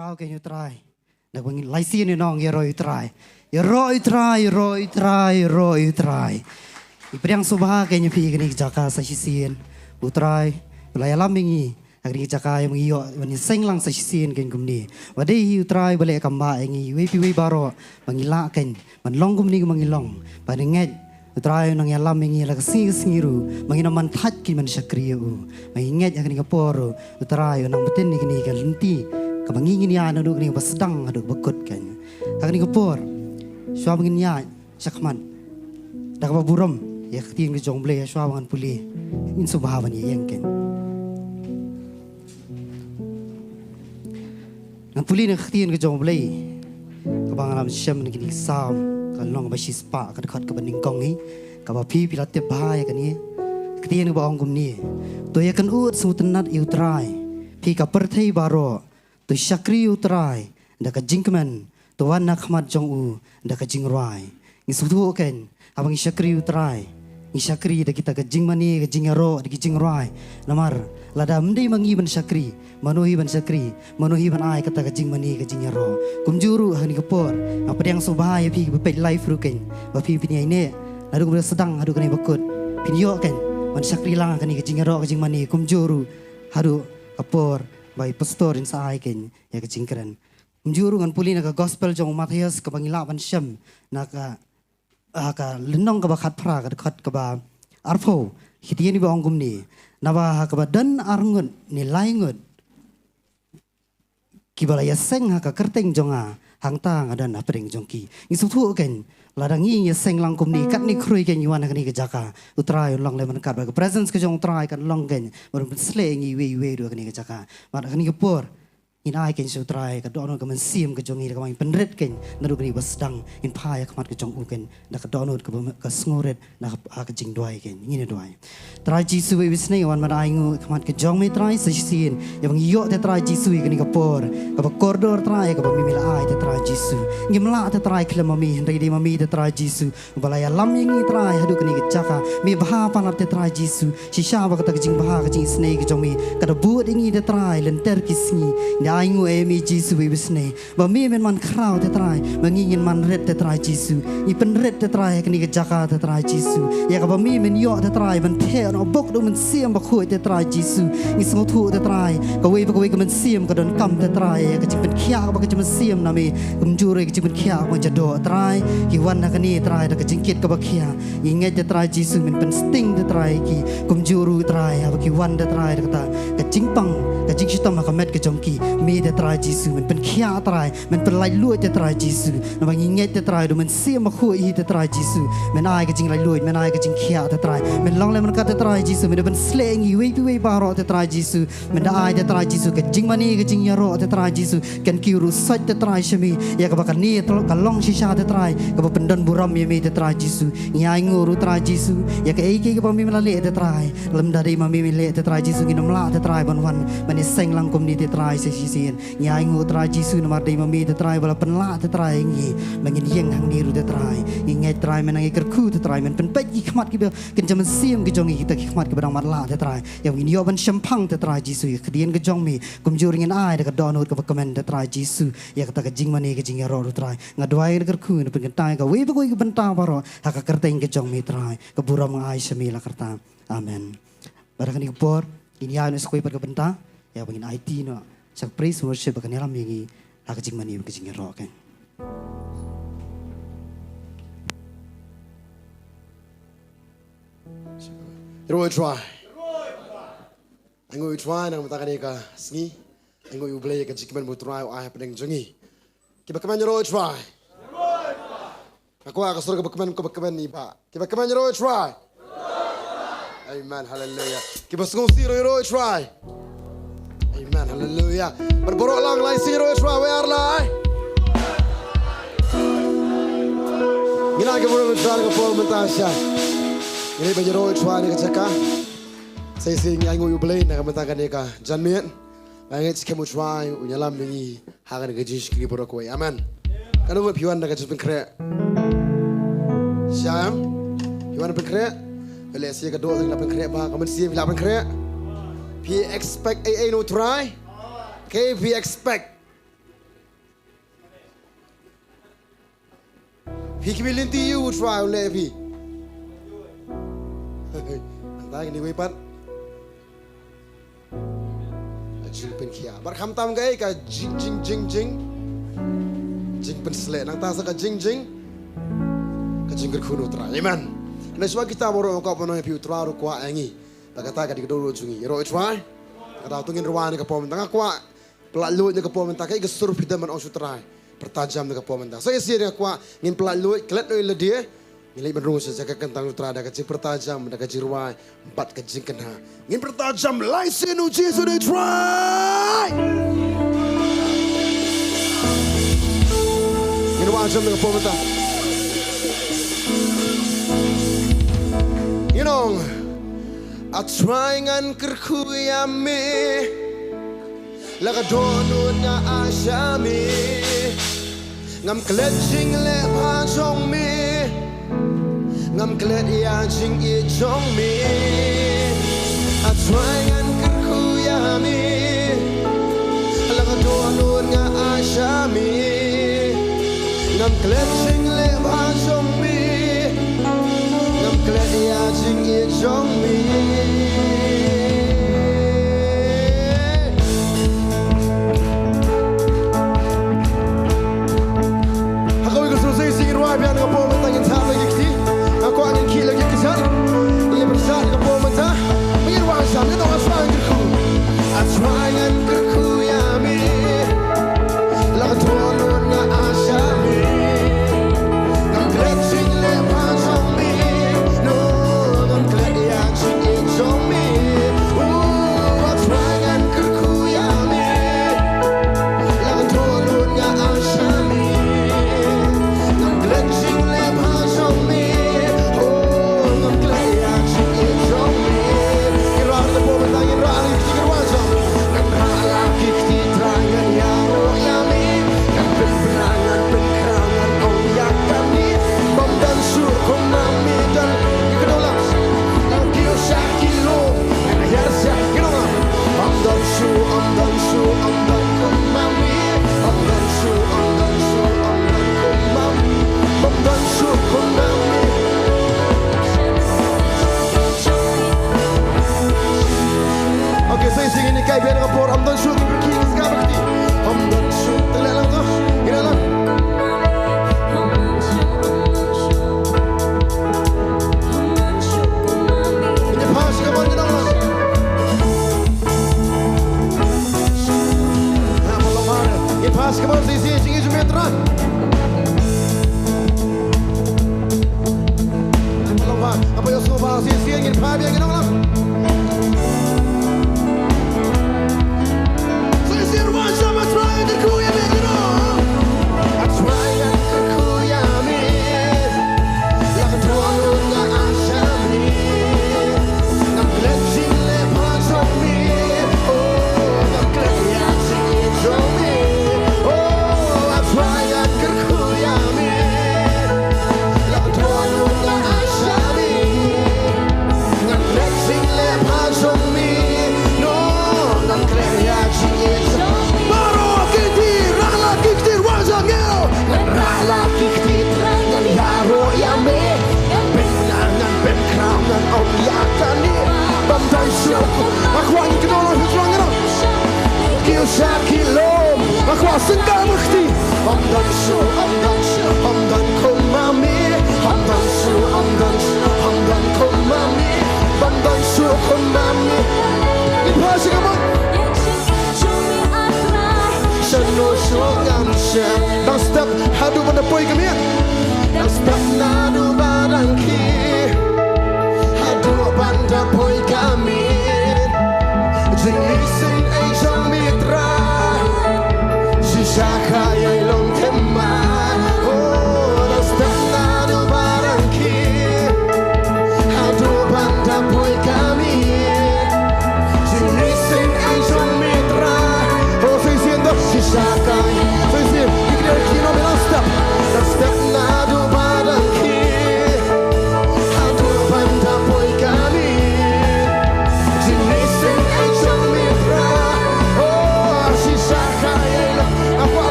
ข้าวกันอยู่ตรายนักวิ่งไล่ซีนน้องอย่ารอยตรายอย่ารอยตรายรอยตรายรอยตรายอีเปรียงสุภากันอยู่พี่กันอีกจากาสัชซีนอุตรายเวลาล้ำยังงี้อันนี้จากายังงี้วันนี้เซ็งลังสัชซีนกันกุมนี้วันนี้อุตรายเวลากำบ่าอย่างงี้เว้ยพี่เว้ยบารอบางงี้ละกันมันลองกุมนี้ก็บางงี้ลองไปในเงี้ยอุตรายน้องยาล้ำยังงี้แล้วก็singiรูบางงี้น้ำมันทัดกินมันชักรีอูบางงี้เงี้ยอย่างนี้ก็ปอรูอุตรายน้องประเทศนี้กันนี่กันลุ้นตีกับบางงี้นี่อันนั้นดูนี่ว่าsedang ada bekut kan hak ni kepor suam ngin nya sakman dak ba buram ya khtin ke jong ble suam ngan puli in subhawan ye yang kan ngan puli ne khtin ke jong ble ka bang lam shem ni kini sam ka long ba shispa ka khat ka baning kong hi ka ba phi pilat te ba ya kan ni khtin ba ong kum ni to ya kan ut sutanat iutrai phi ka perthei baro tu syakri utrai dak jingkman tu wan nak khmat jong u dak jing rai ni sutu ken abang syakri utrai ni syakri dak kita jing mani jing ro dak jing rai namar lada mendai mangi ban syakri manuhi ban syakri manuhi ban ai kata jing mani jing ro kumjuru hani kepor apa yang subhaya pi be life ru ken ba pi pi ni adu ber sedang adu kan bekut pinyo ken man syakri lang kan jing ro jing mani kumjuru hadu kapor by pastor in saai ken ya ke jingkran mjuru ngan puli na gospel jong Matius ka bangila ban syam na ka lenong ka bakhat phra ka khat ka ba arpho hitieni ba ongum ni na ba ka ba dan arngut ni laingut ki bala ya seng ha ka kerteng jonga hangta ngadan apring jongki ni su thu ken ladangi ya seng langkum ni kat ni khrui ken yuan ka ni ka jaka utrai long le man kat ba presence ka jong trai kan long ken bar sleng i we do ka ni ka jaka ma ka ni ka por in ai ken su trai ka dono ka man sim ka jong i ka man penret ken na du ka ni ba sedang in phaya ka mat ka jong u ken na ka dono ka sngoret na ka jing doi ken ni ne doi trai jisu we wisne wan ma ai ngu ka mat ka jong me trai sa sin ya bang yo te trai jisu ka ni ka por ka ba koridor trai ka ba mi mila ai te trai jisu ngimla te trai khle mami ri di mami te trai jisu bala ya lam yang ni trai hadu ka ni ka jaka mi bha pa te trai jisu shisha ba ka ta jing bha ka jing snake ka jong mi ka da bu ding ni te trai lenter kisni ai ngu emi jisu we bisne ba mi men man krau te trai mangingin man ret te trai jisu i pen ret te trai ka ni ka jaka te trai jisu ya ka ba mi men yo te trai man the no bok do man siam ba khoi te trai jisu ni song thu te trai ka we ka man siam ka don kam te trai ka jing pen khia ba ka jing man siam na mi kum ju re ka jing pen khia ba ja do trai ki wan na ka ni trai da ka jing kit ka ba khia i nge te trai jisu men pen sting te trai ki kum ju ru trai ba ki wan te trai ka ta ka jing pang ka jing shitam ka met ka jong ki mi te trai jisu men pen khia trai men pen lai lu te trai jisu na bang nge te trai do men siam ma khu i te trai jisu men ai ka jing lai lu men ai ka jing khia te trai men long le man ka te trai jisu men pen sleng i we ba ro te trai jisu men da ai te trai jisu ka jing mani ka jing ya ro te trai jisu kan ki ru sat te trai shami ya ka ba ka ni ka long shisha te trai ka ba pen don buram ye mi te trai jisu nyai nguru trai jisu ya ka ei ki ka ba mi mala le te trai lem da dei ma mi le te trai jisu ngi nom la te trai ban wan man ni seng lang kom ni te trai se sin nyai ngu trai jisu na mar dei ma mi te trai bala pen la te trai ngi mangin yeng hang ni ru te trai ngi trai men ngi ker khu te trai men pen pet ki khmat ki be ken jam sim ki jong ki te ki khmat ki badang mar la te trai ya ngi yo ban shampang te trai jisu ki dien ki jong mi kum jur ngin ai de ka donut ka comment te trai jisu ya ka ta ka jing mani ki jing ya ro trai ngadwai ker khu ne pen tai ka we ba ko ki ban ta baro ha ka kerteng ki jong mi trai ka buram ai shami la kerta amen barang ni por ini ya no skoi per ka benta ya bangin IT no sak praise worship ka nelam yangi ha ka jing mani ka jing ya ro kan Roy try. Ango try nang mata kaneka sngi. Ango you play ka jikman mo try I happening jongi. Kiba kaman Roy try. Ako ka sura ka kaman ni ba. Kiba kaman Roy try. Amen hallelujah. Kiba sung si Roy try. Amen hallelujah. Berboro lang lai si Roy try we are lai. Gina ka boro try ka po mentasya. Ini baju Roy try ni kacaka. Saya sing ango you play na mata kaneka janmien. Angit skemu try unyalam ni hagan ka jish ki boro ko. Amen. Kanu mo piwan na ka jupin kre. Syam. Piwan pen kre. Ele sia ka do na pen kre ba kaman sia bila pen kre. P expect AA no try. K P expect พี่คิดว่าลินที่ยูทรายเลยพี่ตายกันดีไว้ปัดจิงเป็นเขียบัดคำตามกันไอ้กับจิงเป็นสเลนังตาสักกับจิงกับจิงกระคุณอุตราเอเมนในส่วนkita baru engkau penuh piu utra ru kuat angi tak kata kat dikadoro jungi ro try kata tungin ruan ke pom tengah kuat pelat ke pom tak kai gesur pidaman on sutrai pertajam ke pom tak saya sia kuat ngin pelat klet oi le dia nilai berung sejak kentang utra ada kecil pertajam ada kecil ruai 4 kecil kena ngin pertajam license uji sudah try ngin wajam ke pom tak You know, I try ngan kerkuyame, laga donut nga asyame, ngam klet jing le pajong me, ngam klet ya jing I jong me. I try ngan kerkuyame, laga donut nga asyame, ngam klet jing le pajong me. Glad ya jing ye jong me Ako ko susay singin wa bian ka po matangin sa lagi kiti ako angin kila ki kisan ye bersan ka po mata ngir wa sam ni dong aswan ku aswan ku ya me la tolo na asha me ngam glad jing le pa jong me Dan step hadu pada poi kami Dan step nadu barangki Hadu pada poi kami Jinglising ay jong mitra Shisaka yay Nongthymmai Oh, dan step nadu barangki Hadu pada poi kami Jinglising ay jong mitra Oh, saya siento Shisaka step nadu barangki Hadu banda poi kami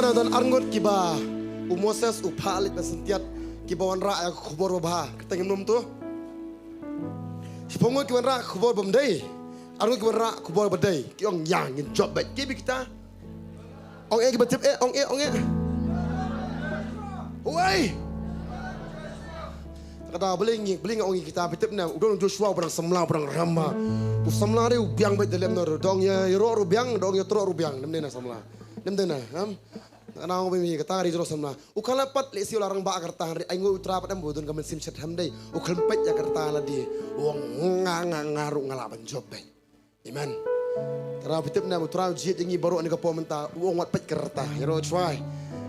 mana dan arngot kiba Moses upalit basentiat kibawan ra khubor babha ketengem nom tu Sipongot kiban ra khubor Bantei arngot kiban ra khubor Bantei ki ong yang ngin job baik kibi kita ong kiba tip ong Oi kata beling ong kita pitip na udon Joshua perang semla perang Rama semla dia biang baik dalam nor dong ya ro biang dong ya tro biang nemna semla nemna ana ngom mi kata ri jero semla ukala pat le si larang ba karta ai ngoi utra pat ambudun kamen sim chat ham dei ukal pet ya karta la di wong ngaru ngala ban job baik amen tara pitip na utra jit ngi baru ni ka pomenta wong wat pet karta ro try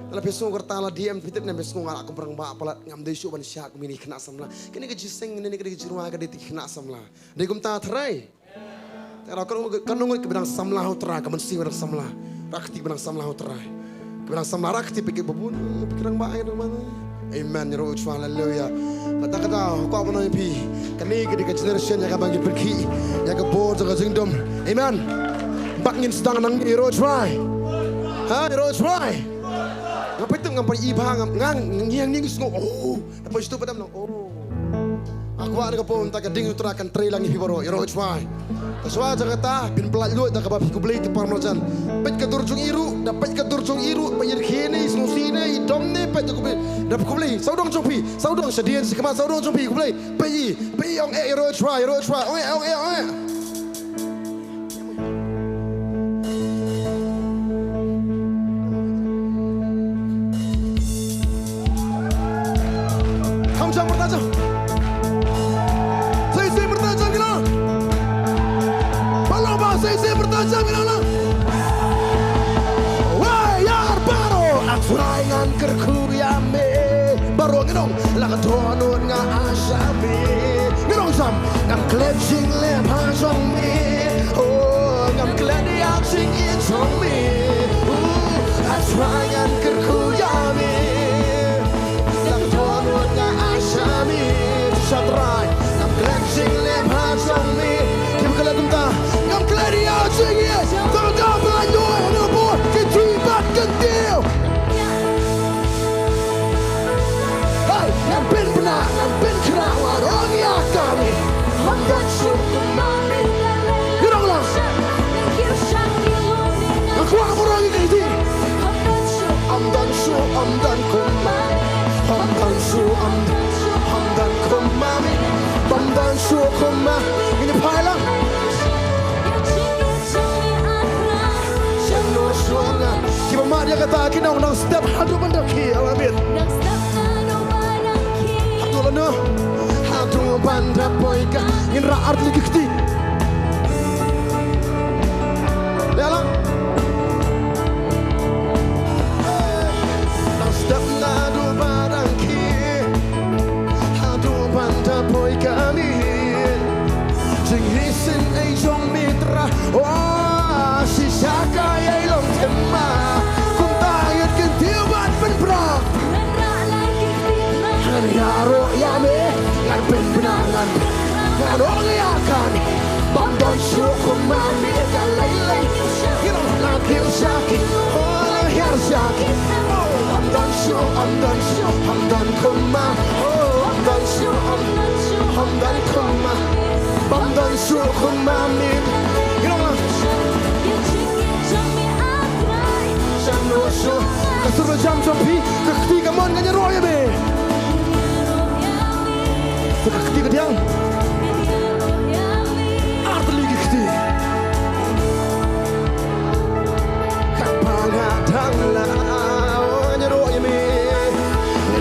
Kalau besok kerta la DM pitip na besok ngala aku perang ba palat ngam dei syu ban syak mini kena samla kini ke jiseng ni ke jirua ke dei kena samla dei kum ta thrai tara kan nunggu ke benang samla utra kamen sing benang samla rakti benang samla utra benang samla rakti pikir babun pikirang ba ai mana amen ro chwa haleluya kata ko apa no pi kani ke generation ya ka bangi pergi ya ka bo jaga jingdom amen bangin sedang nang ro try ha ro try Ngapa itu ngapa iba ngiang ning sngo oh apa itu padam nang oh aku ada kapon tak ding utra kan tre lang ibaro iro try taswa jagata bin pelat lu tak babi ku beli ti parmojan pet ka turjung iru dapat ka turjung iru payir khene sno sine idom ne pet ku beli dapat ku beli saudong chopi saudong sedien si kama saudong chopi ku beli pi ong iro try ong Surangan kerkuyame baru ngedong laga tonun nga asami ngedong sam ngam clenching lem hasong me oh ngam gladi outing it's on me surangan kerkuyame laga tonun nga asami satrai ngam clenching lem hasong me kim kala tumta ngam gladi outing it's tawag ba no no bo kitibat kantil Ngampin benar, ngampin kerawat orang yang kami Hamdan syukur mami Gerang lang Aku orang yang ini Hamdan syukur, hamdan kumami Hamdan syukur, hamdan kumami Hamdan syukur kumami Ini pailang Jangan suara Kiba mak dia kata kinau nang step hadu bandaki alamin no hadu banda poika in ra art ligi kti lala na step na do baranki hadu banda poika ni jing hisin ai jong mitra oh si saka ai long temma kum tayat kin tiubat ben bra Yaro yame ngan benangan ngan oliakan bambang syukur mami galai kira lagi usaki oh har saki hamdan syukur hamdan kuma hamdan syukur hamdan kuma bambang syukur mami kira jangan usah kesuruh jam jompi ketiga mon nganya roya be Ketiga tiang Art lagi keti Kapal hadang lah Nyerok yami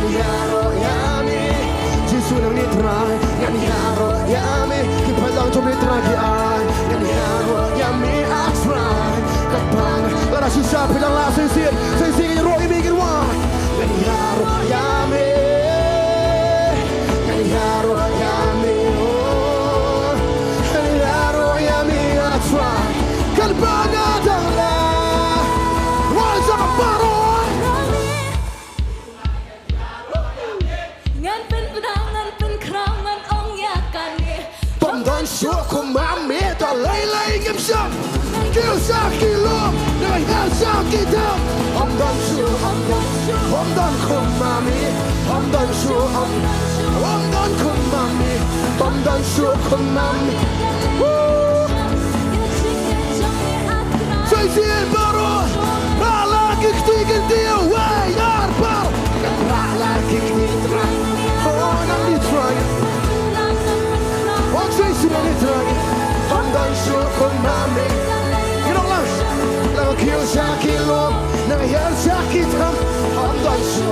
Nyerok yami Jisu nang nitrai Nyerok yami Kipalang jom nitrai ki ay Nyerok yami I try Kapal Lara sisa pilang lah sensir nyerok yami kirwa Nyerok yami Yaro yami oh Yaro yami I try Kalbana dangla Wajah baron Ngan pen pedang ngan pen kerang ngan ong yakan Pamdan syukur mami Tak lay-lay ngim syam Kil sakilom hel sakit Hamdan şu Hamdan kumami Hamdan şu Hamdan kumami Hamdan şu kumami Sözün baru Rala kikti gildi Way arbar Rala kikti try Oh nang di try Oh sözün ni try Hamdan şu kumami Ginolang Lang kyo sakit lo Nang hel sakit Hamdan şu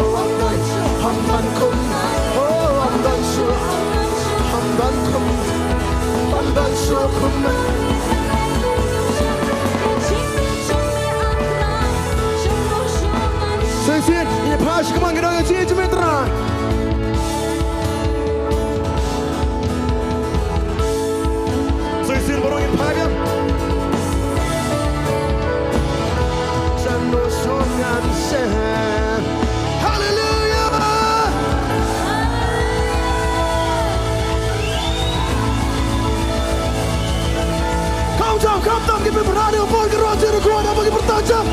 Hamdan kumami Oh hamdan şu Hamdan kumami Hamdan şu kumami Sensien, ini pas kemang kita ngaji cemetra. Sensien borong ini pas ya. Jangan songan sen. Haleluya. Kau jam kita berada bagi raja negara bagi bertajam.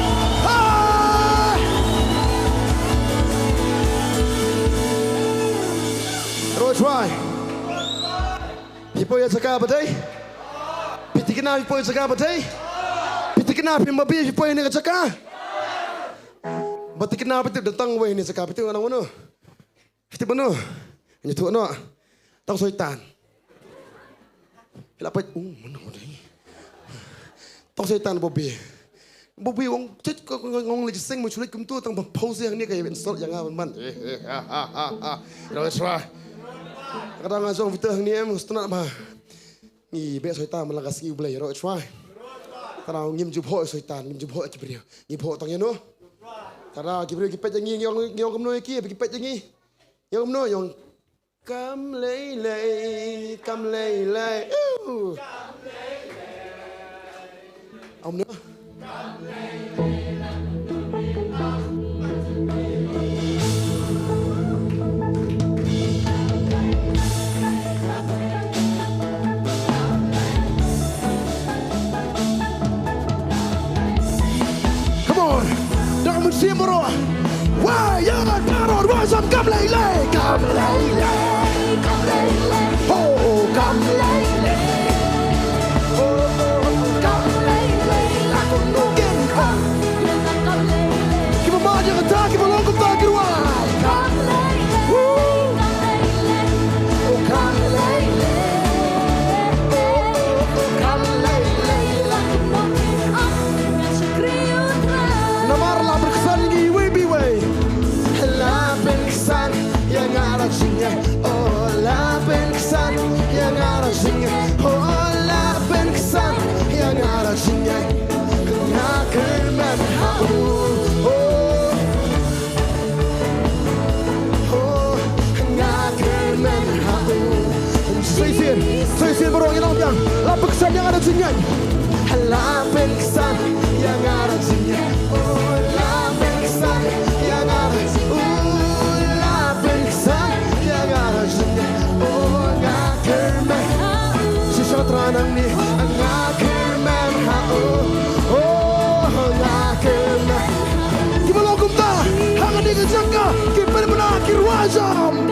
Try. People yang cakap Bantei. Piti kenal people yang cakap Bantei. Piti kenal people yang cakap. Bati kenal piti datang wei ni cakap piti orang mana? Piti mana? Hanya tu mana? Tang syaitan. Bila apa? Mana ni? Tang syaitan Bobby. Bobby orang cek ngong lagi sing menculik kumtu tang pause yang ni kayak bensol yang man. Try. Kadang ngajong kita hang ni mesti nak bah. Ni be syaitan melangkas ngi boleh ro try. Kadang ngim jubho syaitan, ngim jubho jibril. Ngibho tang yano. Kadang jibril kipet ngi ngong kamno ki kipet ngi. Yang kamno yang kam lei. Kam lei. Omno. Kam lei. Simuro, wah jangan paror, wasam kam lei, oh kam lei, laku nungin kong, kita maju ke tak, kita longkap tak kiruai, oh kam lei, namar la berkesan ini way, la berkesan yang ada sini, oh la berkesan yang ada sini, oh la berkesan yang ada sini, ngakeman ngakeman Sesien borong yang orang la berkesan yang ada sini, la berkesan yang ada sini. Tranang ni ngakeman ngakeman kita lokum ta hang ni kejaka kita menakir wajam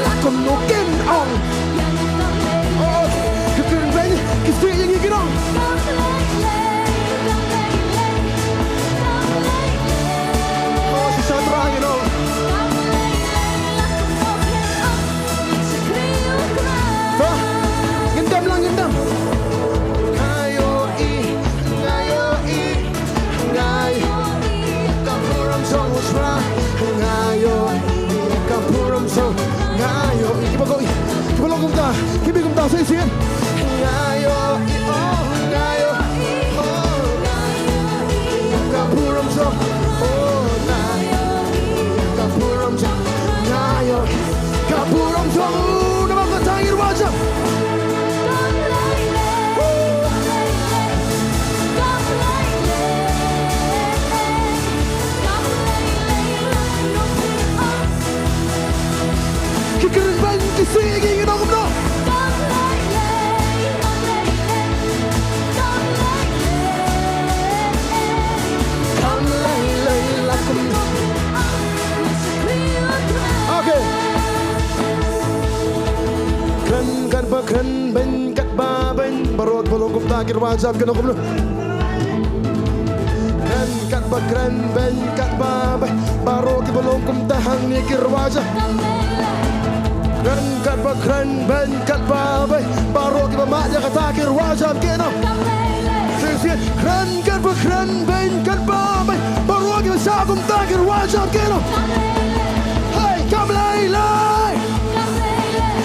lakum nukin ong kekering bani kisri yang ikirong Gendam. Kapuram song usra. Kapuram song. Kita lokum ta. Kita kum ta sesien. Kapuram song. Kapuram song. Nama katangir wajah. Singing takir wajab kena kumno. Kren kat ba kren ben kat ba baro ki belum kum tahang ni kir wajab. Kren kat ba kren ben kat ba baro ki ba mak dia kata takir wajab kena. Sing kren kat ba kren ben kat ba baro ki ba sa kum takir wajab kena. Hey, come lay lay.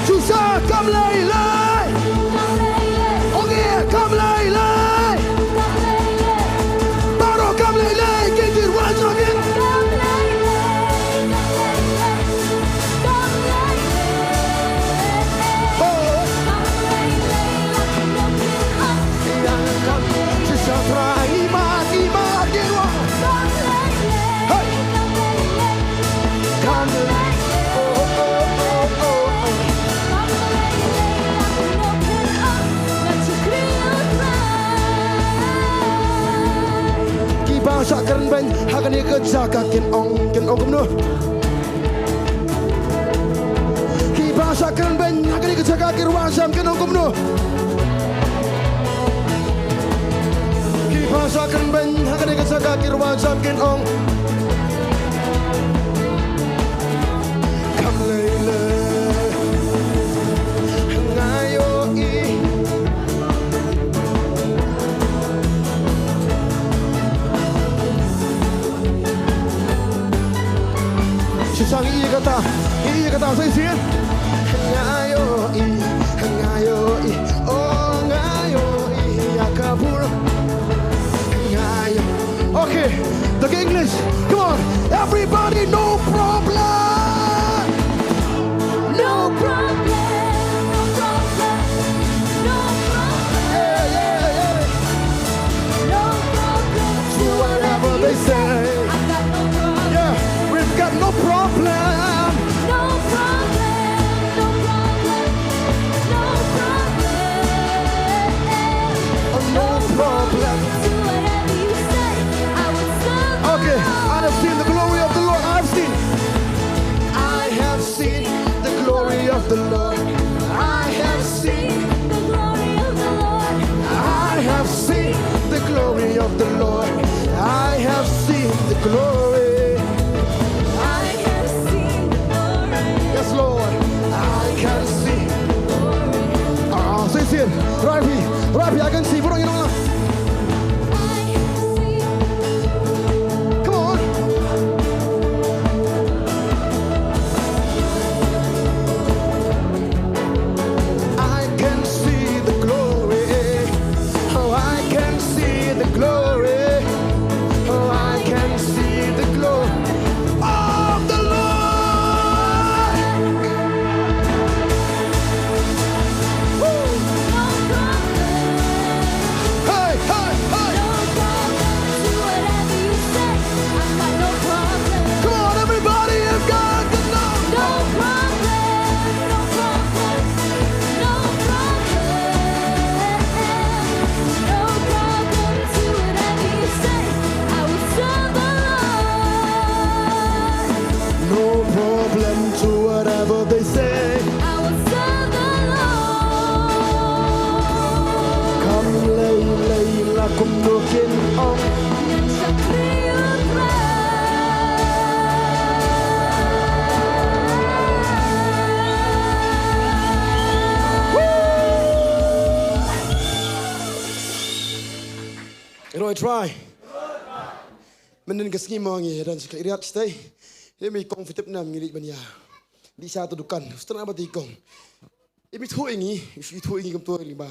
Susah come lay lay. Oh yeah, come lay lay. Baro come lay lay. Kikir wajab kena. Sak keren ben hakan ni kejaka kin ong kumno. Ki bahasa keren ben hakan ni kejaka kin wasam kin ong kumno. Ki bahasa keren ben hakan ni kejaka kin wasam kin ong. Kam leile ngayo i. Sang iya kata saya sih. Ngayo i, oh ngayo i, akabur. Ngayo. Okay, the English. Come on, everybody, no problem. No problem, no problem, no problem. Yeah, yeah, yeah. No problem. Do whatever they say. Yeah, we've got no problem. No problem, no problem, no problem. Oh, no problem. Do whatever you say. I will serve. Okay, I have seen the glory of the Lord. I have seen the glory of the Lord. I have seen the glory of the Lord. I have seen the glory of the Lord. I have seen the glory. Yes, Lord, I can see. Say it. Rapi, I can see. What you know? Come on. I can see the glory. Oh, I can see the glory. Oh, I can see the glory of the Lord. Hey, hey, hey. No problem. Do whatever you say. I've got no problem. Come on, everybody, you've got the love. No problem. No problem. No problem. No problem. Do whatever you say. I will serve the Lord. No problem. Do whatever they say. I will serve the Lord. Come lay lakum nukin ong. Rồi try. Mình nên cái skim ngi dan sekali riat stay. Ini kong fitip nam ngirit banya. Di satu dukan. Setelah apa tikong. Ini tu ingi, itu ingi kem tu lima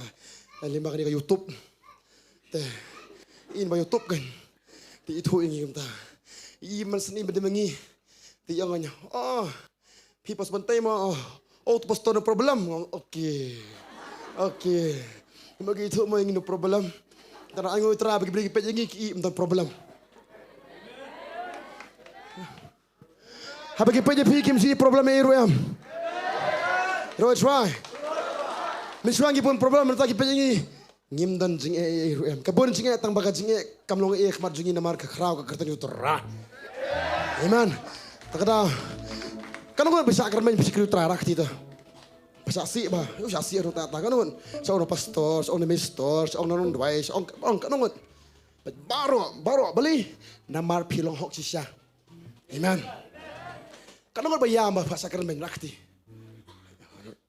kali ke YouTube. Teh, ini ba YouTube kan. Di itu ingi kem ta. Ini man seni benda mengi. Di yang anya. Oh, people Bantei ma. Oh, tu pastor no problem. Okay. Bagi itu mau ingin no problem. Tara angoy tra bagi penyengi ki tentang problem. Habagi penye pikim si problem e ruam. Roy try. Miswangi pun problem mentaki penyengi. Ngim dan jing e ruam. Kabon jing e tang baga jing e kamlong e khmat jingi namar ka khrau ka kertani utra. Amen. Takada. Kan ko bisa kermen bisa kru tra rak tita. saksi bah, saksi orang tak kan nun. Seorang pastor, seorang minister, seorang non dwai, seorang kan nun. Baru beli namar pilong hok sisya. Amen. Kan nun bayam bah pasakan men rakti.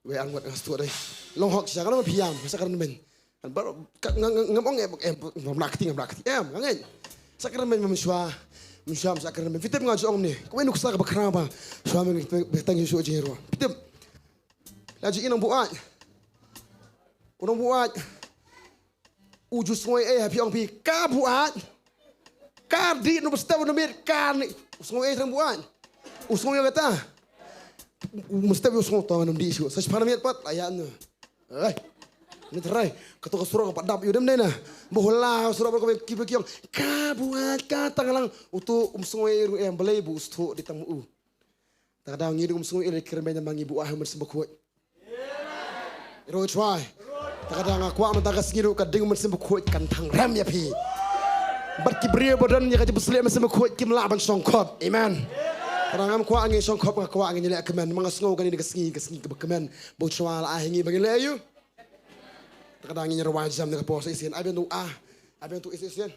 We angwat ngastu dai. Long hok sisya kan nun bayam pasakan men. Kan baru ngomong rakti. Ngangen. Sakan men memiswa. Misam sakan men. Fitem ngaju ong ni. Kau nuk sak bakraba. Suami betang Yesus jero. Fitem. Laju inang buat. Unang buat. Uju sungai happy ong pi. Ka buat. Ka di no basta no mir ka ni. Sungai tang buat. Usung yang kata. Mesti usung tahu nam di isu. Sa para miat pat ayan. Ai. Ni terai. Ketua surau pat dap yudem dena. Bola surau ko kibel kiong. Ka buat ka tangalang utu sungai yang belai bu stu di tamu. Kadang ngidu sungai ele kirmen yang mangi bu ah mersembah Iro try. Kadang aku amat agak segitu kadang mersembah kuat kan tang ram ya pi. Berkibria badan yang kaji besli mersembah kuat kim laban songkop. Amen. Kadang aku angin songkop aku angin nyelak kemen. Mengasngau kan ini kesengi kemen. Bocwal ahingi bagi layu. Kadang angin rawajam dengan pos isin. Abi tu isin.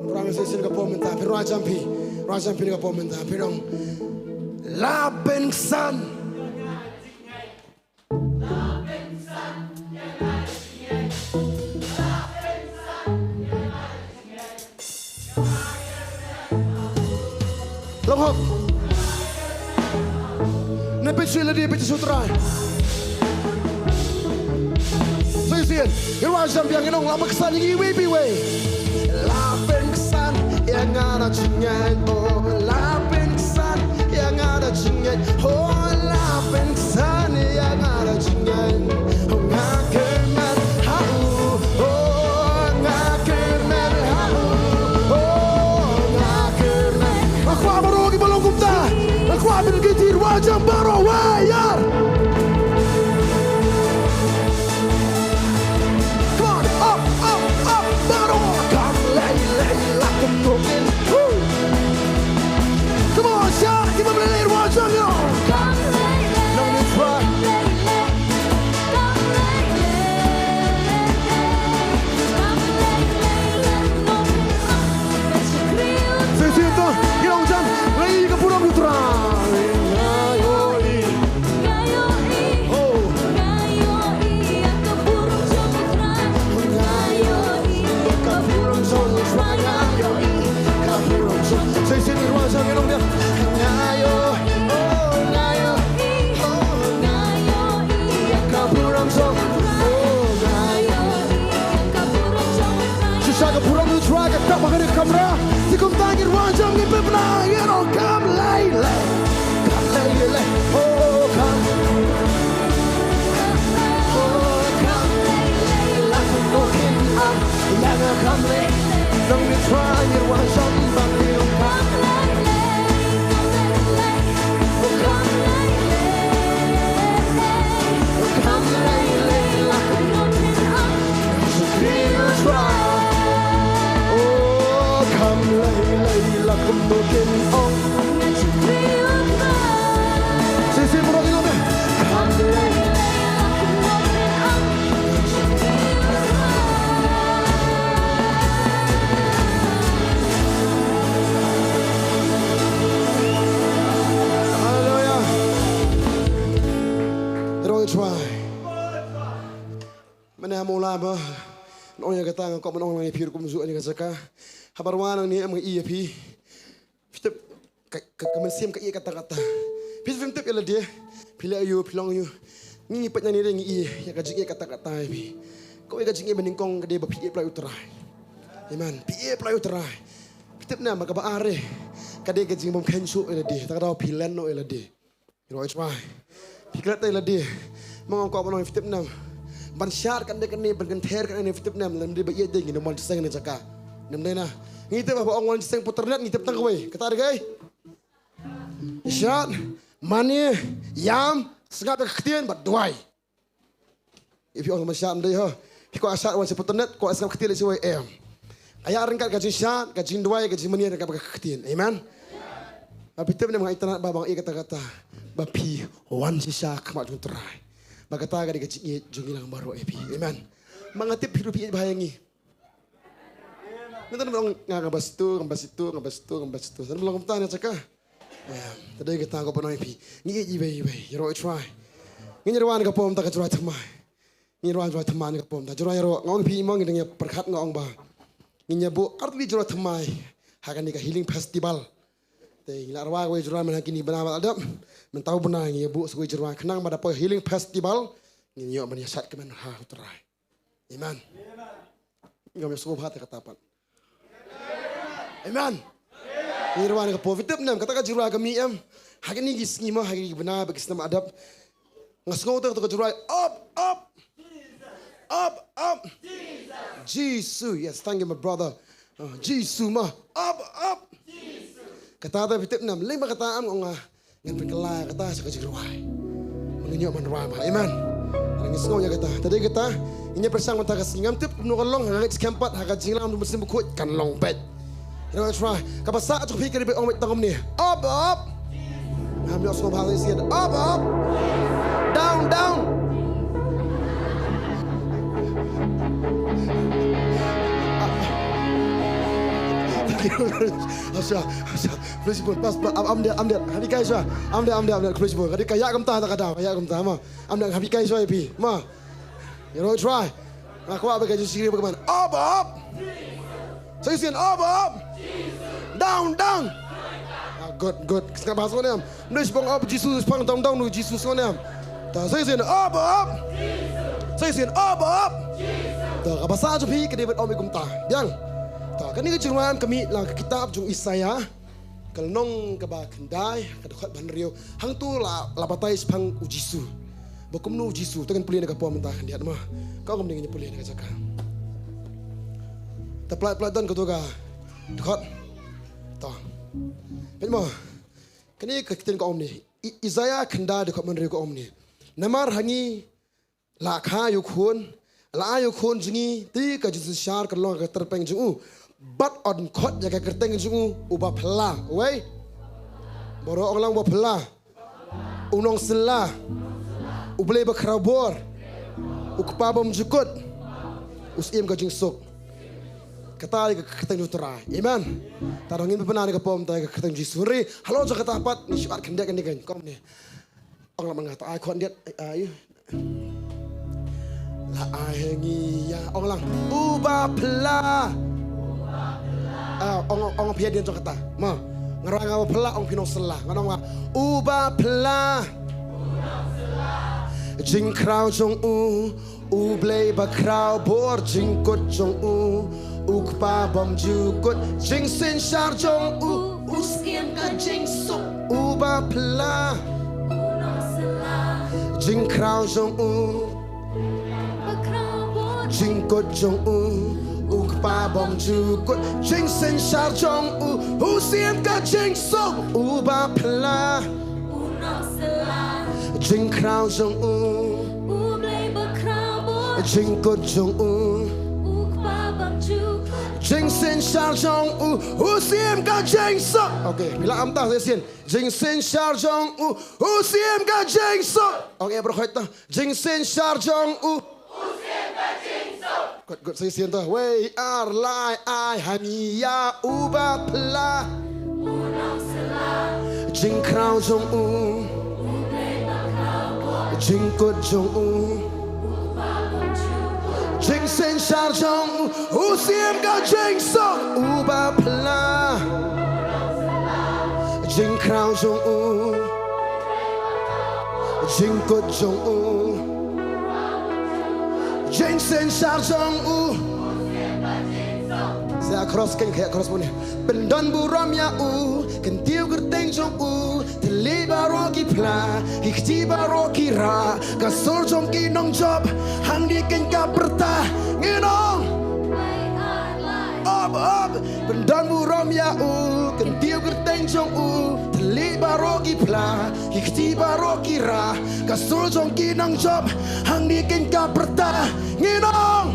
Orang isin ke pos mentah. Rawajam pi dengan pos mentah. Pirong labengsan. Longhok. Nepecil dia pecil sutra. Saya sian. Irwajam yang inong lama kesan yang iwi. Lapeng kesan yang ada cingan. Oh, lapeng kesan yang ada cingan. Oh, lapeng kesan yang ada cingan. Oh, ngakeman hau. Oh, ngakeman hau. Oh, ngakeman. Aku baru lagi belum kumta. Aku ambil gitar wajah baru wayar. Come on, up, baru. Come lay, lakum mungkin. Come on, Syah, kita beli wajah yo. Come lay, Nongthymmai. Sesiento, Shillong jam, lagi ke pulau putra. Sesiento, Shillong Shillong dia. Ngayo, oh ngayo, oh ngayo, ke pulau jom, oh ngayo, ke pulau jom. Susah ke pulau putra, kita pakai kamera. Sikum tangir wajah ni pernah, you know, come lay, oh come, lakum mungkin am, yang come lay, Nongthymmai yang wajah ni bangkit, come lay, oh come lay, lakum mungkin am, Nongkhryiem try. Come lay lakum mungkin ong. Sisi pura di lobe. Come lay lakum mungkin ong. Hallelujah. Don't try. Mana mula ba? Nong yang kata kau menong lagi piru kumzu ni kasaka. Habarwan ni ang iya pi. Fitep kemensiam ka iya kata-kata. Pi fitep ela dia. Pila ayu pilong ayu. Ngi pat ni ring iya ya ka jingi kata-kata pi. Kau ka jingi beningkong ka dia ba pi play utrai. Amen. Pi play utrai. Fitep na magaba are. Ka dia ka jingi bom kensu ela dia. Tak ada pilan no ela dia. Iro try. Piklat ela dia. Mong kau menong fitep na. Bansyar kan dia kene bergenter kan ni fitep na lam dia ba iya ding ni mon seng ni jaka. Namday na. Ngitip apa orang seng Potternet ngitip tang kowe. Kata ada gay. Isyan, mani, yam, segala ketian berdoai. If you orang masyam day ha. Kau asal orang Potternet, kau asal ketian si em. Ayah rengkat gaji syat, gaji doai, gaji mani rengkat ketian. Amen. Tapi tiap ni mengai tanah babang ia kata-kata. Bapi wan sisa kemat terai. Bagata ga digaji jungilang baro epi. Amen. Mangatip hidup bahayangi. Nanti orang ngabas itu. Saya belum tanya cakap. Tadi kita angkat penuh epi. Ngi ibe. Yero try. Ngi ruan ka pom ta ka jurai thamai. Ngi ruan jurai thamai ka pom ta jurai yero ngong pi mong ngi perkhat ngong ba. Ngi nyabu arti jurai thamai. Hakan ni ka healing festival. Te larwa we jurai man hakini bana adap. Men tahu benar ngi nyabu sugoi jurai kenang pada po healing festival. Ngi yo man yasat ke man ha utrai. Amen. Ngam sugo bhat ka tapat. Amen. Ngi ruan ka po vitep nam kata ka jurai ka mi am. Hakan ni gis ngi ma hakan bana ba kisna adap. Ngasngau tu kejurai up. Jesus. Yes, thank you my brother. Jesus mah up. Kata ada fitip nam lima kata am ngah ngan perkelai kata sekejurai. Mengenyok manrama. Amen. Ngasngau ya kata. Tadi kata ini persang mata kasingam tip nukolong hangit kempat hakat jinglam tu mesin bukut kan long bed. You know try. Kapasa tu fikir be omit tangom ni. Up. Ambil osno bahasa isi up. Down. Asya. Prinsipal pas amdia. Hari kai sya. Amdia prinsipal. Hari kai yak kamtah tak ada. Yak kamtah mah. Amdia hari kai sya pi. Mah. You know try. Aku apa kerja sini bagaimana? Up. Saya sian up. Down. Good. Sekarang bahasa mana? Nus pang up Jesus pang down nu Jesus mana? Ta saya sian up. Saya sian up. Ta bahasa aja pi ke David omikum ta. Yang. Ta kan ni kejuruan kami lang kitab jung Isaya. Kalnong ke ba kendai ke dekat banrio. Hang tu la batai pang ujisu. Bokum nu ujisu tekan pulih nak pom mentah dia mah. Kau kemudian pulih nak cakap. Ta peladan ke tu ka. Dekat. Ta. Pemah, kini kita kau ni, Isaiah kenda dekat meneri kau ni. Namar hangi, lakha yukun jengi, ti kajisu syar kerlong terpeng jengu, bat on kot jaga kerteng jengu, ubah pelah, wei, borok orang ubah pelah, unong selah, ublei berkerabor, ukpabom jukut, usim kajing sok. Kata dia keteng juterai, amen. Tarangin benar ni kapom tay keteng jisuri. Halo jo kata apat ni syuat kendek ni kan kom ni. Orang mengata ai kon dia ayu. La ai ngi ya orang lang ubah pelah. Orang pia dia jo kata. Ma ngarang apa pelah orang pinong selah. Ngarang ubah pelah. Jing krau jong blei ba krau bor jing kot jong ukpa bom jukut jing sin shar jong uskien ka jing suk uba pla jing krau jong jing kot jong ukpa bom jukut jing sin shar jong uskien ka jing suk uba pla jing krau jong jing kot jong jing sin shar jong usim ka jing sok. Okay, bila amtah saya sin. Jing sin shar jong usim ka jing sok. Okay, berkhait tah. Jing sin shar jong usim ka jing sok. Good, saya sin tah. We are lai ai hani ya uba pla. Jing krau jong jing kot jong jing sin shar jong usim ka jing sok uba pla jing krau jong jing kot jong jing sin shar jong saya cross kan kayak cross punya pendan buram ya kentiu gerteng jong teli baroki pla hikti baroki ra kasur jong kinong job hang di kenka bertah nginong up pendan buram ya kentiu gerteng jong teli baroki pla hikti baroki ra kasur jong kinong job hang di kenka bertah nginong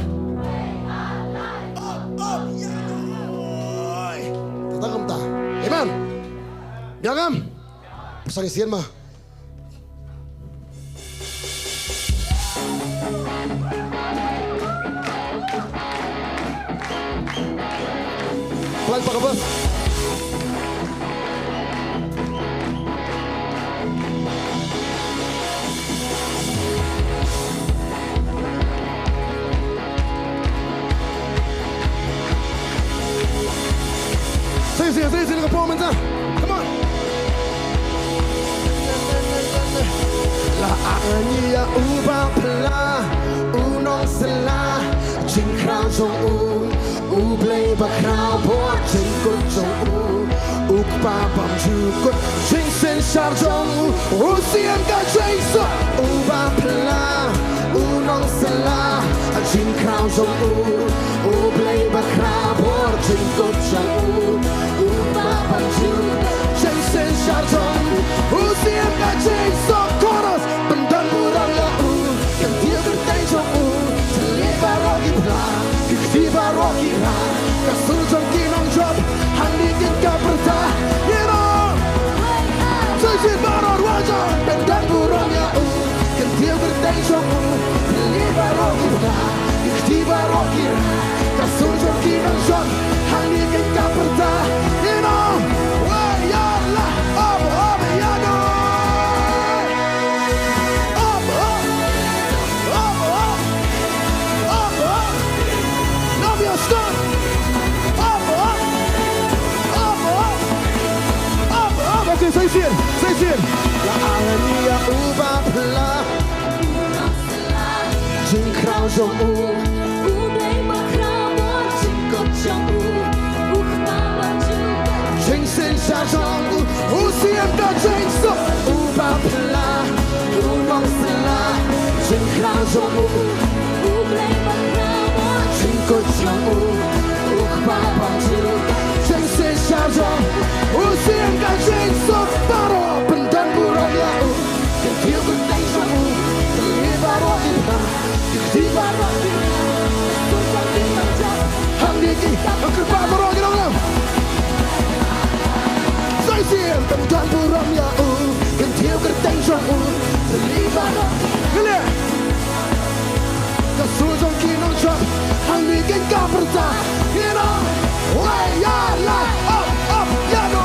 ya tatangam ta amen biangam persangisian mah apa? Saya sini performance ah. Come on. La ania ubah pelah, unong selah, jing krau jong play bakrau bot jing kut jong pa bam jukut, jing sen shar jong sian ka jing so ubah pelah, unong selah, jing krau jong play bakrau bot jing kut jong pa bam jukut, jing sen shar jong sian ka jing so chorus pendan burang la kan dia bertai jong terliba rogi bla ketiba rogi ra kasur jong kinong job handi kita bertah you know sejak baru wajah pendan burang ya kan dia bertai jong terliba rogi bla ketiba rogi ra kasur jong kinong job handi kita bertah you know wah ya la ya no Say it. La alania ubah pelah, jing krau jong play bakrau bot jing kut jong pa bam jukut, jing sen shar jong sian ka jing so ubah pelah, unong selah, jing krau jong play bakrau bot jing kut jong pa bam jukut, jing sen shar jong sian ka jing so paro pendan burang ya dia bertai jong terliba rogi ketiba rogi susah dimenjak handi kita kerba rogi dong saya sian pendan burang ya dia bertai jong terliba rogi gila kasujong kinong jong handi kita bertah you know why ya la up ya no.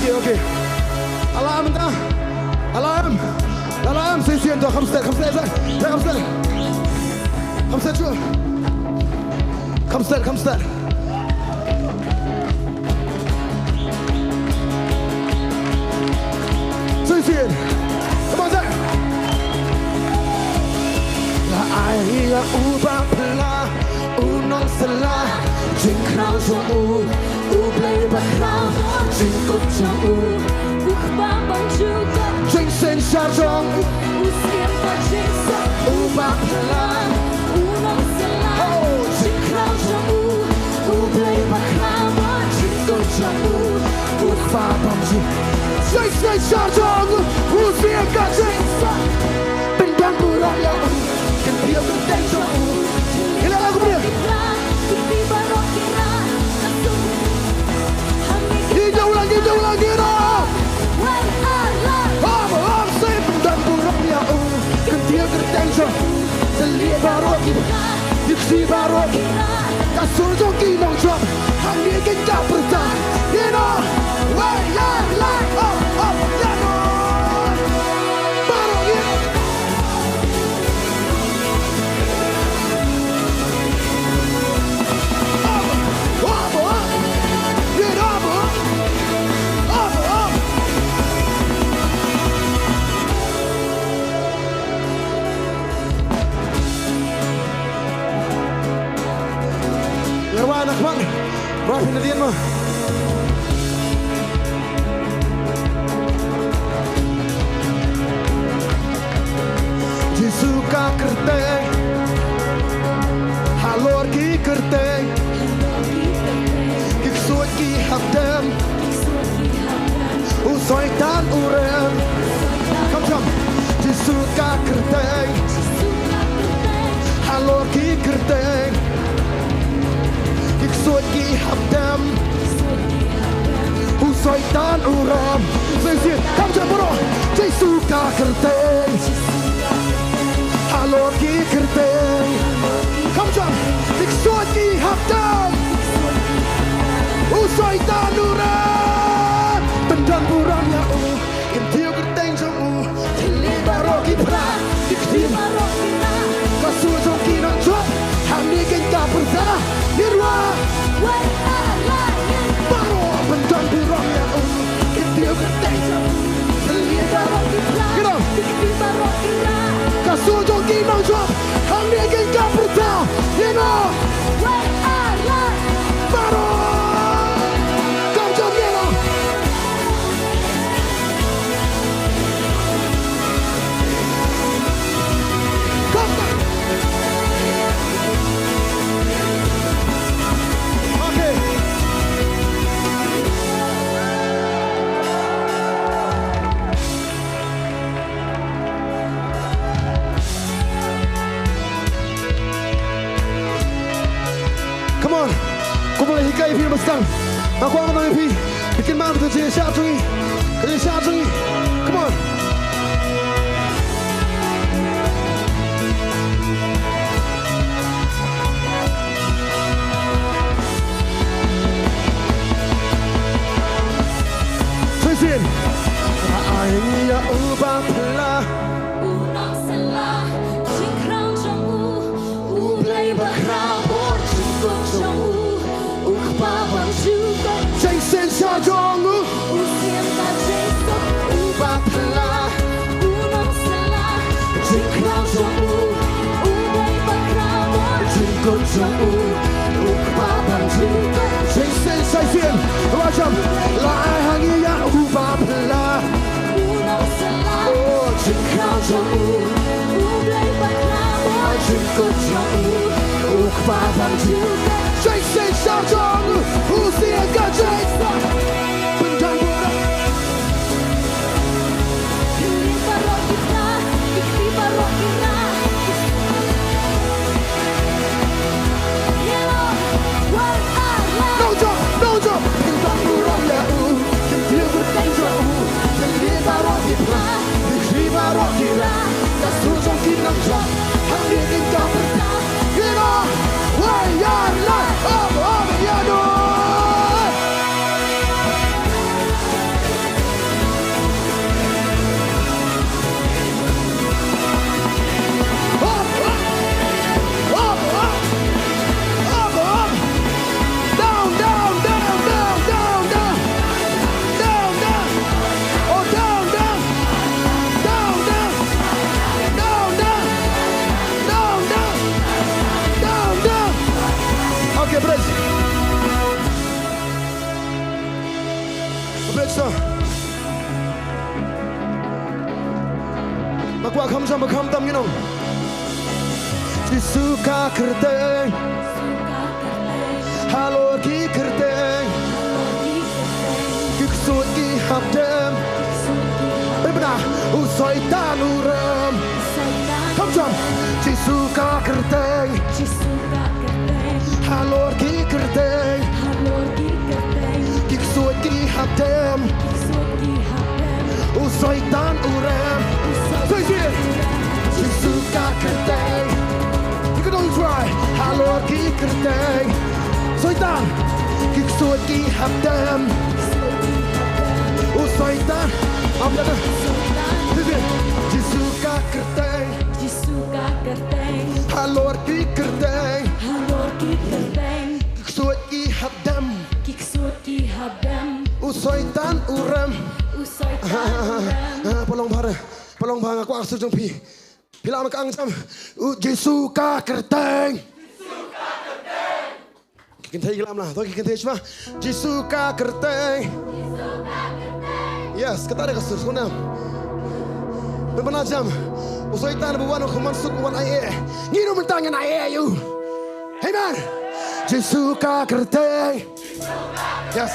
Okay. Alarm. Say it. Come step. Come step. Say it. Come on, there. La aia ubah pelah, unong selah, jing krau jong play bakrau jing kut jong pa bam jukut, jing sen shar jong sian ka jing so ubah pelah, unong selah, jing krau jong play bakrau jing kut jong pa bam jukut, jing sen shar jong sian ka jing so pendan burang ya kan dia bertai jong ini lagu dia Hijau lagi dah. Saya pendan burang ya kan dia bertai jong terliba rogi ketiba rogi kasur jong kinong job handi kita bertah you know why ya la ya no baru ya anak bang, berapa penelitian mah? Jisuka kerteng, halor ki kerteng, kiksuat ki hakdem, usoy tan urem, come, jisuka kerteng, halor ki kerteng. suốt kỳ hấp đâm Usai tan uram Sesi Come to bro Jesu ka kerteng Halo ki kerteng Come to Dik suat ki hapdam Usai tan uram Bendan buram ya u Kentiu kerteng jong u Tili baro ki pra Dik tim Kasu jong ki nang chop Hamni ken ka perda Nirwa Baro bendan buram ya u Kentiu kerteng jong u Tili baro ki pra Kasu jong ki nang chop Hamni ken ka perda Nirwa Baro Come to me now Come on Okay Come on Kau boleh hikai film bestang Aku akan mengambil bikin malu tu je siap sungi kerja siap sungi come on Susin Aing ya ubah pelah Unang salah Chính khang trong u play bạc rao bort Chính cuộc trong u khpa bằng chữ cách Jay sen sa jong u Xiêm ta chế sốc ubah pelah Unang salah Chính khang trong u play bạc rao bort Chính cuộc trong u khpa bằng chữ cách Jay sen sa jong macam lai hangi ya ubah pelah Unang salah Chính khang trong u play bạc rao bort Chính cuộc trong u khpa bằng chữ cách Jay sen sa jong u sia ka jay bendan buram Pilih barok kita Dikti barok kita Yellow White Allah no job bendan buram ya u kentil berteng jauh kentil barok kita dikri barok kita kasu jong kinang jauh hang dia tinggal bertang kita why ya la ya do Okay, break. Break so. Magwa kham sam kham tam you know. Suka kerteng halo ki kerteng kiksut ki habdem benar usai tanuram kham sam suka kerteng halo ki kerteng kiksut ki habdem usai tanuram suka kerteng you can all try halo ki kerteng soitan kiksut ki habdem soitan apa suka kerteng halo ki kerteng kiksut ki habdem soitan uram Palong bang aku aksur jong pi Bila mak ang jam Jesu ka kerteng Kikin thay gilam lah Toi kikin thay cuma Jesu ka kerteng Yes kata ada kasur sunam Berbana jam Usai tan buwan aku mansuk buwan aye Ngiru mentangan aye you Hey man Jesu ka kerteng Yes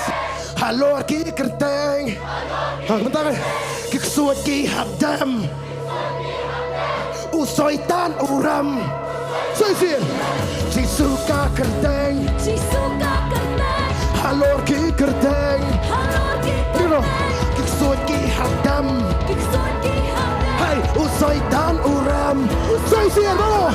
Halo ki kerteng Mentangan Kiksuat ki habdam Usoitan uram Sesir Jisuka kerteng Jisuka kerteng Halor ki kerteng Halor ki Dino kerteng Kiksuat ki hadam Kiksuat ki hadam Hai usai dan uram Usai siar bro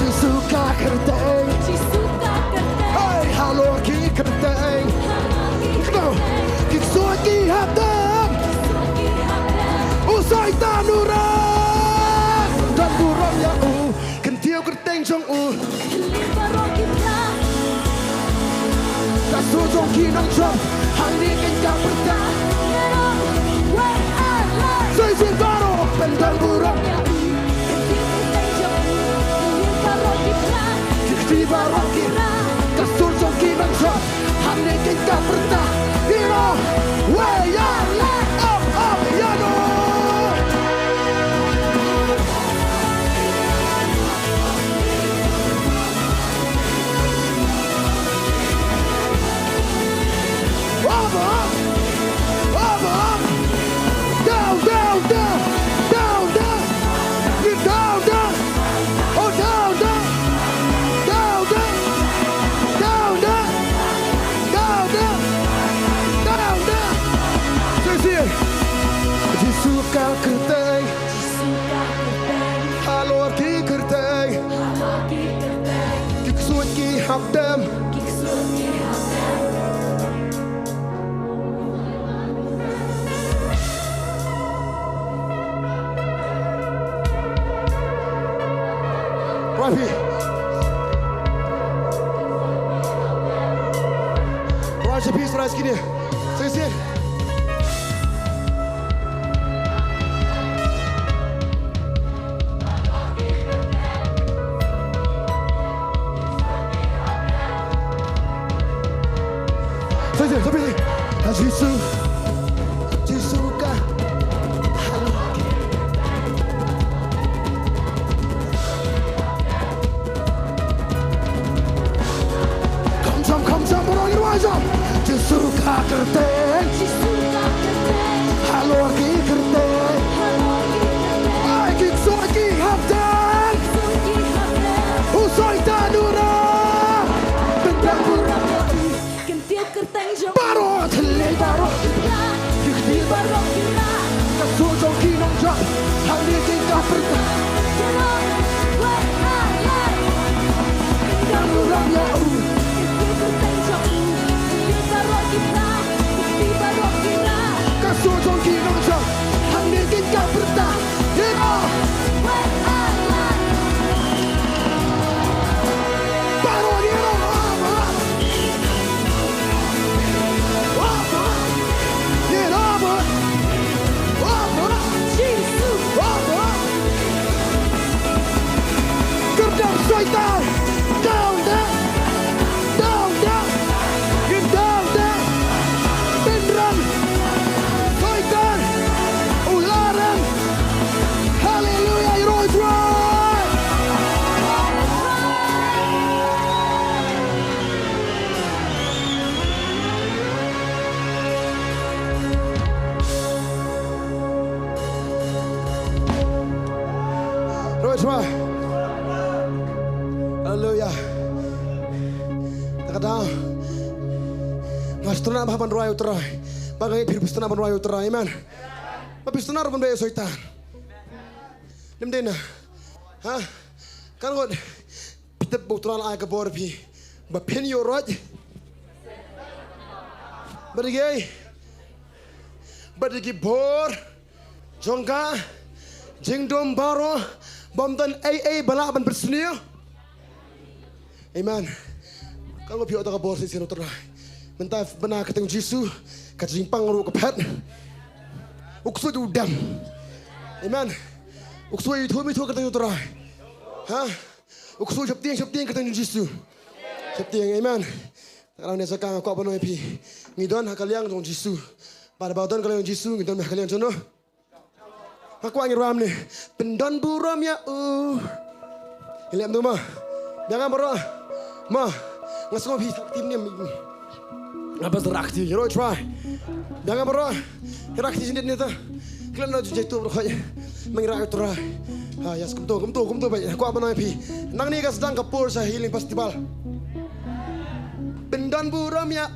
Jisuka kerteng Jisuka kerteng Hai halor ki kerteng Halor ki Dino kerteng Kiksuat ki hadam Kiksuat ki hadam Usai dan uram Dan uram ya Kentiu kerteng jong Liba roki pra Kasu jong ki nang jom Hang ni kenja perda Nero Way alai Sai siar baro Pendang uram Kikti baro ki Kasu jong ki nang jom Hang ni kenja perda Dino Way ya Up ya no Up Down Get down Oh down Sisi Jisuka kerteng Jisuka kerteng Halor ki kerteng Halor ki kerteng Kiksuat ki habdam Kiksuat ki hadam Rafi Rise peace rise kini Sisi Sisi Jisuka Halor ki Come jump, orang ini wajib. Jisuka kerteng, Jisuka kerteng halor ki kerteng. Halor ki kerteng Ai kiksuat ki habdan, Kiksuat ki hadam usai tanura. Bentang Urang yau Kentil kerteng jong baro tele baro. Kikti barok kira Kasu jong ki nong jam, hang ni tingkah perda. Nero Way alai Dan urang ya Kentil kerteng jong Liba roki pra Liba roki kira Kasu jong ki nong jam, hang ni tingkah perda. Dino Way alai baro dino Jisu Kerdam syaitan Down Get down Benram Syaitan Ularang Haleluya Heroes right Heroes right Haleluya Kadang Mas tunang bahapan roy uterai Bagai pirpus tunang roy uterai Amen Papis tunang pun bayi syaitan Nimdena Ha Kan ngot Pitep bukturan ay kabor pi Bapen yo roj Badigi bor Jongka Jingdom baro Bomtan AA balak ban bersenil Amen Kalau piot tak kabor sisi nuterai Mentah benar keteng Jisu Kajimpang ru kepet Uksu udam Amen Uksu itu keteng nuterai Ha Uksu septiang keteng Jisu Septiang amen Kalau ni sekarang aku apa nak pi Ngidon kalian dong Jisu Pada bautan kalian Jisu ngidon kalian jono Aku angin ram ni Pendon buram ya Lihat tu mah Jangan berah Mah Ngasih pi tim ni Apa terakti you know try Jangan berah Terakti sendiri ni tu Kalian nak jatuh berkaya Mengira try Yes, kumtu baik. Aku apa namanya pi? Nang ni sedang kapur sa healing festival. Bendan buram ya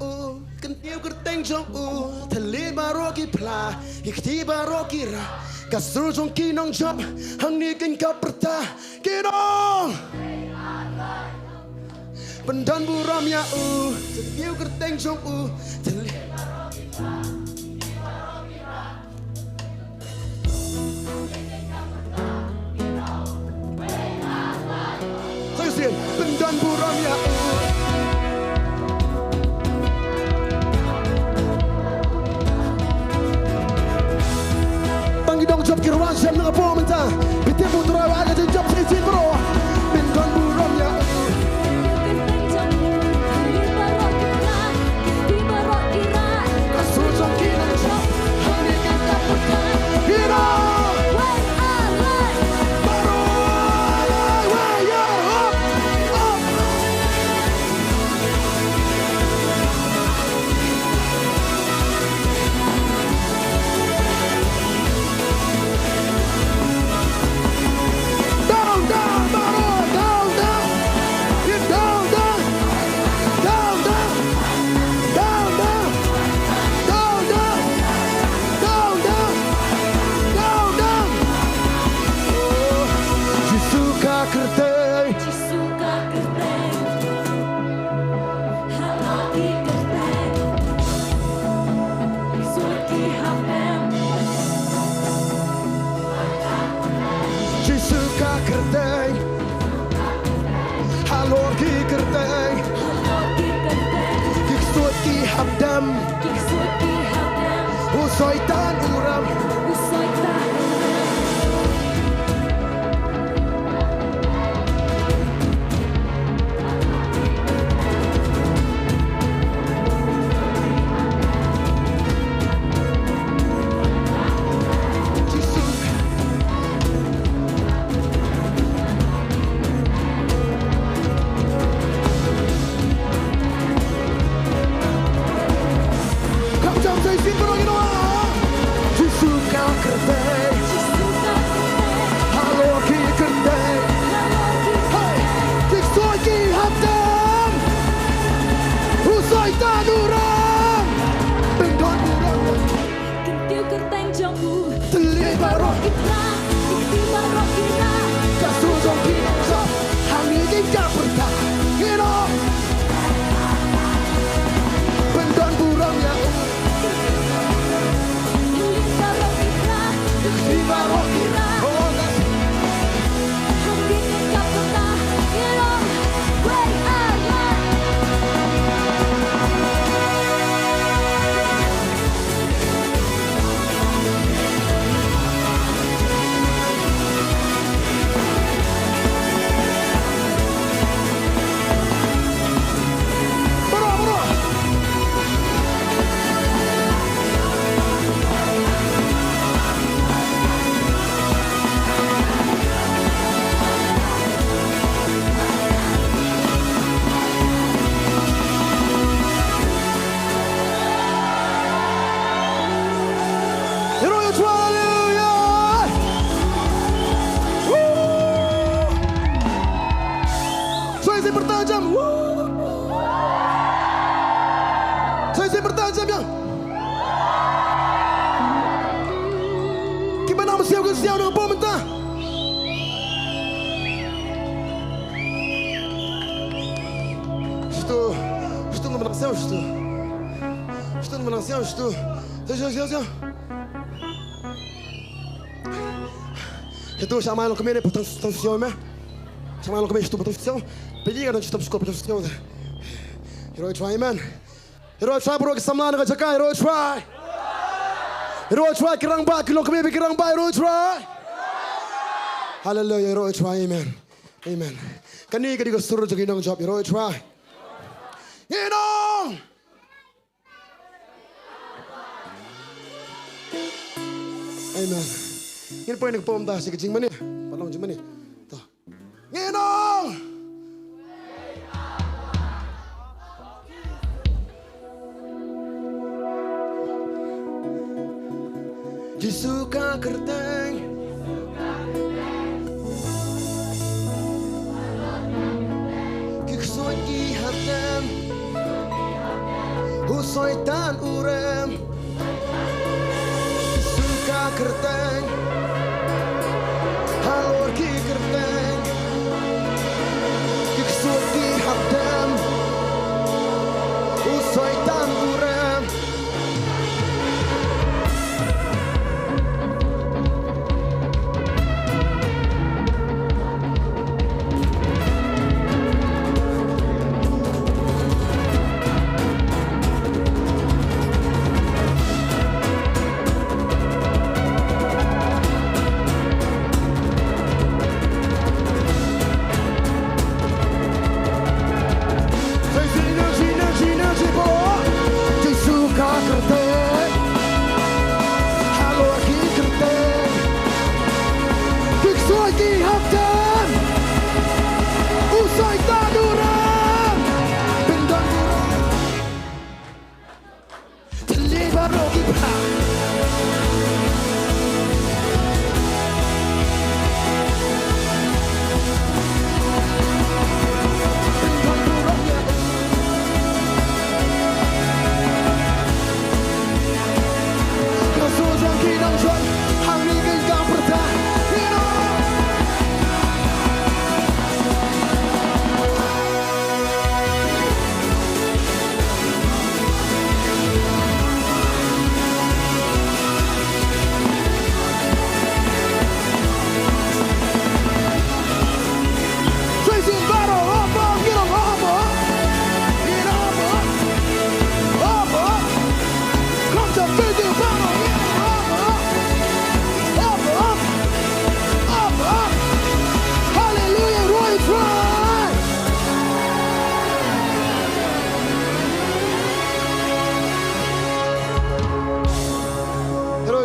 kentiu kerteng jong tali baroki pla, ikti baroki ra, kasur jong kinong job, hang ni kin kaperta, kinong. Bendan buram ya kentiu kerteng jong tali. Bendan buram ya Pangi dong job kirwan siam nang apa mentah Bitir putra ada job sisi bro Bendan buram ya Kasur jongki nang job Hani kita pertah Hero Soitan uram Itu sama yang kami ni potensial meh, sama yang kami itu potensial. Pergi kan kita berskor potensial. Hero try man, hero try bro kesamlan dengan jaga hero try. Hero try kerang ba kilo kami kerang ba hero try. Hallelujah hero try amen, amen. Kani kadi ko suruh jaga nong job hero try. Nong. Amen. Ini po yung nagpumta si Kajing Mani. Palong Jing Mani. Ito. Nginong! Jisuka kerteng Soitan urem suka kerteng halor ki kerteng kiksut di habdam soitan urem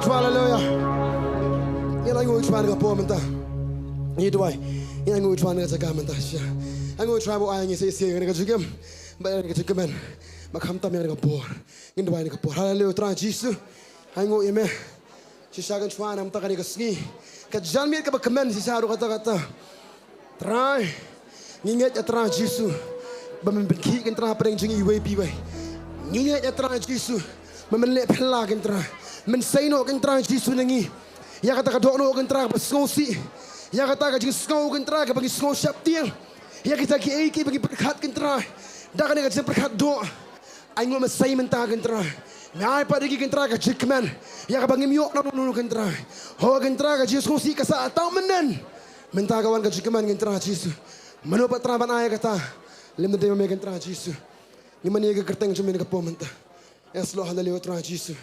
Hallelujah. Yang aku cuba dengan apa mentah. Ini dua. Yang aku cuba dengan jaga mentah. Aku cuba buat ayat ini saya dengan juga. Bayar dengan juga men. Makam tam yang dengan por. Ini dua dengan por. Hallelujah. Terang Yesus. Aku ini. Sisa kan cuba nak mentah dengan segi. Kajian mir ke berkemen sisa ada kata-kata. Terang. Ingat ya terang Yesus. Membenci kan terang apa yang jengi iwe. Ingat ya terang Yesus. Memelek pelak kan terang. Mensayno kan terang Yesus nengi. Ya kata kadokno kan terang berskosi. Ya kata kajing skau kan terang bagi skau siap tiang. Ya kita ki bagi berkat kan terang. Dah kan kajing berkat doa. Aingo mensay mentah kan terang. Mai pada kan terang kajing keman. Ya bagi miok nak kan terang. Ho kan terang kajing skosi kasa atau menen. Mentah kawan kajing keman kan terang Yesus. Menopat terang ban ayat kata. Lem tadi memegang terang Yesus. Ni mana yang kerteng cuma ni kapom mentah. Ya slow hallelujah terang Yesus.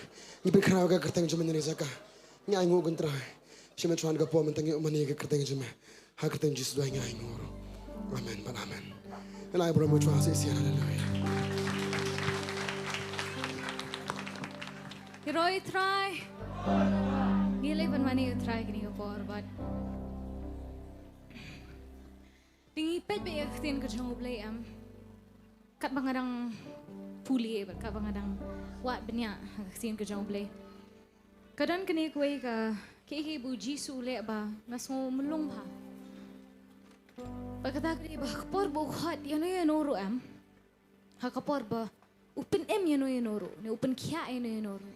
Ni berkerau ke kerteng cuma ni zaka. Ni aingu gentra. Cuma tuan ke pom tentang mana ke kerteng cuma. Ha kerteng Yesus doa ni aingu. Amen. Amen. Elai berapa tuan sesi hallelujah. Roy try. Gila pun mana you try kini kapor but. Tingi pet be yaktin ke jong play kat bangadang puli kat bangadang wat banyak yaktin ke jong play. Kadang kini kuai ke ibu Jisu le ba ngaso melung ba. Pagkata kini ba kapor bo hot yano yanoro ha kapor ba upen yano yanoro ne upen kia yano yanoro.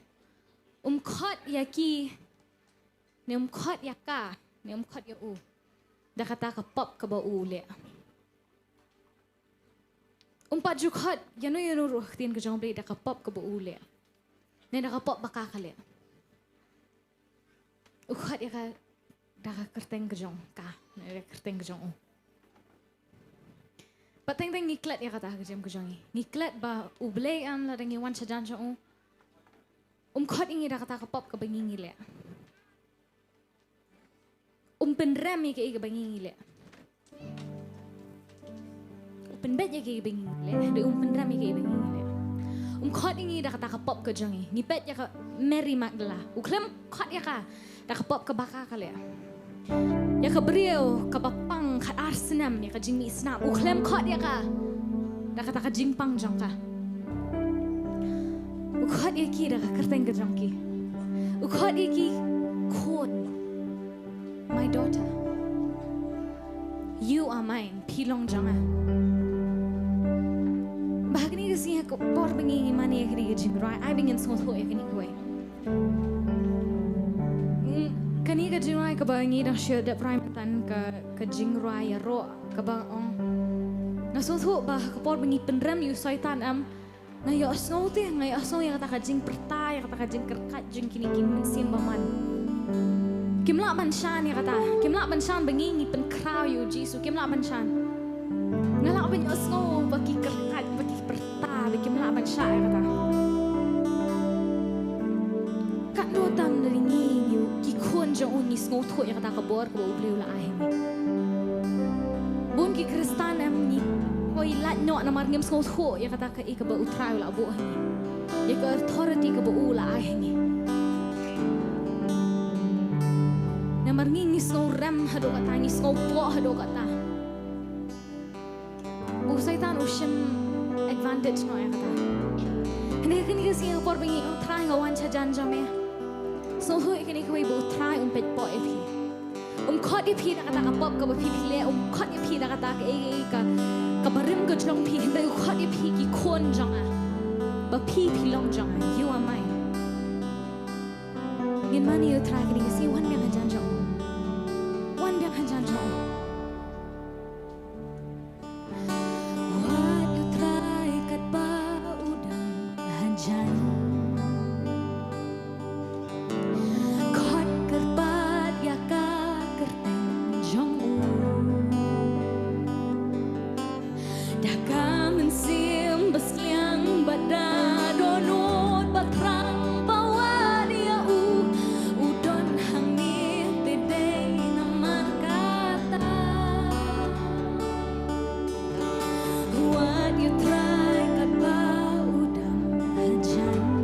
Khot yaki ne khot yaka ne khot ya u. Dah kata ka pop ka ba u le. Pat khot yano yanoro tin ka jong play dah ka pop ka ba u le. Ne dah ka pop baka ka le. Ukhat ya ka dah kerteng kejong ka dah kerteng kejong pateng teng ngiklat ya kata kejam kejong ngiklat ba ublay la dang wan sajan jong khat ingi dah kata kapop ka bangingi le penram ya ke bangingi le penbet ya ke bangingi le de penram ya ke bangingi le khat ingi dah kata kapop kejong ngipet ya ka Mary Magdala uklem khat ya ka dah kapop ke baka kali ya. Ya ke beriau ke bapang kat arsenam ya ke jingmi snap. Uklem kot ya ka. Dah kata ke jingpang jong ka. Ukot ya ki dah kerteng ke jong ki. Ukot ya ki kot. My daughter. You are mine. Pilong jong ah. Bahag ni sih aku por bengi mana ya kini jing rai ai bingin semua ya kini gue kini ke jing rai ke bangi dah share the prime tan ke jing rai ya ro ke bang ong na semua bah ke por bengi penram yu syaitan na ya asnau teh na ya asnau yang kata ke jing perta yang kata ke jing kerkat jing kini mensim baman kimla banshan ya kata kimla banshan bengi ni penkrau yu jisu kimla banshan ngalak banyak asnau bagi kerkat bagi perta bagi melak banshan ya kata kat dua tam dari ni yu kikun jong uni snau tu ya kata kabor ke bau beliau lah ahem bun ki kristan ni koi lat nyok namar ngem snau tu ya kata ke ik bau utrai lah abu ni ya ke authority ke bau lah ahem ni namar ngi snau ram hado kata ngi snau po hado kata Syaitan usem advantage no ya kata. Kini kasi ang por bengi try ngawan chajan jame. So hu kini koi bo try pet po epi. Khot epi na kata kapop ka pi le khot epi na kata ka barim ka jong pi hindi khot epi ki kon jong ba pi long jong you are mine. Ngin mani you try kini kasi wan biang hajan jong. Wan biang hajan jong. What you try kat ba udang hajan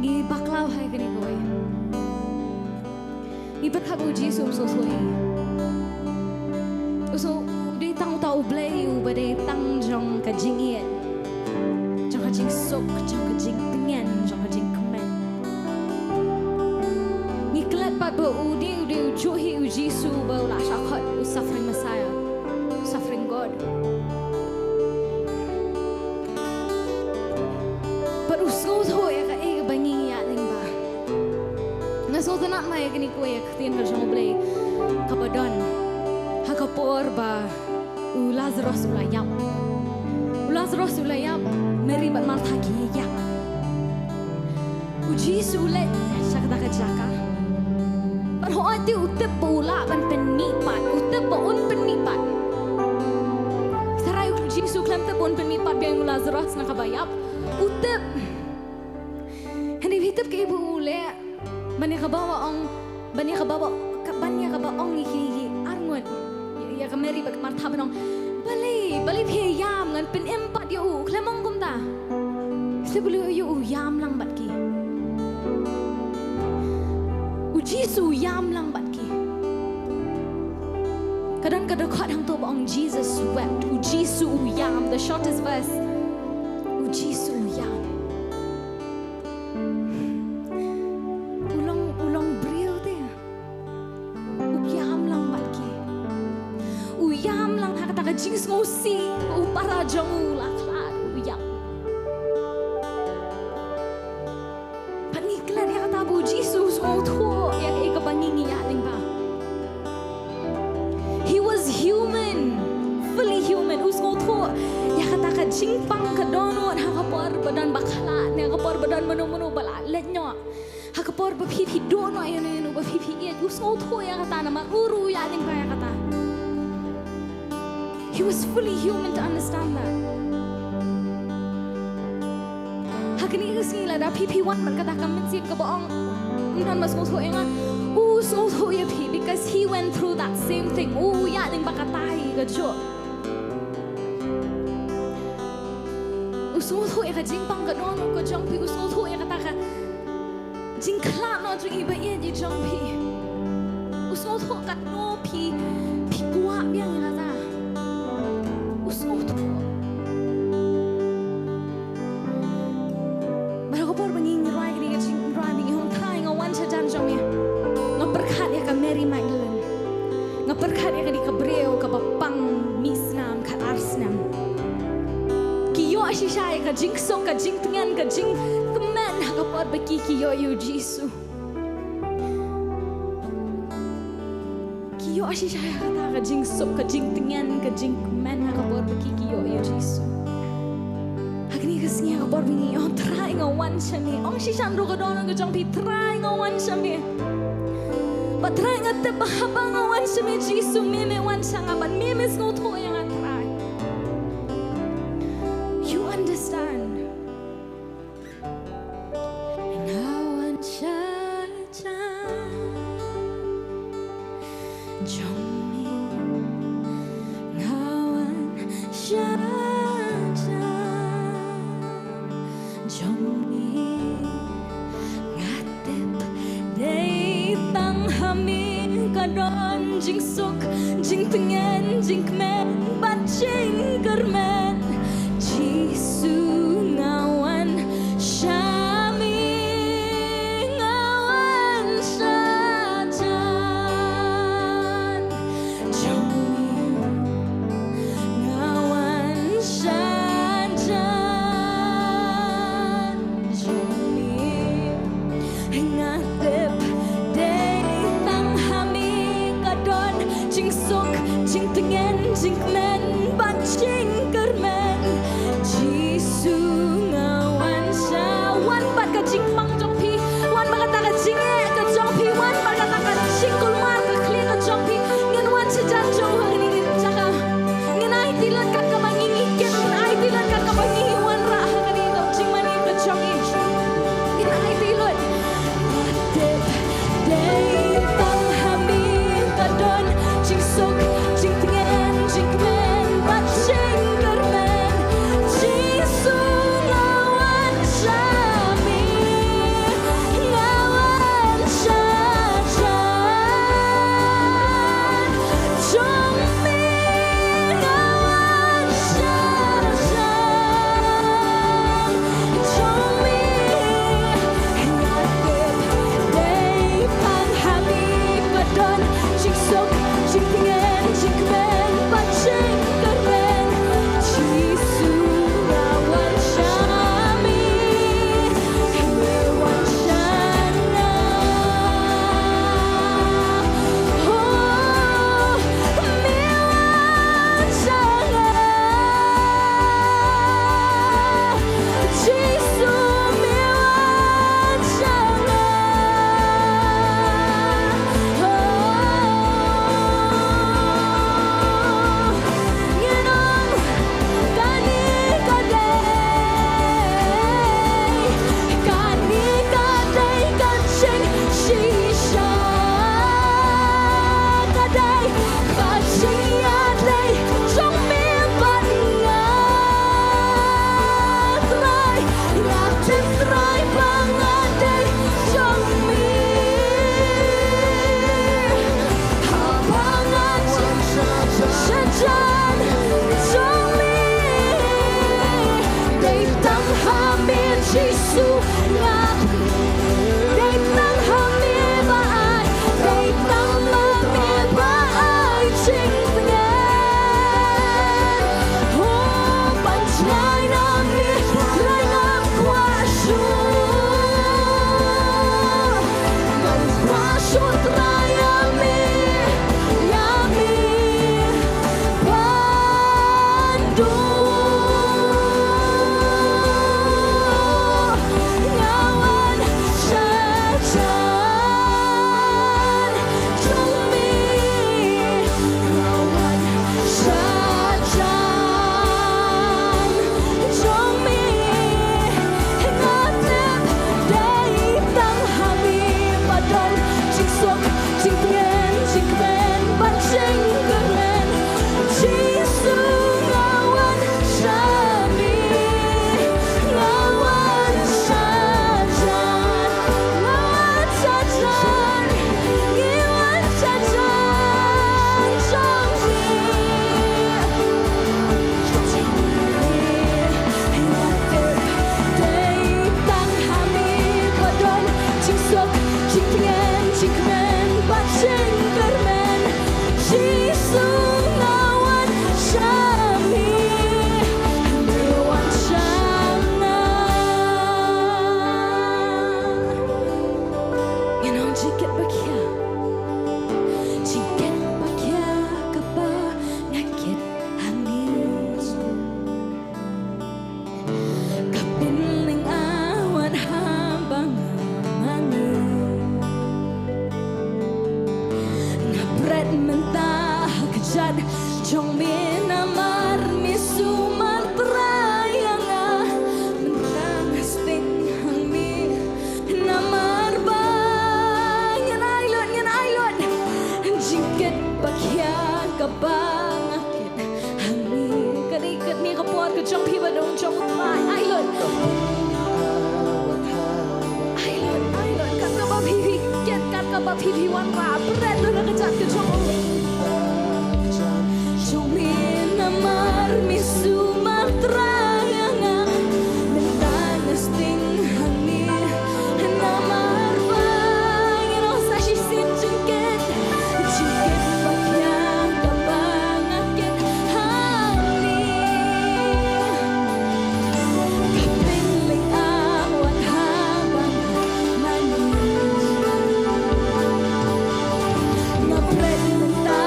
Ngi baklau hai kani kowe. Ngi berhak uji sum so soi. So di tang tau blay u bade tang jong ka jingien. Jong ka jing sok, jong ka jing pengen, jong ka jing kemen. Ngi klat pat bo udi ujuhi uji su bo la shakhat u suffering Messiah, suffering God. But usko tho ya ka e bangi ya ling ba. Nga so tanat mai kani ko ya ktin ka jong blay kabadon. Hakapor ba u Lazarus ulayam. U Lazarus ulayam Mary bat Martha ki ya. Uji su let shakta ka jaka. But ho ati utip pula ban penipat, utip un penipat. Sarai uji su klam te pun penipat biang Lazarus na kabayap. Utip. Hindi hitip ke ibu ule. Bani kabawa ong iki arngon. Ya ka Mary bak Martha banong bali phiyam ngan pen empat yo u klemong kum ta sebulu yo u yam lang bat ki u Jisu yam lang bat ki kadang khat hang to bang Jesus wept u Jisu u yam the shortest verse u Jisu u yam ulong brio te u yam lang bat ki uyam lang hakata ka jings mo si para jong la klat uyam paniklan ya kata bu Jesus o tho ya ka bangingi ya ling ba. He was human, fully human. Usgo tho ya kata ka jingpang ka donot hakapor badan bakala ne hakapor badan mano bala letnyo hakapor ba pipi dono ayun ba pipi ya usgo tho ya kata na maruru ya ling ba ya kata. He was fully human to understand that. Hakani isngila da PP1 man kata kamitsin ka baong nan mas ngotho enga so ya pi because he went through that same thing. Ya ding bakatai ka jo. Usotho ya ka jingpang ka don ko jong pi usotho ya kata ka jingkla no jing iba ye ji jong pi. Usotho kat no pi kwa biang ya kata. Baragopor banging rai ni ka jing rai bing hong thai nga wan cha jan jong ya. Nga perkhat ya ka Mary Magdalene. Nga perkhat ya ka di kabreo ka bapang misnam ka arsnam. Kiyo ashishay ka jing song ka jing tingan ka jing kemen hakapor baki kiyo yu Jisu. Kiyo ashishay ka jing sok ka jing tingan ka jing kemen hakapor baki kiyo yu Jisu. Hakni kasnya hakapor bingi oh try nga wan shami. Ong shishan ro ka dono ka jong pi try nga wan shami. Patry nga te bahaba nga wan shami Jisu meme wan shanga ban meme ngo tho yang try. You understand? Nga wan sha jong mi nga wan sha jong mi ngatep day tang hami kadon jing sok jing pengen jing kemen bat jing kermen Jisu ngawan shami ngawan shajan jong mi ngawan shajan jong mi ngatep day tang hami kadon jing sok jing pengen jing kemen bat jing kermen Jisu ngawan sha wan bat ka jing mang jong pi wan ba kata ka jing e ka jong pi wan ba kata ka jing kulmar ka kli ka jong pi ngan wan sa jan jong hari ni jaka ngan ai tilat ka ka mangingi ken ai tilat ka ka mangingi wan ra ka ni ka jing mani ka jong e ngan ai tilat dep day tang hami kadon jing sok jing tengen jing kemen bat jing kermen Jisu ngawan Ngapret mentah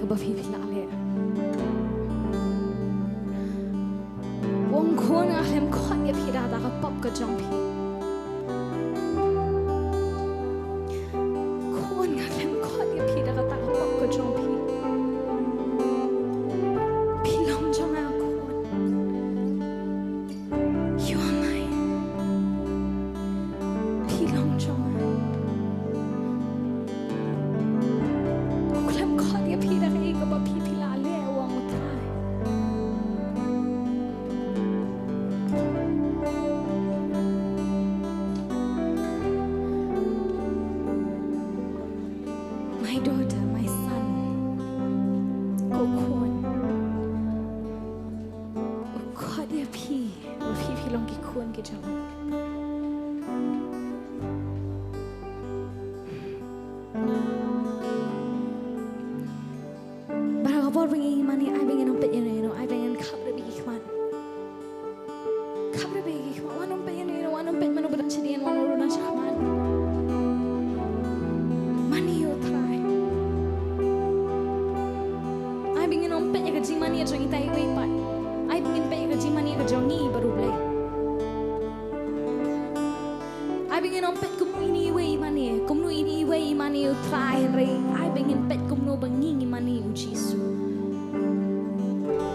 bafi pila le. Wong kon ahem kon ya pira da ka pop ka jong pi. Kon ahem kon ya pira ka ta ka pop ka jong pi. Pilong jong a kon. You are mine. Pilong jong a. Klem kon ya pira ka ka bafi pila le wong utrai. My daughter, my son, go kon. God ya pi, pi long ki kon ki jang. Bara ka bor bingi mani ai bingin om pet yen no, ai bingin khabre bi ki kwan. Khabre bi ki kwan, wan om pet yen no, wan om pet mano badan chedian, wan om na chakman. Mani yo try. Ai bingin om pet ya ka jing mani ya jong itai wei pat. Ai bingin pet ya ka jing mani ya ka jong ni baru blai. Ai bingin om pet kum ini wei mani, kum nu ini wei mani yo try re. Ai bingin pet kum nu bangi mani u Jisu.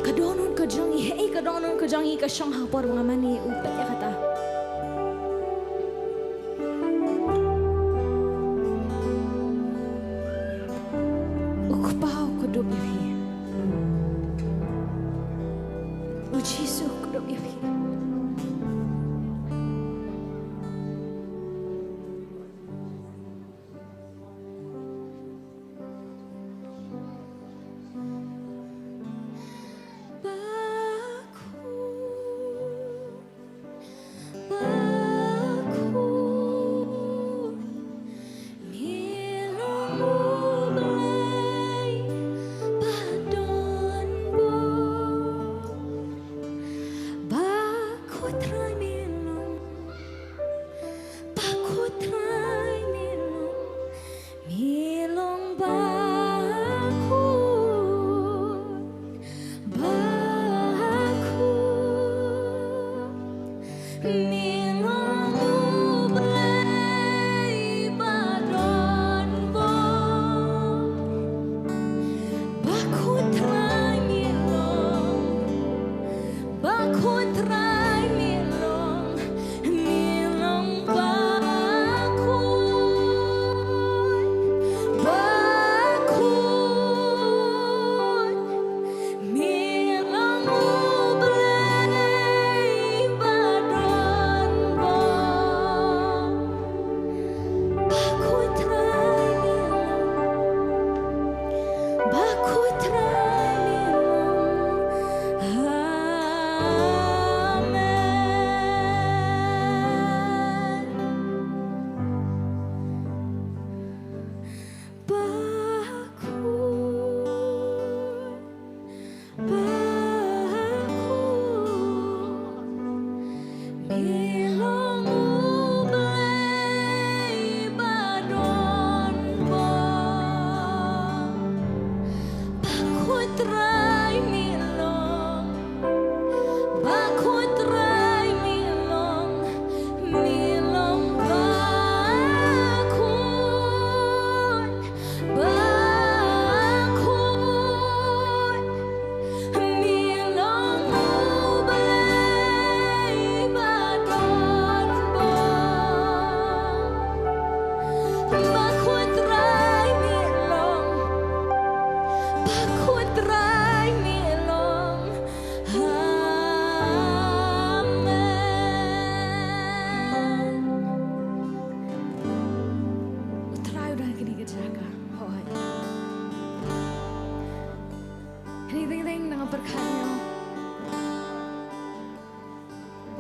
Kadonon ka jong i, hey kadonon ka jong i ka shong ha por mga mani u pet ya kata. Ukpau kuduk ya pi. U Jisu kuduk ya pi.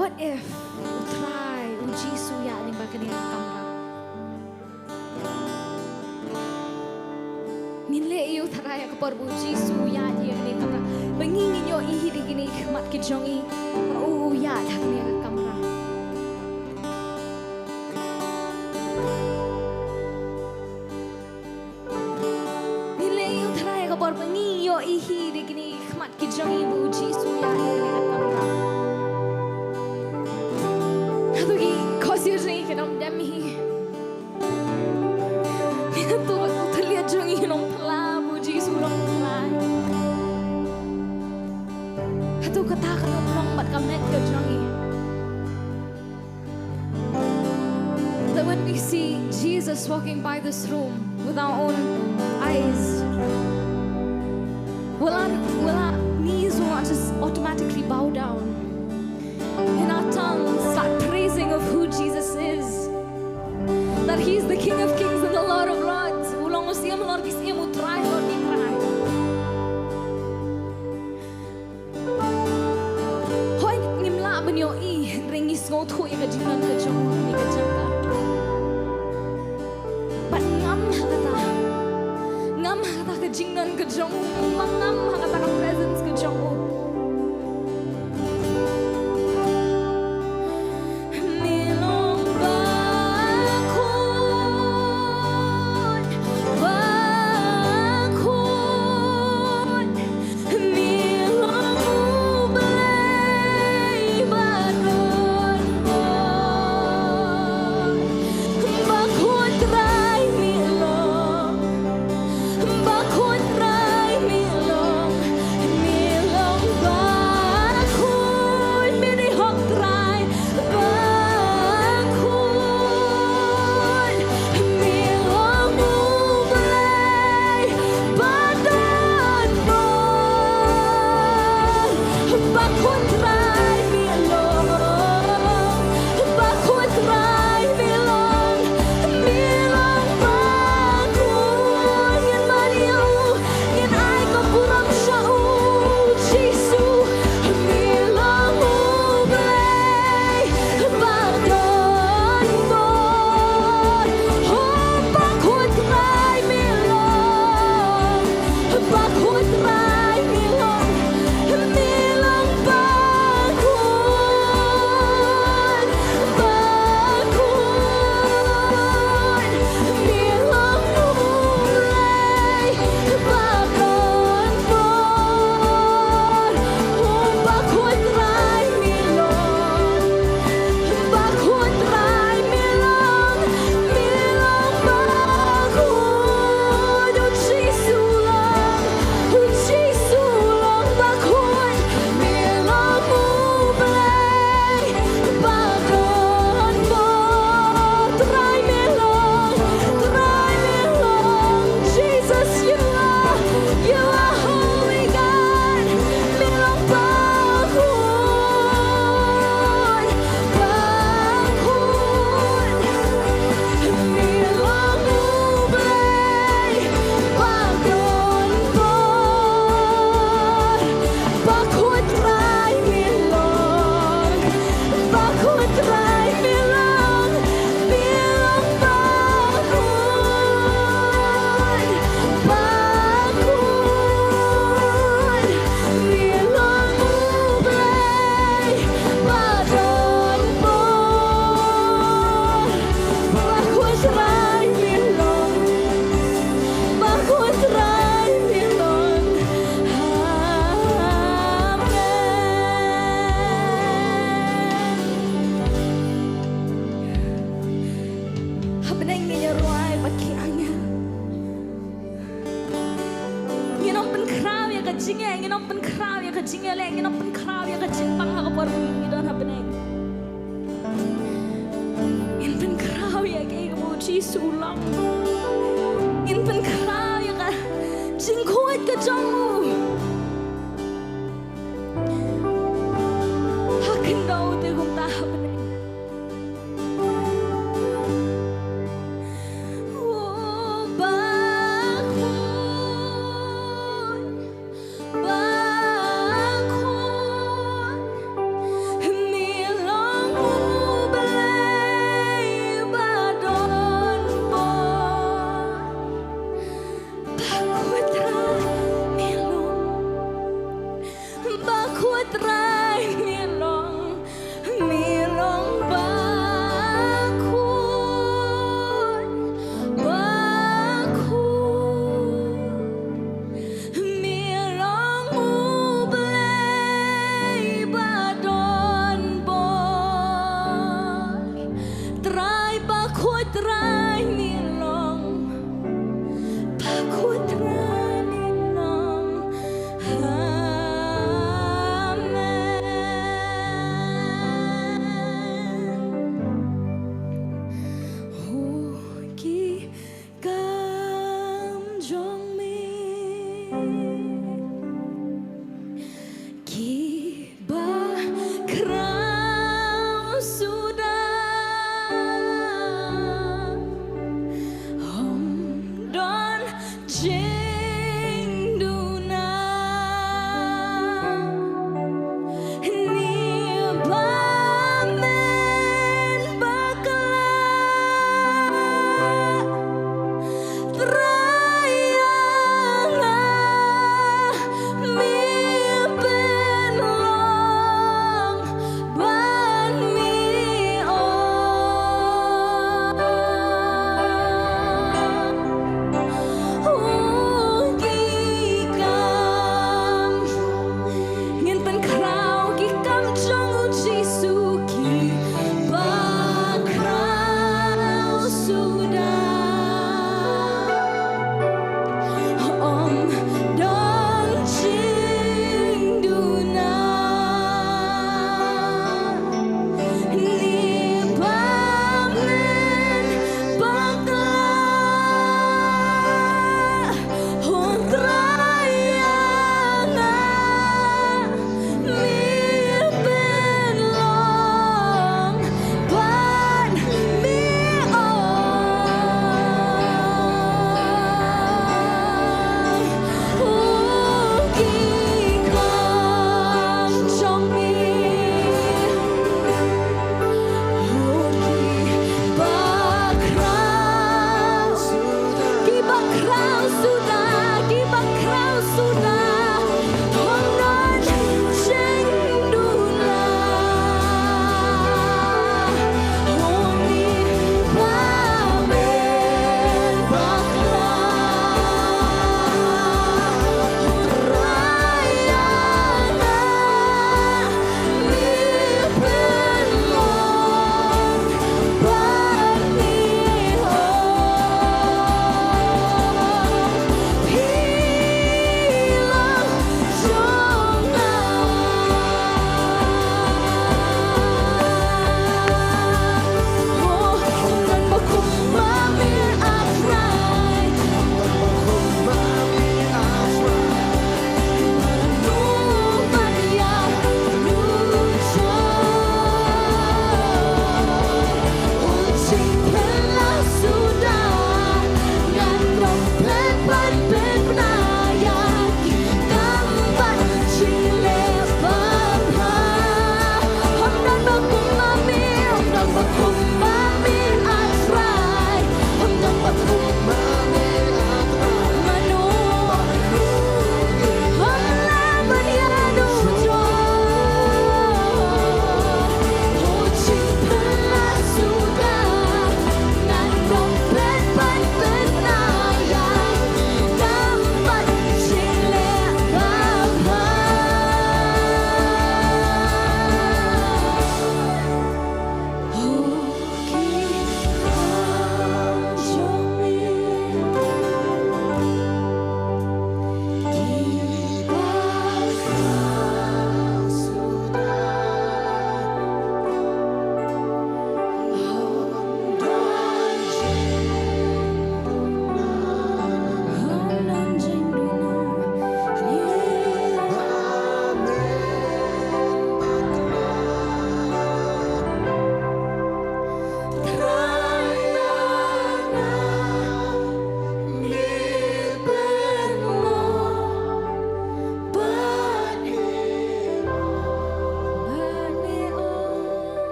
What if utrai uji suya ni bakani kamra? Nile iu tharaya kapar uji suya ni kamra. Bangingin yo ihi digini mat kijongi ya thakni kamra. Nile iu tharaya kapar bangi ihi de gini khmat ki jangi bu Jisu ya ni katamra. Hatu ki khosir ri ke nom demi. Ni tu utlia jangi nom pla bu Jisu long lai. Hatu kata ka long mat kamet ke jangi. That when we see Jesus walking by this room with our own eyes, will our knees will not just automatically bow down? And our tongues start praising of who Jesus is. That He's the King of Kings and the Lord of Lords. Ulang usiam Lord kisiam utrai Lord itrai. Hoi ngimla benyo I ringis ngotu I kajinan kajong ni kajangka. But ngam hata kajingan kajong ngam hata ka presence kajong.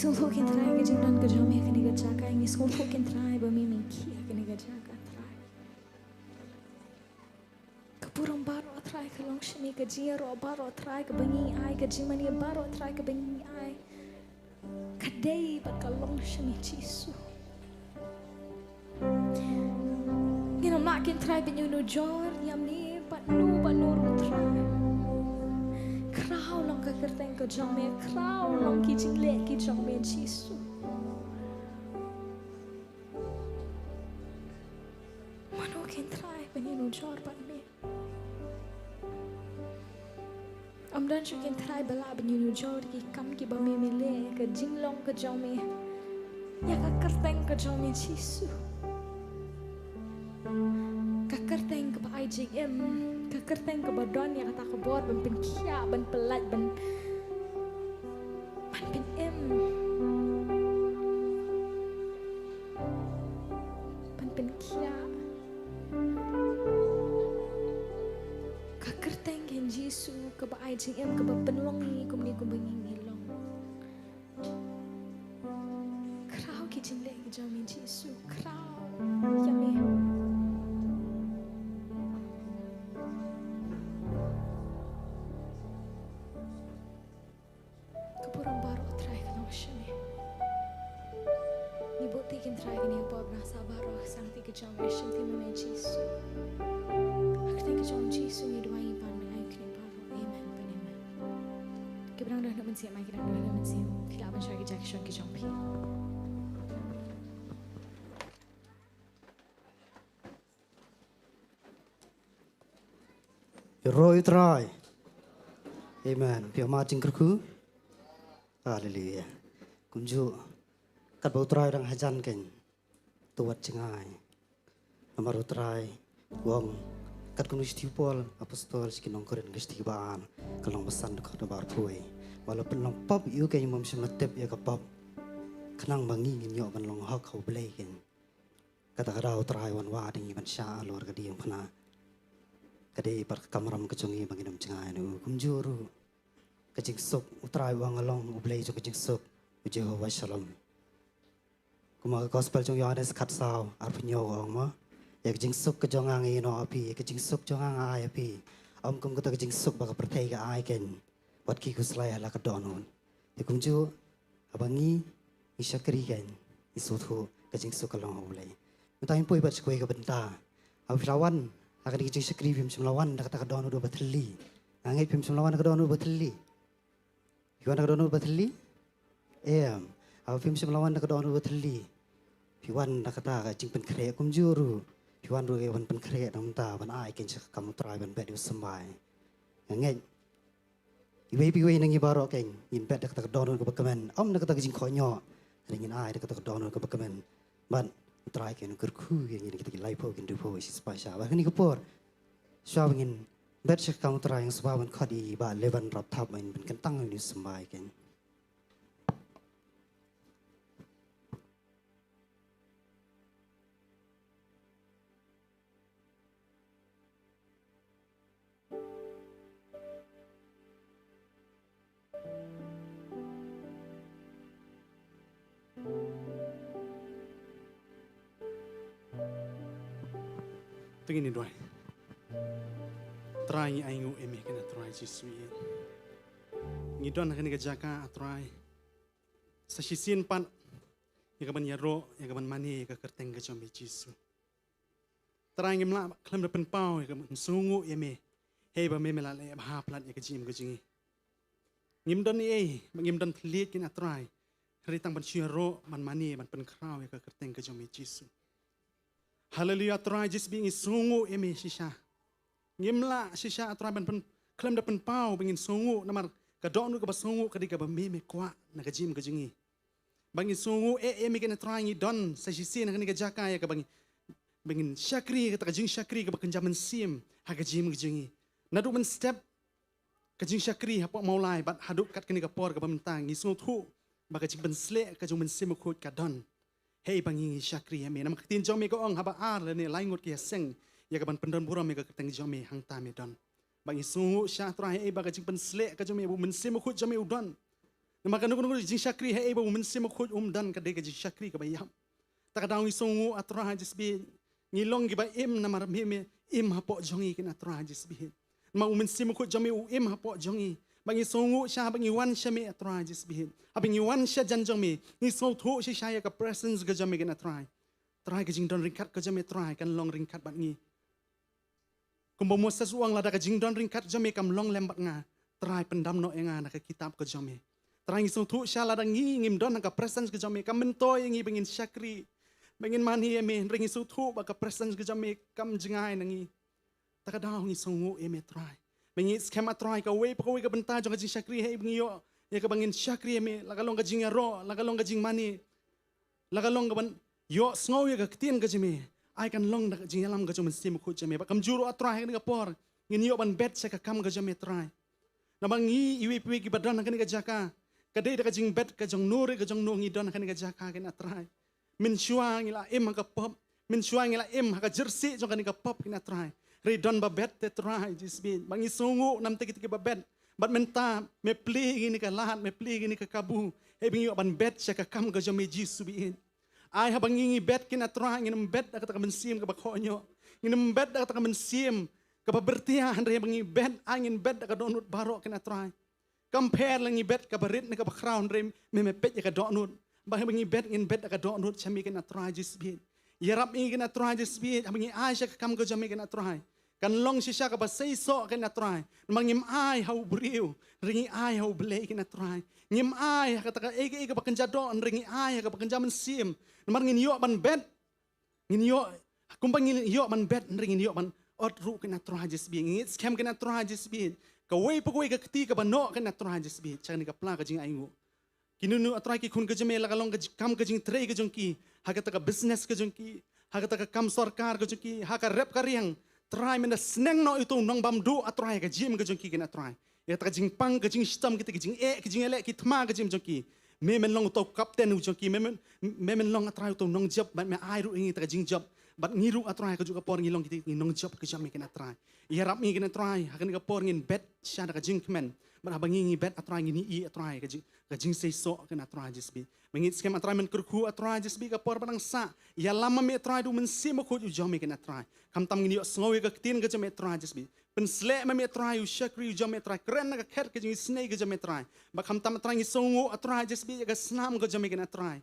Ngisung thu kin trai ke jingdan ke jome ke ni gajaka ngisung thu kin trai ba mi kia ke ni gajaka trai. Kapurang baro trai ke long shimi ke jiro baro trai ke bangi ai ke jimani baro trai ke bangi ai. Kadai bat ka long shimi Jisu. Ginam nak kin trai ben yunu jor yam ni bat nu ru trai. Krau long ka kerteng ke jome krau long ki jingle ki jome Jisu. Mano kin trai ben yunu jor bat me. Am dan chu kin trai bala ben yunu jor ki kam ki ba me le ke jinglong ke jome. Ya ka kerteng ke jome Jisu. Kakerteng ke ba IJM, kakerteng ke ba don yang kata kebor ban pen kia ban pelat ban pen em ban pen kia kakerteng gen Jisu ke ba IJM ke ba penwangi kumni kumbangi ngilong krau ki jinle ki jami Jisu krau yami. Roy try. Amen. Pia marching kerku. Hallelujah. Kunju kat bau try dang hajan ken. Tuat cengai. Amaru try. Wong kat kunu stipol apostol skin Nongkhryiem gestibaan. Kalong besan dekat bar pui. Walaupun long pop you ken mom semetep ya kapap. Kenang bangi nyok ban long hak kau belai ken. Kata kadau try wan wa ding ban sha luar ka diam kana. Kadai par kamaram kecongi banginam cengai nu kumjuru kecing sok utrai wang along ublei jo kecing sok Jehovah Shalom kuma gospel jong Yohanes khat saw arpnyo ong ma ya kecing sok kejongang ino api kecing sok jongang ai api om kum kata kecing sok baka pertai ka ai ken wat ki kuslai ala ka donon te kumju abangi isakri ken isuthu kecing sok along ublei mutain poi bat skoi ka benta afilawan akan dijing sekri pim semlawan dak tak dono do bateli angai pim semlawan dak dono bateli piwan dak dono bateli au pim semlawan dak dono bateli piwan dak kata jing pen kre kum juru piwan ru wan pen kre nam ta ban ai ken sak kamu trai ban bet sembai angai iwe piwe nang ibaro ken in bet dak tak dono ko bakamen dak tak jing khonyo ringin ai dak tak dono ko bakamen ban try ken kerku yang ini kita live pun kita pun isi spesial. Bahkan ni kepor, siapa ingin bersih kamu try yang sebab kau di bah levan rap tap main ben kentang ini sembai ken. Tingin ni doy. Try aingu emi kena try Jisui. Ngidon kena kejaka try. Sasisin pan yakaban yaro yakaban mani yakakerteng kejambi Jisu. Try ngimla klam depan pau yakaban sungu emi. Hei ba memela le bah plat yakajim kejingi. Ngimdon ni ngimdon liat kena try. Keritang ban syaro man mani ban pen krau yakakerteng kejambi Jisu. Haleluya try jis bing sungu emi shisha. Ngimla shisha try ban pen klam depan pau bingin sungu namar kadonu ka basungu kadika ba meme kwa nakajim kejingi. Bangin sungu emi kena try ngi don sa sisi nak ni kajaka ya ka bangin syakri ka kajing syakri ka bakenjaman sim hakajim kejingi. Nadu men step kajing syakri hapok maulai bat haduk kat kini ka por ka bamtang ngi sungu thu bakajing ben sle ka jung men sim khut ka don. Hei bangi syakri emi nam katin jome ko ong haba ar le ni laingut ki seng ya ka ban pendon buram me ka keteng jome hang ta me don. Bangi sungu sya tra hei bakajing ben sle ka jome bu men sim khut jome udon. Nama kan nukun jing syakri hai ibu mensim khut dan kadai jing syakri ke bayam. Tak kadang isongu atra jisbi ngilong giba nama me hapok jongi kin atra jisbi. Ma mensim khut jami hapok jongi. Bangi songu syah bangi wan syame atra jisbi. Abang wan syah janjong me ni so thu si syaya ke presence ke jami kin atra. Try ke jing don ringkat ke jami try kan long ringkat bat ngi. Kumbo moses uang lada ke jing don ringkat jami kam long lembat nga. Try pendam no enga nak kitab ke jami. Try ngi so thu syah lada ngi ngim don nak presence ke jami kam mentoy ngi bangin syakri. Bangin mani eme ringi so thu ba ke presence ke jami kam jengai nangi. Tak ada ngi songu eme try. Bangi skema try ka we ka benta jong jing syakri he bangi yo ya ka bangin syakri eme lagalong ka jing ro lagalong ka jing mani lagalong ka ban yo sngow ya ka ktien ka jime ai kan long da jing alam ka jom sim khu jame ba kam juro atrai ka por ngin yo ban bet sa ka kam ka jame try na bangi iwi pi ki badan ka ni ka jaka ka dei da ka jing bet ka jong nur ka jong no ngi don ka ni ka jaka ka atrai min shua ngila em ka pop min shua ngila em ka jersey jong ka ni ka pop ki atrai Redon babet te try jisbi bangi sungu nam te kita babet bat menta me pli gini ka lahat me pli gini ka kabu he bingi ban bet sa ka kam ka jame jisubi ai ha bangi bet kina try ngin bet ka ta mensim ka bakonyo ngin bet ka ta mensim ka bertia andre bangi bet angin bet ka donut baro kina try compare langi bet ka barit ka crown re me pet ka donut bangi bet ngin bet ka donut chami kina try jisbi yarap ngi kina try jisbi bangi ai sa ka kam ka jame kina try kan long sisya ka ba say so kina try mangim ai hau briu ringi ai hau blei kina try ngim ai ka ta ege ka bakenja don ringi ai ka bakenja mensim mangin yo ban bet ngin yo kumpang ngin yo ban bet ringin yo ban ot ru kina try jisbi ngit scam kina try jisbi ka wei pokoi ka kti ka bano kina try jisbi chani ka pla ka jing aingu kinunu atrai ki khun ka jeme lagalong ka kam ka jing trei ka jongki ha ka ta business ka jongki ha ka ta kam sarkar ka jongki ha ka rep ka riang try mena seneng no itu nong bam do atrai ka jim ka jongki kena try ya ta jing pang ka jing stam kita ka jing ka jing ele ki thma ka jim jongki me men long to captain u jongki me men long atrai to nong job me ai ru ingi ta jing job bat ngiru atrai ka juga por ngilong kita nong job ka jam kena try ya rap mi kena try hakan ka por ngin bet sha ka jing kmen ban abang ngi bet atrai ngini i atrai ka jing sei so kena try jisbi mengit skem atrai men kurku atrai jisbi ka por banang sa ya lama me atrai du men sim ko ju jom kena try kam tam ngini sngow ka tin ka jam atrai jisbi pen sle me atrai u shakri jom atrai kren ka khet ka jing snake ka jam atrai ba kam tam atrai ngi songo atrai jisbi ka snam ka jam kena try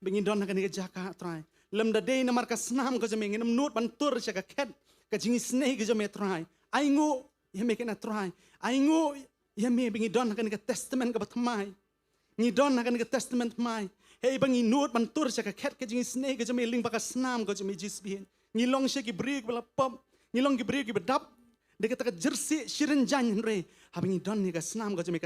bengin don ka ni ka jaka atrai lem da dei na mar ka snam ka jam ngin nut ban tur sha ka khet ka jing snake ka jam atrai ai ngo ya me kena try ai ngo ya me bengin don ka ni ka testament ka batmai ni don na kan ka testament mai hey bangi nut ban tur sa ka khet ka jing snake ka jame ling ba ka snam ka jame jisbi ni long she ki brik bala pop ni long ki brik ki badap de ka ta jersey shirin jan re ha bangi don ni ka snam ka jame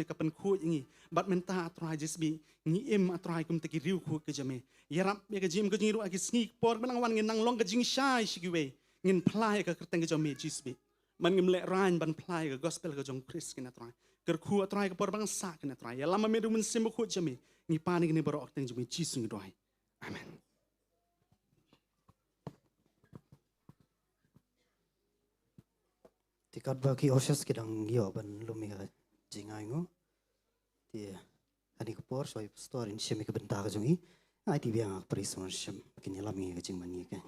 ka pen khu ingi bat menta atrai jisbi ni em atrai kum ta ki riu khu ka jame yarap me ka jim ka jing ru aki sneak por benang wan ngin nang long ka jing shai shigiwe ngin plai ka kerteng ka jame jisbi man ngim le ran ban plai ka gospel ka jong chris kin atrai kerku atrai ke porbang sak na atrai ya lama medu men semu khut jami ni panik ni baro okteng jami jisu ngi doai amen tikat bagi osias kidang yo ban lumi ka jingai ngo ti ani ko por soi story in shemi ka benta ka jungi ai ti biang prison shem kin lami ka jing mani ka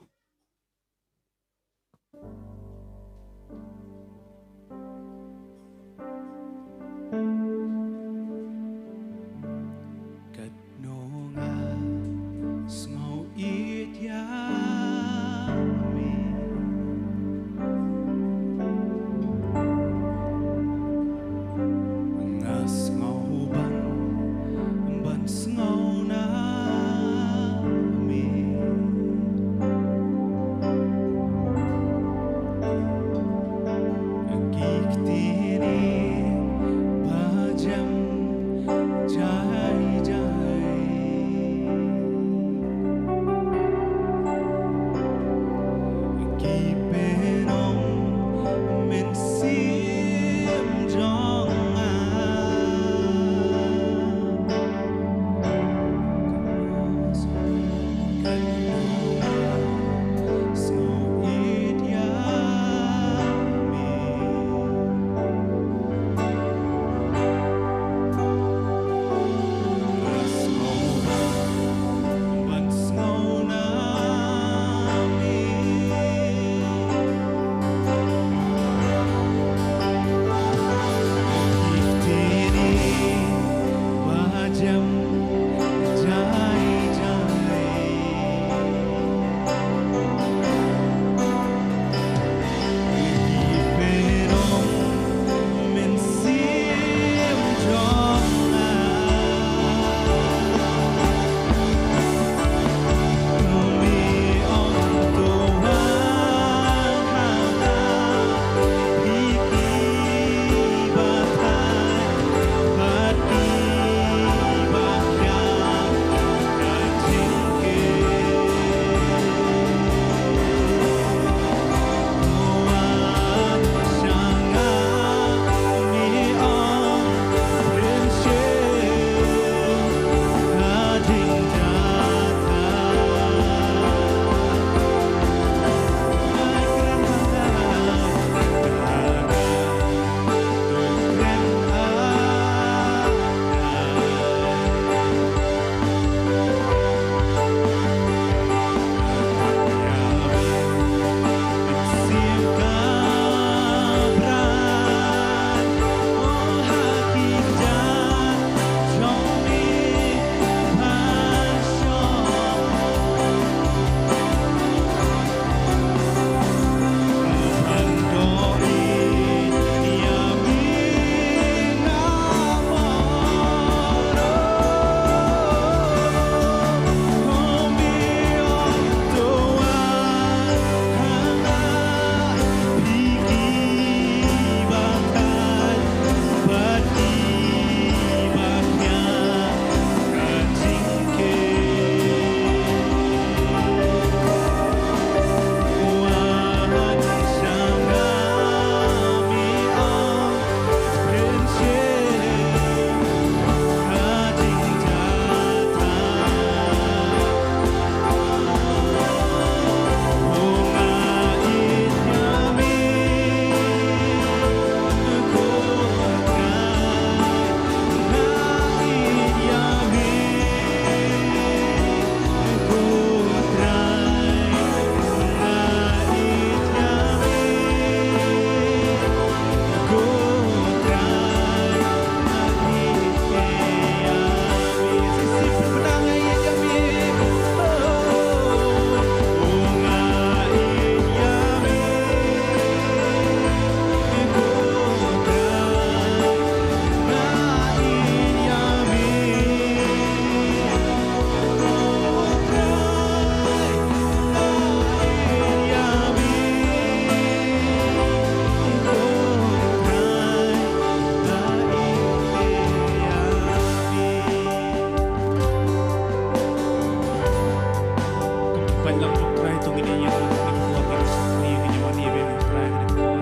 Baik lang try itong iniyan ng kuha pero sa kaniyo kinyawan niya may try ka kuha.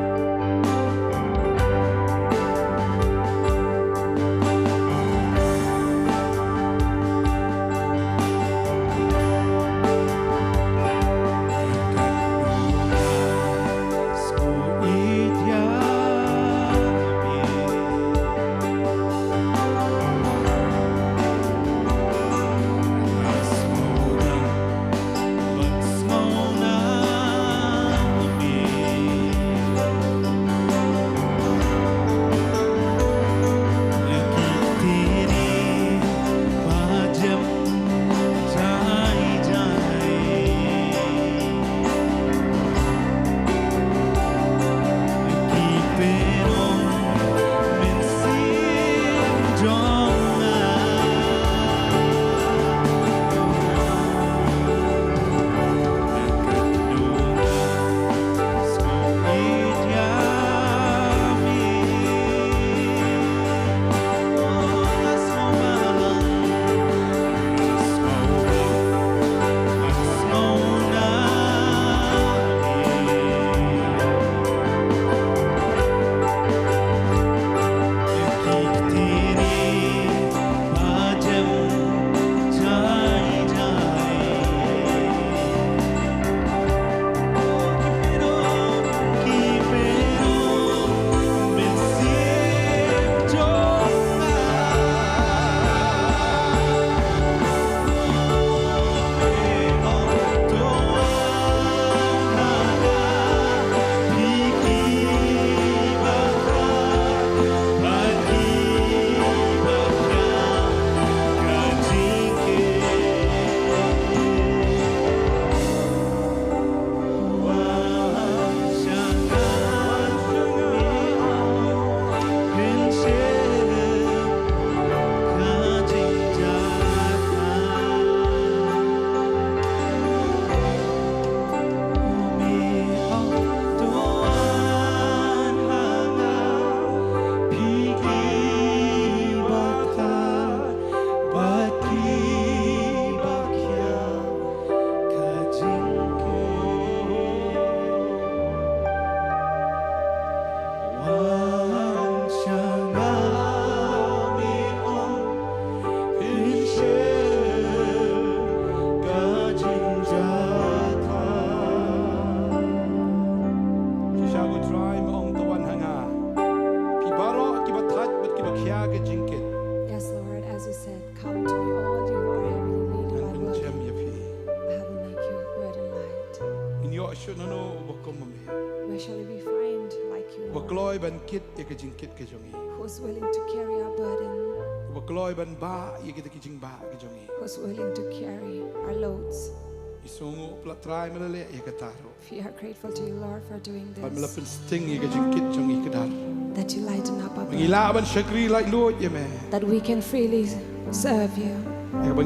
Yes, Lord, as you said, come to me, all you who are heavily laden by burden. I will make your burden light. Where shall we find like you, Lord, who's willing to carry our burden, who's willing to carry our loads? We are grateful to you, Lord, for doing this, that you lighten up our burden, that we can freely serve you, and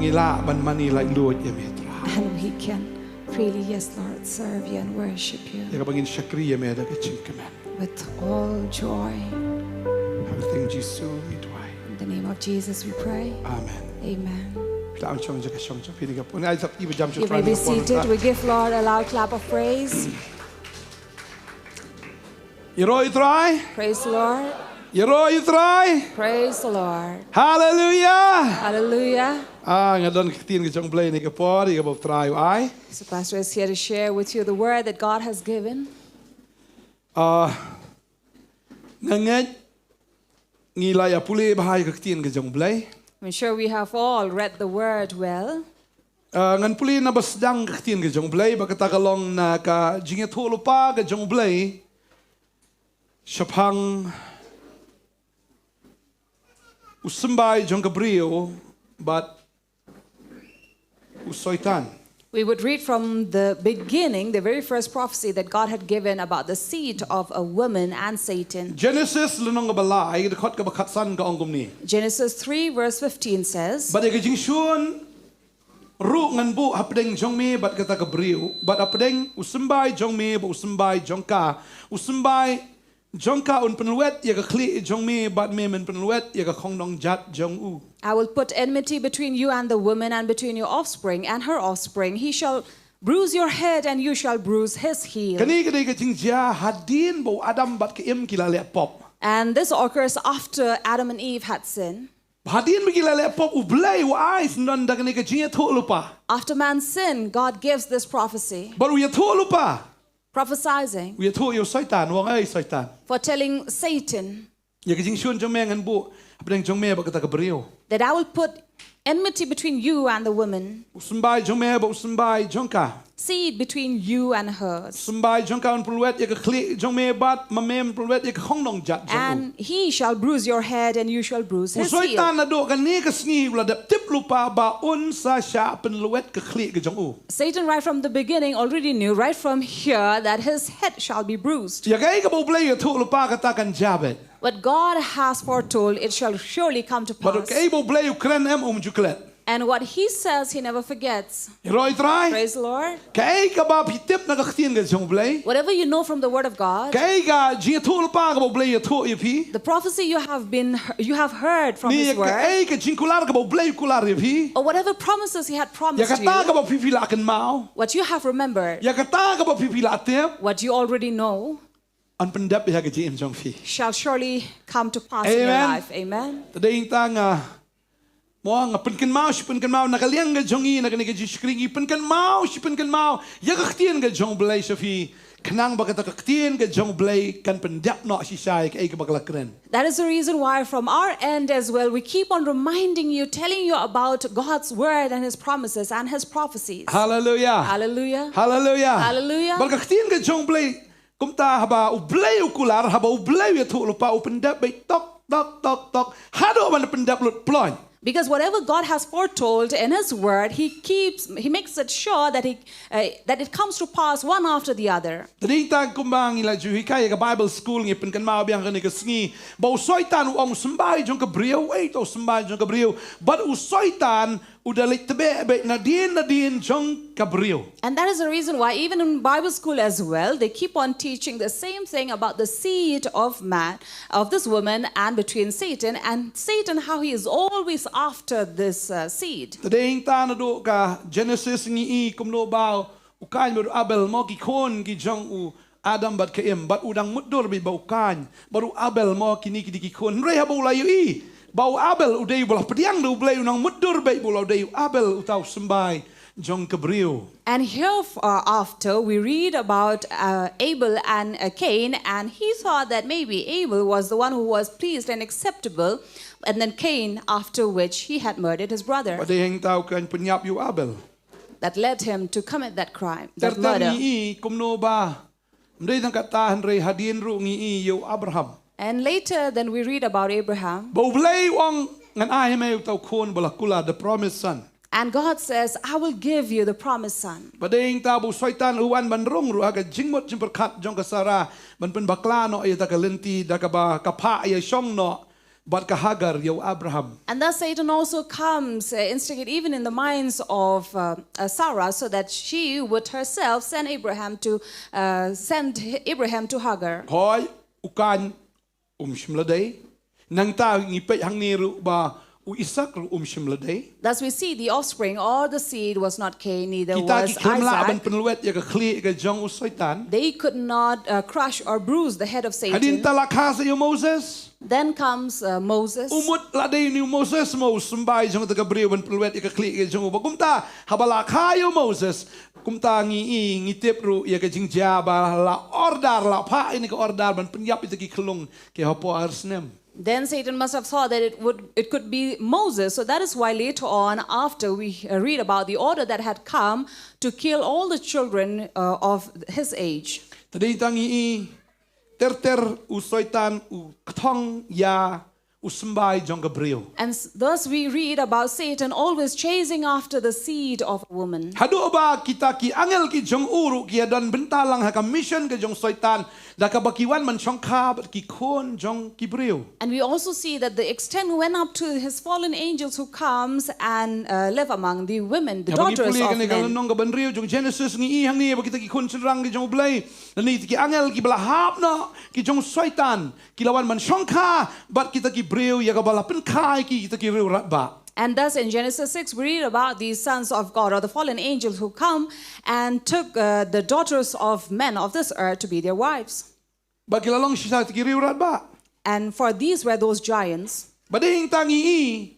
we can freely, yes, Lord, serve you and worship you with all joy. In the name of Jesus we pray. Amen. You may be seated. We give Lord a loud clap of praise. Praise the Lord. Praise the Lord. Hallelujah. Hallelujah. Ngadon kitin ke jong play ni ke por ni ke bob try ai. So Pastor is here to share with you the word that God has given. Nganget ngilai apule bahai ke kitin ke jong play. I'm sure we have all read the word well. Ngan puli na basdang ke kitin ke jong play ba kata kalong na ka jinge tholo pa ke jong play. Shapang usambai jong Gabriel but usoitan. We would read from the beginning, the very first prophecy that God had given about the seed of a woman and Satan. Genesis lunong balai de khot ka bakatsan ka ongom ni. Genesis 3 verse 15 says, But ke jing shun ru ngan bu hapdeng jong me but kata Gabriel but hapdeng usambai jong me bu usambai jongka usambai jongka un penluet ya ka kli jong me but me men penluet ya ka khong dong jat jong u. I will put enmity between you and the woman and between your offspring and her offspring. He shall bruise your head and you shall bruise his heel. Kani kadai ka jingja hadin bau Adam bat ke im kila le pop. And this occurs after Adam and Eve had sinned. Hadin bigila le pop ublay wa eyes non da kani ka jinga to lupa. After man's sin, God gives this prophecy, Baru ya to lupa. prophesizing, Ya to yo Satan wang ai Satan. for telling Satan Ya ka jing shun jong mengan bu. Apdang jong me ba kata ka brio. that I will put enmity between you and the woman, Usumbai jong me ba usumbai jongka. seed between you and hers. Usumbai jongka un pulwet ya ka kli jong me bat mamem pulwet ya ka khong nong jat jong. And he shall bruise your head and you shall bruise his heel. Satan na do kan ni ka sni ula dap tip lupa ba un sa sha penluet ka kli ka jong u. Satan right from the beginning already knew right from here that his head shall be bruised. Ya kai ka bo play ya to lupa ka ta kan jabet. What God has foretold, it shall surely come to Baru pass. kai bo play ukren em juklet. And what he says, he never forgets. Roi try. Praise the Lord. Kai ka ba pitip na ka khtin ka jong play. Whatever you know from the word of God, Kai ka ji to lupa ka bo play ya to ya pi. the prophecy you have heard from Ni his word, kai ka jing kular ka bo play kular ya pi. or whatever promises he had Ya promised kata ka you, bo pipila kan mau. what you have remembered, Ya kata ka bo pipila tep. what you already know, An pendap ya ka ji em jong fi. shall surely come to pass in your Amen. life. Amen. Tading tanga mo ang penken mau nakaliang ga jongi na kanige jishkringi penken mau ya kaktien ga jong blay shafi kanang bagata kaktien ga jong blay kan pendap no si sai ka baglakren. That is the reason why from our end as well, we keep on reminding you, telling you about God's word and his promises and his prophecies. Hallelujah. Hallelujah. Hallelujah. Hallelujah. Bal kaktien ga jong blay kumta haba ublay ukular haba ublay ya tu lupa upendap bay tok hado man pendap lut ploy. Because whatever God has foretold in his word, he makes it sure that that it comes to pass one after the other. Tading tang kumbang ila juhi kaya ka Bible school ngi penken mau biang ka ni ka sngi ba usoitan u ang sembay jong ka brio wait o sembay jong ka brio but usoitan udalit tebe be na din jong ka brio. And that is the reason why even in Bible school as well, they keep on teaching the same thing about the seed of man, of this woman, and between Satan, and Satan, how he is always after this seed. Tading ta na do ka Genesis ngi kumno ba ukan mo Abel mo ki kon ki jong u Adam bat ka em bat udang mudur bi ba ukan baru Abel mo kini ki kon re habo la yu bau Abel udai bola pediang do blay unang mudur bay bola udai Abel utau sembay jong kabriu. And here after we read about Abel and Cain, and he thought that maybe Abel was the one who was pleased and acceptable, and then Cain, after which he had murdered his brother. Padahing tau kan penyap yu Abel. That led him to commit that crime, that Tertan murder. ngi kumno ba mdai tang katahan re hadin ru ngi yu Abraham. And later then we read about Abraham. Bau blay wang ngan ai me tau kon bola kula the promised son. And God says, I will give you the promised son. Padahing tau bu soitan uwan ban rong ru aga jingmot jimperkat jong kasara ban pen bakla no ay ta kalenti da ka ba kapa ay shong no bat ka Hagar yu Abraham. And thus Satan also comes, instigate even in the minds of Sarah, so that she would herself send Abraham to Hagar. Hoy ukan shimladay nang ta ngipay hang niru ba u Isaac ru shimladay. Thus we see the offspring or the seed was not Cain, neither Kita was ki kemla ban Isaac. penluet ya ka kli ka jong u soitan. They could not crush or bruise the head of Hadin Satan. talakha sa yu Moses. Then comes Moses. Umut laday ni Moses mo sumbay jong ta kabriw ban penluet ya ka kli ka jong u ba kumta habala khayo Moses kumta ngi tip ru ya ka jingja ba la ordar la pa ini ka ordar ban penyap ita ki klung ke hopo arsnem. Then Satan must have thought that it could be Moses. So that is why later on, after we read about the order that had come to kill all the children of his age. Tadi tangi ter usoitan u ktong ya usembay jong kabriw. And thus we read about Satan always chasing after the seed of a woman. Hado ba kita ki angel ki jong uru ki dan bentalang ha mission ke jong soitan da ka bakiwan man chong kha bat ki kon jong kibriw. And we also see that the extent went up to his fallen angels who comes and live among the women, the daughters of men. men. Ka banriw jong Genesis ngi hang ni ba kita ki kon senrang ki jong blay ni ki angel ki balahap no ki jong soitan ki lawan man chong kha bat kita ki briw ya ka balapen khai ki kita ki riw rat ba. And thus in Genesis 6, we read about these sons of God or the fallen angels who come and took the daughters of men of this earth to be their wives. Bagi lalong siya tigiri urat ba? And for these were those giants. Bading tangi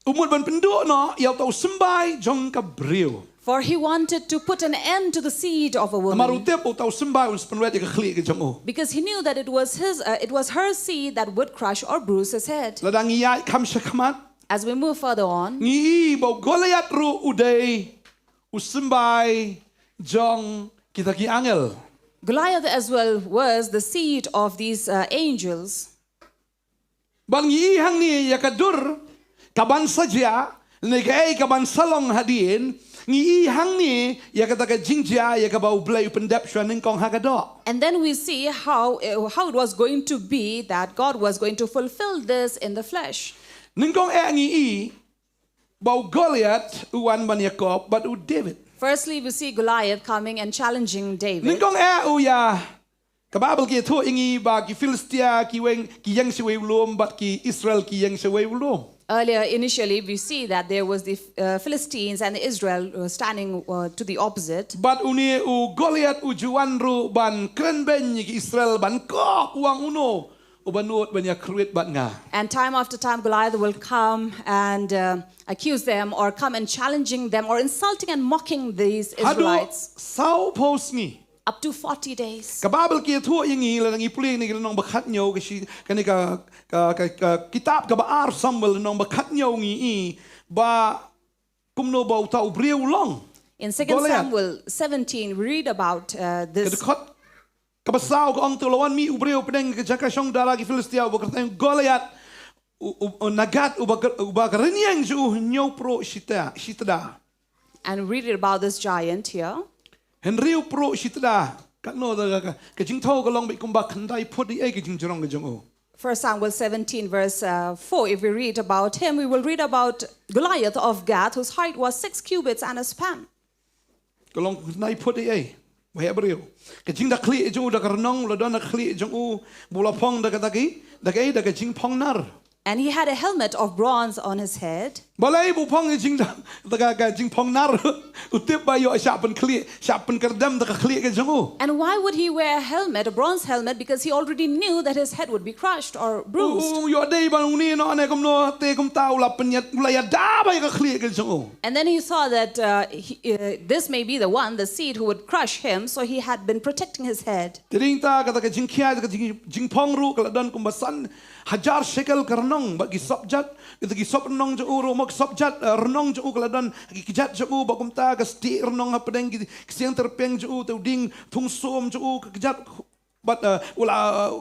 umut ban penduk no yaw tau sembai jong kabriu. For he wanted to put an end to the seed of a woman. Marutep u tau sembai us penwet ka khli ke jong o. Because he knew that it was her seed that would crush or bruise his head. Ladang iya kam syakamat. As we move further on, Ngi bau Goliat ru uday usembai jong kita ki angel. Goliath as well was the seed of these angels. Bang ngi hang ni yakadur kaban saja negai kaban salong hadin ngi hang ni yakataka jingja yakabau blay pendap shwaning kong hagado. And then we see how it was going to be that God was going to fulfill this in the flesh. Ningkong ngi bau Goliat uwan ban Yakob but u David. Firstly, we see Goliath coming and challenging David. Ningkong ya kababel ki thu ingi ba ki Philistia ki weng ki yang sewe ulum but ki Israel ki yang sewe ulum. Earlier, initially, we see that there was the Philistines and Israel standing to the opposite. But uni u Goliat u juan ru ban kren ben ki Israel ban ko uang uno. And time after time, Goliath will come and accuse them or come and challenging them or insulting and mocking these Israelites. Sao pos ni. Up to 40 days. Kababel ki thu ingi la ngi puli ni nong bakhat nyo kasi kani ka kitab ka baar Samuel nong bakhat nyo ngi ba kumno ba uta ubriu long. In 2 Samuel 17, we read about this. Kabasaw ko ang tulawan mi ubriu pedeng ke jaka syong dara ki Filistia ubakartang Goliat nagat ubakarenyang ju nyo pro shita. And read about this giant here. Henry pro shita kakno da ka jing thau ka long bi kumba khandai phodi ai ki jing jrong ka jong o. 1 Samuel 17 verse 4, if we read about him, we will read about Goliath of Gath, whose height was 6 cubits and a span. Ka long nai phodi ai Bahaya beriu. Kecing dah klik je dah kerenang, dah nak klik je bola pong dah kataki, dah kecing pong nar. And he had a helmet of bronze on his head. Balai bu pong kecing dah kecing pong nar. Utip bayo siapan klik, siapan kerdam dah klik ke jengu. And why would he wear a helmet, a bronze helmet? Because he already knew that his head would be crushed or bruised. Yo day bang ni no ane kum no te kum tau la penyat mulai dah bayo klik ke jengu. And then he saw that this may be the one, the seed who would crush him, so he had been protecting his head. Tering ta kata kecing kia kecing pong ru kalau dan kumbasan hajar shekel kerenang bagi subjat kita ki sop renang je uru mak subjat renang je kalau dan kijat je bakum ta ke sti renang apa deng siang terpeng je tu ding thung som je kijat but ula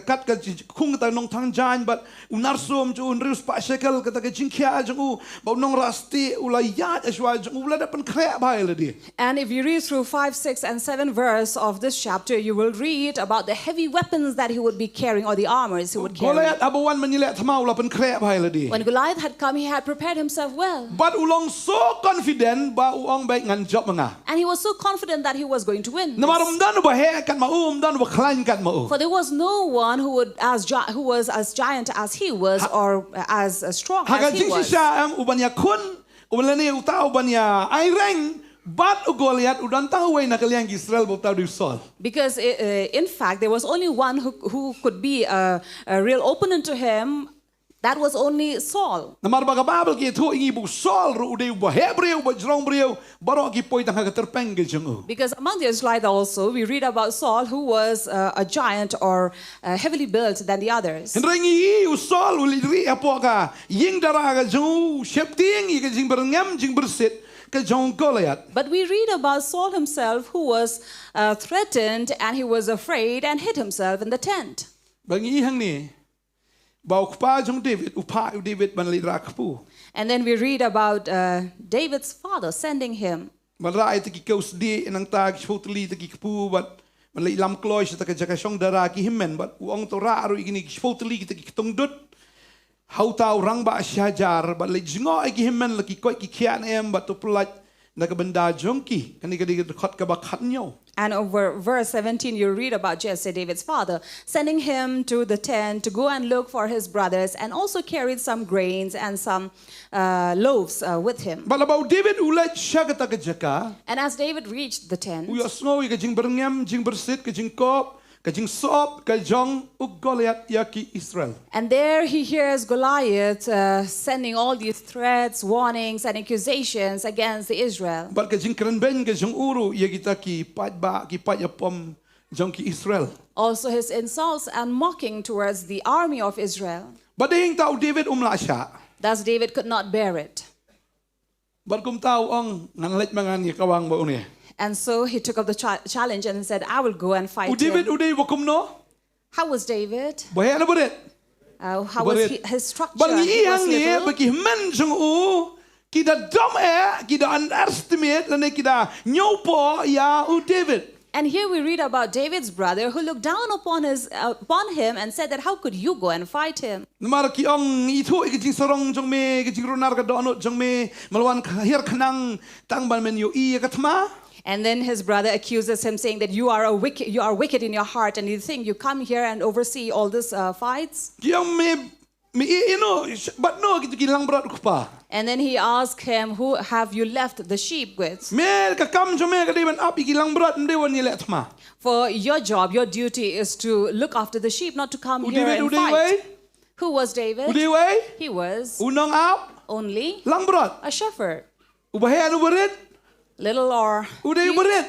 kat ka khung ta nong thang jan but unar som je unrius pa shekel kata ke jingkia je ba nong rasti ula yat aswa je ula dapat krea bhai ladi. And if you read through 5, 6 and 7 verse of this chapter, you will read about the heavy weapons that he would be carrying or the armors he would carry. Goliath abawan menilek thamau la pen krea bhai ladi. When Goliath had come, he had prepared himself well. But ulong so confident ba uang baik ngan job menga. And he was so confident that he was going to win. Namarum dan ba he kan mau dan ba klan kan mau. For there was no one who was as giant as he was or as strong as he was. Siya ubanya kun ubalani utau ubanya aireng but Goliath udan tahu ay nakaliang Israel botau di Saul. Because in fact there was only one who could be a real opponent to him. That was only Saul. Namar baga Bible ki thu ingi bu Saul ru udeu ba Hebreu ba jrong breu baro ki poi tang ka terpeng ge jeng. Because among the Israelites also we read about Saul, who was a giant or heavily built than the others. Henrengi Saul ulidri apoka ying dara ga ju shepting i ge jing berngam jing bersit ke jong Goliath. But we read about Saul himself, who was threatened and he was afraid and hid himself in the tent. Bangi hang ni bau kpa jong David upa David ban lidra kpu. And then we read about David's father sending him. Malrai te ki kaus di nang ta ki photli te ki kpu bat malai lam kloi se ta ka jaka shong dara ki himmen bat uang to ra ru igini ki photli ki te ki tong dut hau tau rang ba syajar bat le jingo ki himmen la ki koi ki khian em bat to plat Nakabanda jongki kani kadi khot ka bakhanyo. And over verse 17, you read about Jesse, David's father, sending him to the tent to go and look for his brothers, and also carried some grains and some loaves with him. But about David ulat shagata ka jaka. And as David reached the tent, Uya snowy ka jing berngam jing bersit ka jing kop ka jing sop ka jong ug Goliath yaki Israel. and there he hears Goliath sending all these threats, warnings, and accusations against the Israel. But ka jing kran ben ka jong uru ya kita ki pat ba ki pat yapom jong ki Israel. Also his insults and mocking towards the army of Israel. But ding tau David umla siya. Thus David could not bear it. But kum tau ong nganlet mangan ni kawang ba uni. And so he took up the challenge and said, I will go and fight David him. uday wakum no. How was David? Bahaya na berit. How was his structure? Bang He was ihang ni little. bagi men jong u kita dom kita underestimate lane kita nyopo ya u David. And here we read about David's brother who looked down upon him and said that how could you go and fight him? Namar ki ong itu ikijing sarong jong me ikijing runar ka donot jong me malwan kahir kanang tangban men yo I katma. And then his brother accuses him, saying that you are wicked in your heart, and you think you come here and oversee all these fights. Ki ong me ino but no kita kilang berat kupa. And then he asked him, who have you left the sheep with? Me ka kam jong me ka deban api kilang berat ndewan ni letma. For your job, your duty is to look after the sheep, not to come here David and uday fight. way Who was David? uday way He was unang ap only lang berat. a shepherd, Ubahaya nu berit little or uday cute, berit.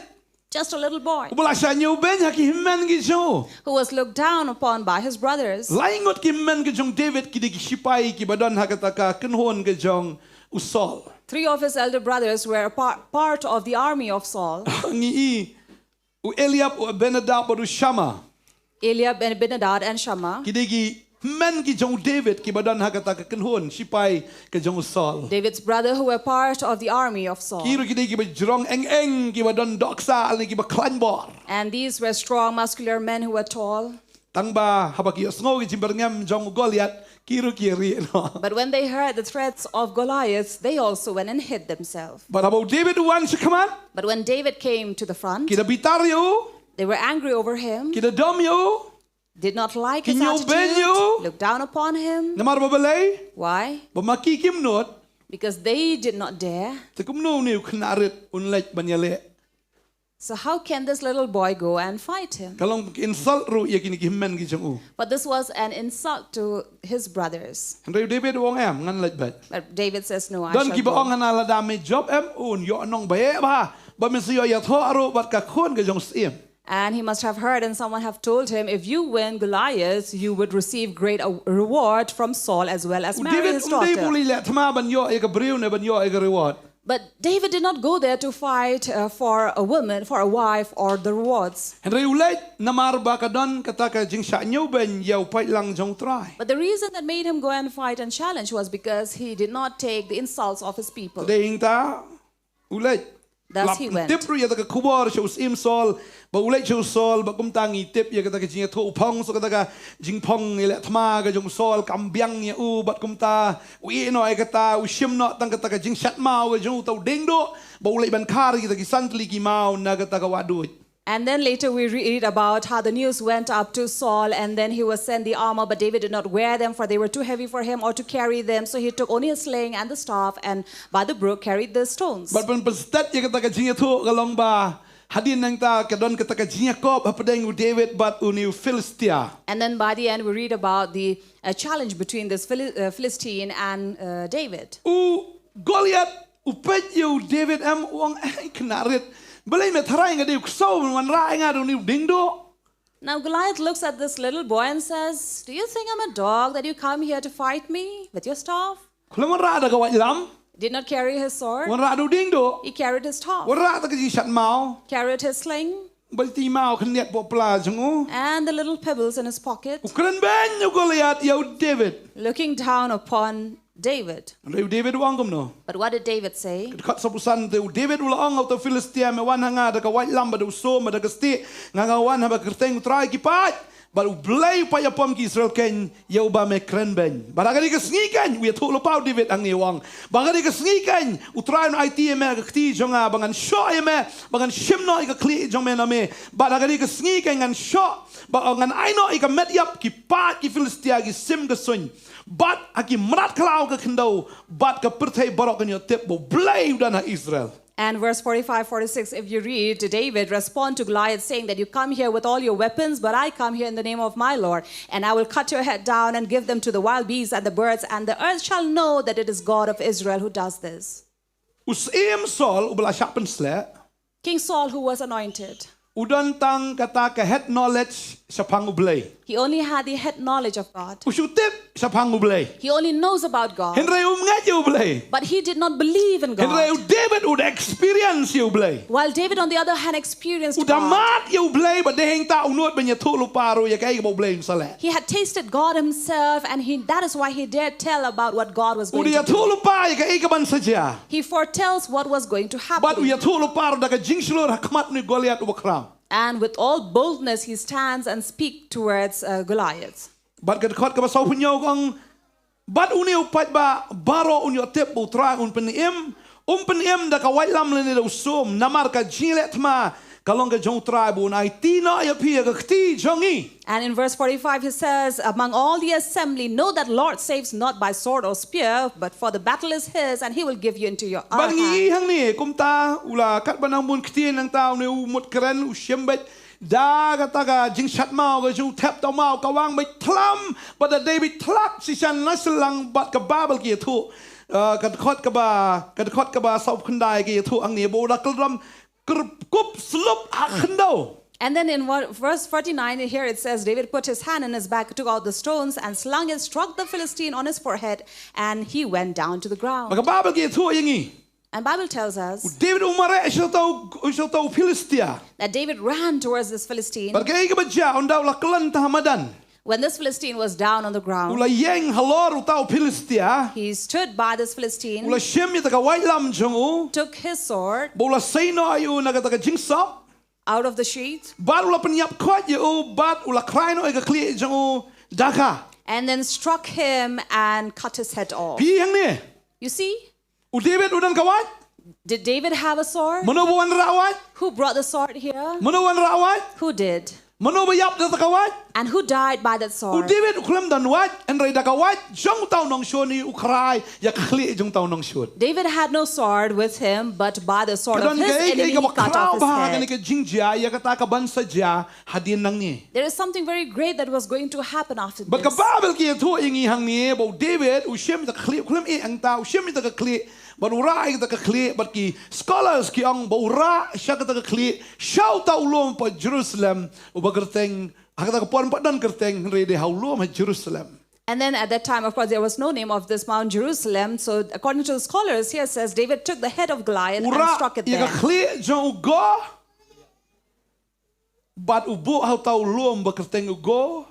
just a little boy Ubala sa nyo ben haki himman ki jong. who was looked down upon by his brothers. Laingot ki men ki jong David ki di ki sipai ki badan hakataka kenhon ki jong usol. 3 of his elder brothers were a part of the army of Saul. Ngi u Eliab u Benadab u Shama Eliab and Abinadab and Shammah. ki di ki men ki jong David ki badan hakataka kenhon sipai ki jong usol. David's brother who were part of the army of Saul. Kiro ki di ki bajrong eng ki badan doksa al ki ba klanbor. And these were strong, muscular men who were tall. Tangba habaki osngo ki jimberngam jong Goliath kiro ki ri no. But when they heard the threats of Goliath, they also went and hid themselves. But about David once come on But when David came to the front, kita bitar yo they were angry over him, kita dom yo did not like his Kinyo attitude, benyo. looked down upon him. namar babalay Why? bamaki kimnot Because they did not dare. tekumno ni knarit unlek banyale. So how can this little boy go and fight him? Kalong insult ru ya kini himmen ki jong u. But this was an insult to his brothers. Henry David wong em ngan lek bat. But David says, no, I Don shall ki ba ong go. hanala dame job em un yo nong bae ba. Ba men siyo ya tho aro bat ka khon ke jong sim. And he must have heard and someone have told him, if you win Goliath, you would receive great reward from Saul as well as marry David his undai daughter. buli le thma ban yo e ka briu ne ban yo e ka reward. But David did not go there to fight for a woman, for a wife, or the rewards. Henry ulet namar ba ka don kata ka jing sha nyu ben yau pai lang jong try. But the reason that made him go and fight and challenge was because he did not take the insults of his people. Ding ta ulet Thus he went. tip ru ya ta ka kubor sho sim sol ba ulet sho sol ba kum tangi tip ya ka ta ka jing tho phong so ka ta ka jing phong ile thma ka jong sol kam byang ya u bat kum ta wi no ai ka ta u shim no tang ka ta ka jing shat mau ka jong tau ding do ba ulet ban khar ki ta ki santli ki mau na ka ta ka wadu. And then later we read about how the news went up to Saul, and then he was sent the armor, but David did not wear them, for they were too heavy for him or to carry them. So he took only a sling and the staff, and by the brook carried the stones. But when pastat ya ka ta ka jing tho ka long ba hadin nang ta ka don ka ta ka jing kop ha padeng u David bat u ni Philistia. And then by the end we read about the challenge between this Philistine and David. U Goliath u pet you David am wong knarit. Balay me tharai nga diu so wan ra nga do ni ding do. Now Goliath looks at this little boy and says, do you think I'm a dog that you come here to fight me with your staff? Kula wan ra da ka wa lam. Did not carry his sword. Wan ra do ding do. He carried his staff, Wan ra ta ka ji shat mau. carried his sling, Bal ti mau khnet po pla jong u. and the little pebbles in his pocket, Ukran ben you Goliath you David. looking down upon David. Reu David wang kom no. But what did David say? Kat sa pusan te David ula ang of the Philistia me wan hanga da ka wa lam ba do so ma da ka sti nga nga wan ha ba kerteng try ki pat. baru belai upaya pom ki Israel ken ya uba me kren ben barangkali kesngikan we tu lupau David ang niwang barangkali kesngikan utrain IT me kti jonga bangan sho me bangan shimno ka kli jong me na me barangkali kesngikan ngan sho bangan aino ka met yap ki pat ki Filistia ki sim ka sun bat aki mrat klau ka kendo bat ka pertai barok kan yo tep bo belai udana Israel. And verse 45-46, if you read, David respond to Goliath saying that you come here with all your weapons, but I come here in the name of my Lord, and I will cut your head down and give them to the wild beasts and the birds, and the earth shall know that it is God of Israel who does this. Usim Saul ubala shapen sle King Saul, who was anointed, udan tang kata ka head knowledge sa pangublay. he only had the head knowledge of God. Usutip sa pangublay. He only knows about God, Henry ngaji ublay. but he did not believe in Henry God. David ud experience you ublay. While David, on the other hand, experienced Udah God. mat you ublay but deheng ta unut banya tulu paru ya kai ublay sale. He had tasted God himself, and that is why he dared tell about what God was going Udah to do. tulu pa ya kai kaban saja. He foretells what was going to But happen. uya tulu paru daga jingslur hakmat ni Goliath ubakram. And with all boldness, he stands and speaks towards Goliath. But kat khot ka ba sau punyo kang but uni upat ba baro unyo tep utra un peniem da ka wai lam le ne usum namar ka jilet ma kalong ka jong tribe un ai tina ya pia ka kti jongi. And in verse 45, he says, among all the assembly, know that Lord saves not by sword or spear, but for the battle is his, and he will give you into your our hand. Bangi hang ni kumta ula kat banang mun kti nang tao ne umut kren usyembet da kata ka jing shat mau ka jung tap tau mau ka wang bai tlam but the David tlak si san naselang bat ka babel ki thu kat khot ka ba sau khandai ki thu ang ni bo da kaldram kup slup akhndo. And then in verse 49, here it says, David put his hand in his back, took out the stones, and slung it, struck the Philistine on his forehead, and he went down to the ground. Maka babel ki thu yangi And Bible tells us David umare isyo tau Philistia. that David ran towards this Philistine. Barkai ka baja undaw la klan tahamadan. When this Philistine was down on the ground, Ula yeng halor tau Philistia. he stood by this Philistine, Ula shem ya taka white lam jongu. took his sword Bola saino ayu naga taka jingsop. out of the sheath, Bat ula penyap kot yu bat ula kraino ega kli jongu daka. and then struck him and cut his head off. Pi yang ni. You see, U David udan kawat. did David have a sword? Mano buwan rawat. Who brought the sword here? Mano buwan rawat. Who did? Mano bayap da kawat. And who died by that U sword? David uklem dan wat. En ray da kawat. Jong tau nong shoni ukray. Ya kli jong tau nong shon. David had no sword with him, but by the sword of Kadon his kay enemy, ka he cut off his bahagan head. ka jingja ya kata ka bansa ja hadin nang ni. There is something very great that was going to happen after But this. ka babel ki thu ingi hang ni bo David u shem ta kli klem e ang ta u shem ta ka kli but ura ta ka kli but ki scholars ki ang bo ura sha ta ka kli shau ta ulom pa Jerusalem u bagerteng agata ka pon pa dan kerteng re de haulom ha Jerusalem. And then at that time, of course, there was no name of this Mount Jerusalem. So according to the scholars, here says David took the head of Goliath and Ura struck it ya there. ka kli jong go but u bo ha ta ulom bagerteng u go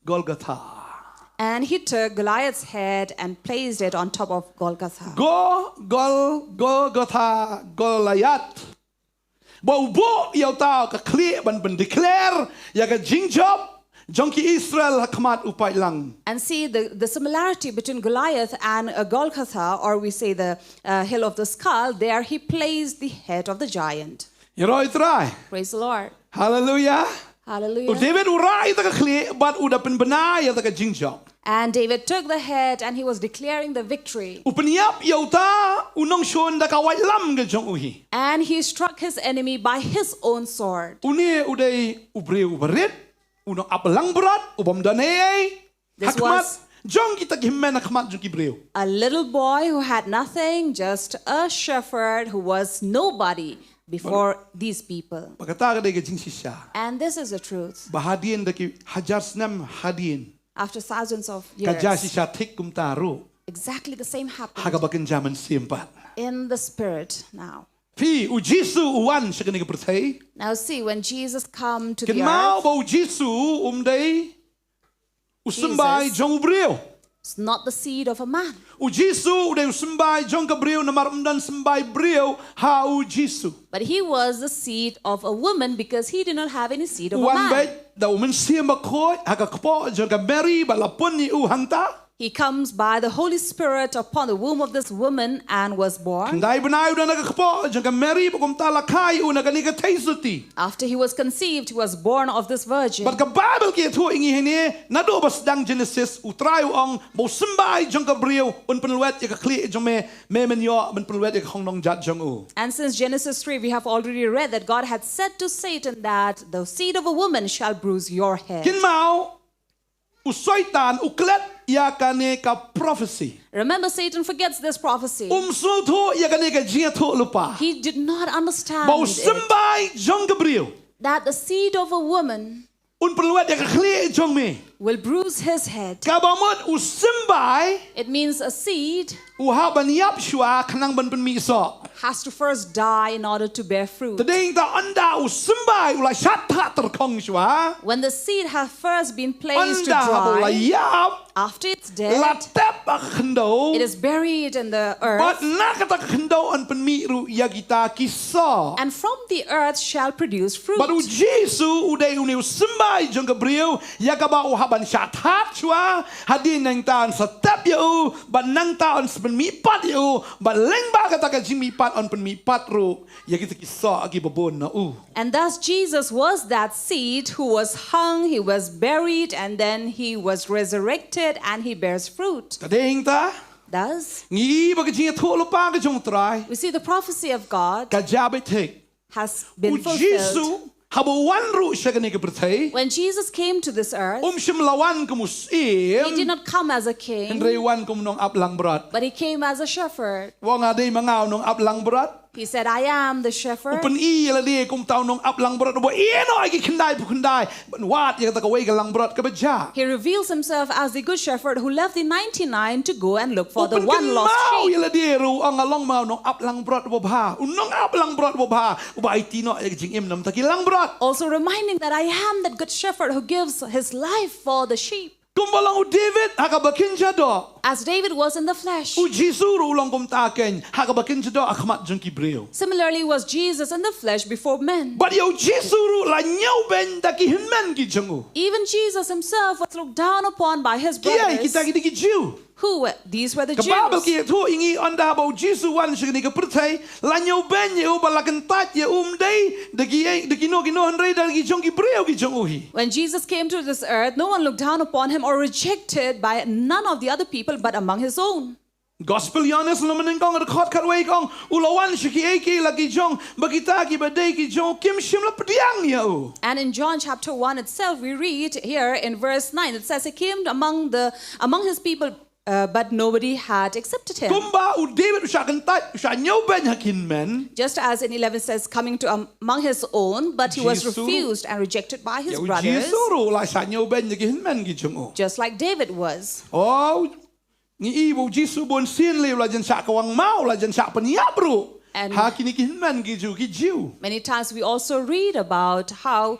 Golgotha. And he took Goliath's head and placed it on top of Golgotha. Golgotha, Goliath. Bo yaw tao ka kli ban declare ya ka jingjob jongki Israel hakmat upay lang. And see the similarity between Goliath and Golgotha, or we say the hill of the skull, there he placed the head of the giant. Yero itray. Praise the Lord. Hallelujah. Hallelujah. David uray ta ka kli but uda penbenay ya ta ka jingjob. And David took the head and he was declaring the victory. Upanyap yaw ta unong shon da ka white lam ga jong uhi. And he struck his enemy by his own sword. Uni uday ubre uberit unong apalang berat ubam danay This hakmat was jong kita gimmen hakmat jong kibreu. a little boy who had nothing, just a shepherd who was nobody before these people. Pagkata ka day ka jing sisya. And this is the truth. Bahadian da ki hajar snam hadin. After thousands of years, Kaja sisya tik kum taro. exactly the same happened Hagabakin jaman simpat. in the spirit now. Pi u Jisu uwan siya kaniga pertay. Now see, when Jesus come to the Kin mau earth, ba u Jisu umday usumbay jong ubreo. It's not the seed of a man. O Jisu udah sembai jong ke beliau namar undan sembai beliau ha o Jisu. But he was the seed of a woman because he did not have any seed of a Wan man. bet da umen siamba koi haka kepo jong ke Mary balapun ni u hangta. He comes by the Holy Spirit upon the womb of this woman and was born. Dai benai udah naga kepo jong ke Mary bakum talakai u naga ni ke taisuti. After he was conceived, he was born of this virgin. But ke Bible ke tu ingi hini nado bas dang Genesis utrayu ong mau sembai jong ke beliau un penluet ya ke kli jong me menyo men penluet ya ke hong nong jat jong u. And since Genesis 3, we have already read that God had said to Satan that the seed of a woman shall bruise your head. Kin mau usaitan uklet ya kane ka prophecy. Remember, Satan forgets this prophecy. So tu ya kane ka jia tu lupa. He did not understand Bau it, sembai jong Gabriel. that the seed of a woman Un perluat ya ka kli jong me. will bruise his head. Kabamot usembai It means a seed uhaban yap shua kanang ban penmi so. has to first die in order to bear fruit. Tading ta anda usembai ulai syatta terkong shua. When the seed has first been placed to Anda ulai dry, yap after it's dead, latep kendo. it is buried in the But earth, nak kata kendo an penmi ru ya kita kisah. and from the earth shall produce fruit. Baru Jesu udai uni sembai jong Gabriel ya ka ba uhaban syatat shua hadin nang tan setep yo ban nang taon penmi pat yo ban leng ba kata ka jimi pat on penmi pat ru ya kita kisah agi babon na u. And thus Jesus was that seed who was hung, he was buried, and then he was resurrected and he bears fruit. Kadeng ta Thus, ngi ba ka jinga tho lo pa ka jong try we see the prophecy of God ka jabe tek. has U been fulfilled. Jesu habo wan ru siya ka ni ka bertai. When Jesus came to this earth, Sim lawan ka he musim. did not come as a king, Henry wan kum nong aplang berat. but he came as a shepherd. Wong aday mangaw nong aplang berat. He said, I am the shepherd. Upen I la dia kum tau nong aplang berat. Bo no agi kendai pu kendai. Ban wat ya kata ka wei ka lang berat ka beja. He reveals himself as the good shepherd who left the 99 to go and look for the Upen one lost mau sheep. ya la dia ru ang along mau nong aplang berat bo bha. Unong aplang berat bo bha. Uba IT no ya jing im nam takilang berat. Also reminding that I am that good shepherd who gives his life for the sheep. Kumbalang u David haka bakin jado. As David was in the flesh, U Jesu ru ulang kum taken haka bakin jado akmat jong kibreo. similarly was Jesus in the flesh before men. But yo Jesu ru la nyau ben daki hinman ki jongu. Even Jesus himself was looked down upon by his Kiai kita brothers. ki Jew. Who were? These were the Kababel Jews. ki tu ingi anda bau Jesu wan shigni ka pertai la nyau ben ye u balakan tat ye dei de no handrei dagi jongi breo ki jonguhi. When Jesus came to this earth, no one looked down upon him or rejected by none of the other people but among his own. Gospel Yohanes lo menengkong rekod katwei kong ulawan shiki eki lagi jong bagita ki badai ki jong kim shim la pediang ya u. And in John chapter 1 itself, we read here in verse 9, it says, he came among his people, but nobody had accepted him. Kumba u David ushakan tat usha nyau ben hakin men. Just as in 11 says, coming to among his own, but he was Jesus. refused and rejected by his Ya u brothers, Jesu ru la sa nyau ben dagi hinman ki jongu. just like David was. Oh, ni ibu Jesu bon sin le la jan sa kawang mau la jan sa peniap ru. And- Ha kini ki hinman ki Jew. Many times we also read about how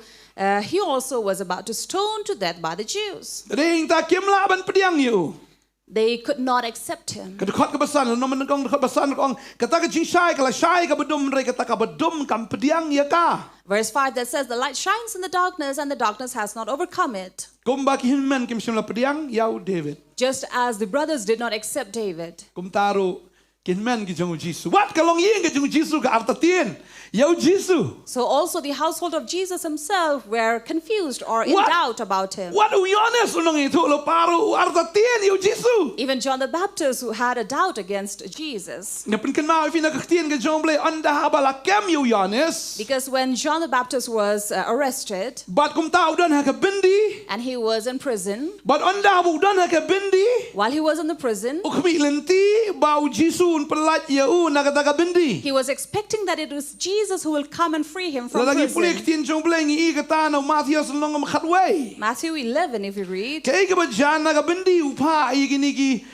he also was about to stone to death by the Jews. Ring ta kim la ban pediang you. They could not accept him. Kedekot kebesan, no menengkong dekat besan kong kata ke jing syai kala syai ka bedum re kata ka bedum kam pediang ya ka. Verse 5 that says, the light shines in the darkness and the darkness has not overcome it. Kum ba ki hinmen kim simla pediang yau David. Just as the brothers did not accept David. Kum taru ki hinmen ki jong Jesu. Wat kalong yin ki jong Jesu ka artatien. Yau Jesu. So also the household of Jesus himself were confused or in What? doubt about him. Wat u Yohanes unong itu lo paru u artatien yau Jesu. Even John the Baptist, who had a doubt against Jesus. Ngapin kan mau ifina kakhtien ka jong ble anda habala kem yau Yohanes. Because when John the Baptist was arrested Bat kum tau dan ha ka bindi. and he was in prison, Bat anda habu dan ha ka bindi. while he was in the prison, Ukmi lenti bau Jesu un pelat yau nakata bindi. he was expecting that it was Jesus who will come and free him from Lalagi puli prison. ktien jong ble ngi kata no Matthias long am khatway. Matthew 11, if you read, Kay ka ba jan naga bindi upa igini ki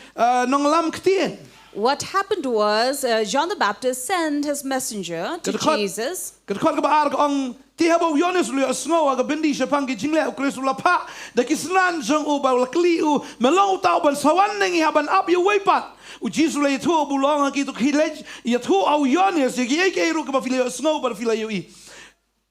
nong lam ktien. what happened was John the Baptist sent his messenger to Kedekot- Jesus. Kedekot ka ba ar ong Tiha bau Yohanes lu asngau aga bendi sepang ki jingle u Kristus lapa da kisnan jong u bau lakli u melong tau ban sawan nengi haban ap yu weipat u Jesus le tu bulong ki tu khilej ya tu au Yohanes ye ke ru ka file asngau bar file yu i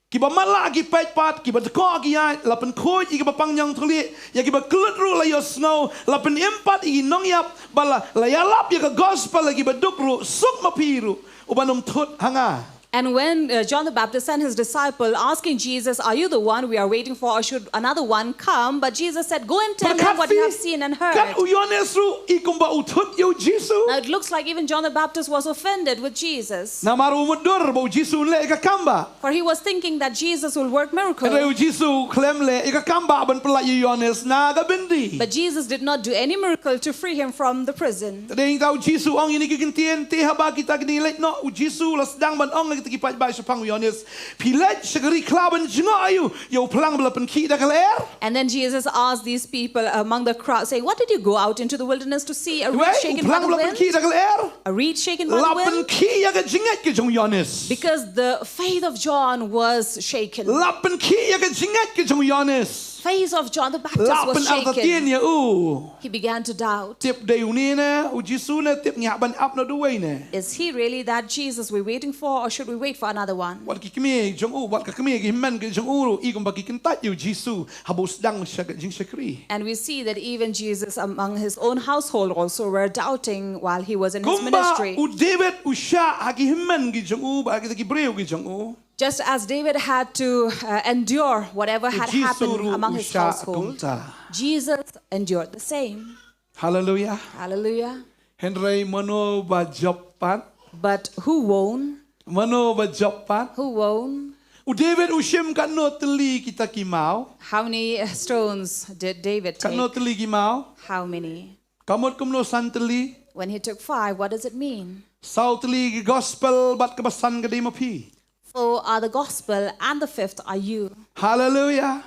ki ba mala ki pat ki ba ko ki ya lapen khoi ki ba pangjang thuli ya ki ba klut ru la yo snow lapen empat i nong yap bala la ya lap ya ka gospel ki ba duk ru suk ma piru u banom thut hanga. And when John the Baptist sent his disciple asking Jesus, are you the one we are waiting for, or should another one come? But Jesus said, go and tell them what you have seen and heard. Kan u Yohanes ru i kum ba u thut yo Jesus. Now it looks like even John the Baptist was offended with Jesus. Na maru mudur ba Jesus le ka kamba. For he was thinking that Jesus will work miracles. Re u Jesus klem le ka kamba ban pela yu Yohanes na ga bendi. But Jesus did not do any miracle to free him from the prison. Tadeng tau Jesus ong ini kikintien te haba kita kini let no u Jesus la sedang ban ong kita kipat ba sepang Yohanes pilet segeri klaban jinga ayu yo pelang belapen ki da kaler. And then Jesus asked these people among the crowd, saying, what did you go out into the wilderness to see? A reed shaken by pelang the belapen ki wind? da kaler. A reed shaken by the Lapen wind? ki ya ka jingat ke jong Yohanes. Because the faith of John was shaken. Lapen ki ya ka jingat ke jong Yohanes. Faith of John the Baptist Lapen was artatien shaken. ya u. He began to doubt. Tip de uni ne u Jesus ne tip nya ban ap no duwe ne. Is he really that Jesus we're waiting for, or should we wait for another one? Wat ki kemi jong u wat ka kemi ki men ke jong u i kum ba ki kintat yu Jesus habos dang sya jing sekri. And we see that even Jesus among his own household also were doubting while he was in his Kumba ministry. u David u sya haki himmen ki jong u ba ki Hebreu ki jong u. Just as David had to endure whatever had happened among his household, Jesus endured the same. Hallelujah. Hallelujah. Henry mano ba jopat. But who won? Mano ba jopat. Who won? U David u shem kan no teli kita ki mau. How many stones did David Kan no take? teli ki mau. How many? Kamot kum no san teli. When he took 5, what does it mean? Sau teli ki gospel bat kebasan ke di mapi. 4 are the gospel, and the 5th are you. Hallelujah.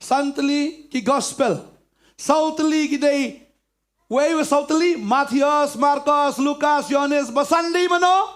Santali ki gospel. Sautali ki day. Way was Sautali. Matthias, Marcos, Lucas, Johannes, Basandi mano.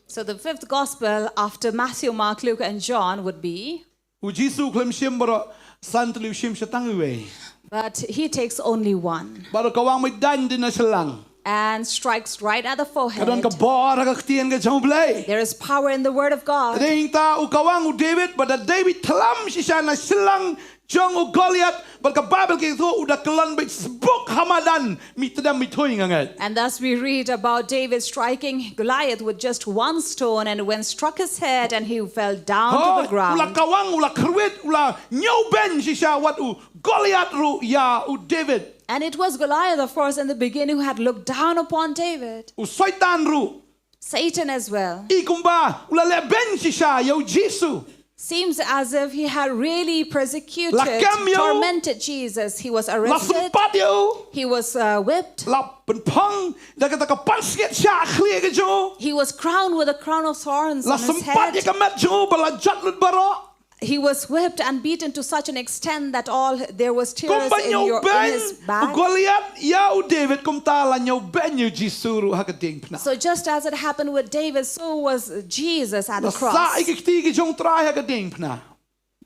So the 5th gospel after Matthew, Mark, Luke, and John would be, U Jisu klem shim baro Santali u shim shatang we. but he takes only 1 Baro kawang may dan din na silang. and strikes right at the forehead. Kadon ka bar ka ktian ka jong blay. There is power in the word of God. Ding ta u kawang u David, but David tlam siya na silang jong u Goliath, but ka Bible ke to u da kelon bit book hamadan mitadam mitoy ngangat. And thus we read about David striking Goliath with just 1 stone, and when struck his head and he fell down to the Ula ground. kawang ula kerwit ula nyaw ben siya wat u Goliath ru ya u David. And it was Goliath, of course, in the beginning who had looked down upon David. U Satan ru. Satan as well. Ikumba ula le ben siya yo Jisu. Seems as if he had really persecuted, Lakam yo. tormented Jesus. He was La arrested. sempat yo. He was whipped. La penpang da kata ka panskit siya khli ke jo. He was crowned with a crown of thorns La on his sempat ya head. ka mat jo bala jatlut baro. He was whipped and beaten to such an extent that there was tears Kumba in nyaw in his ben u back. Goliath ya u David kum tala nyaw ben yo Jisu ru hakating pna. So just as it happened with David, so was Jesus at La the sa cross. ikikti ki jong try hakating pna.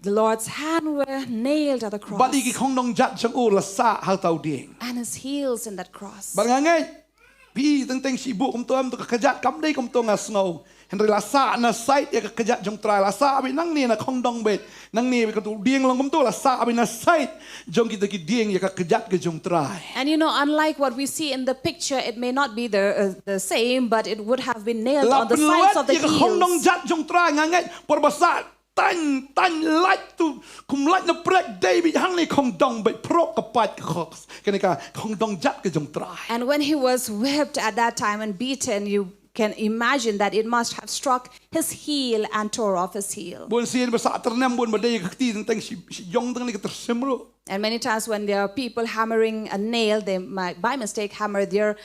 The Lord's hand were nailed at the cross, Badi ki khong dong jat jong u la sa ha tau ding. and his heels in that cross. Barangai pi teng si bu kum tom to kajat kam dei kum to ngasno. Henry la sa na site ya kajat jong try la sa abi nang ni na khong dong bet. Nang ni ka tu ding long kum to la sa abi na site jong kita ki ding ya kajat ke jong try. And you know, unlike what we see in the picture, it may not be the same, but it would have been nailed La on the sides of the ya khong dong heels. jat jong try ngangai por basa tan like tu kum like na prek David hang ni khong dong bet pro ka pat khos. Kene ka khong dong jat ke jong try. And when he was whipped at that time and beaten, you can imagine that it must have struck his heel and tore off his heel. Bun sien basa ternam bun badai kakti tentang si yong teng ni tersemro. And many times when there are people hammering a nail, they might by mistake hammer their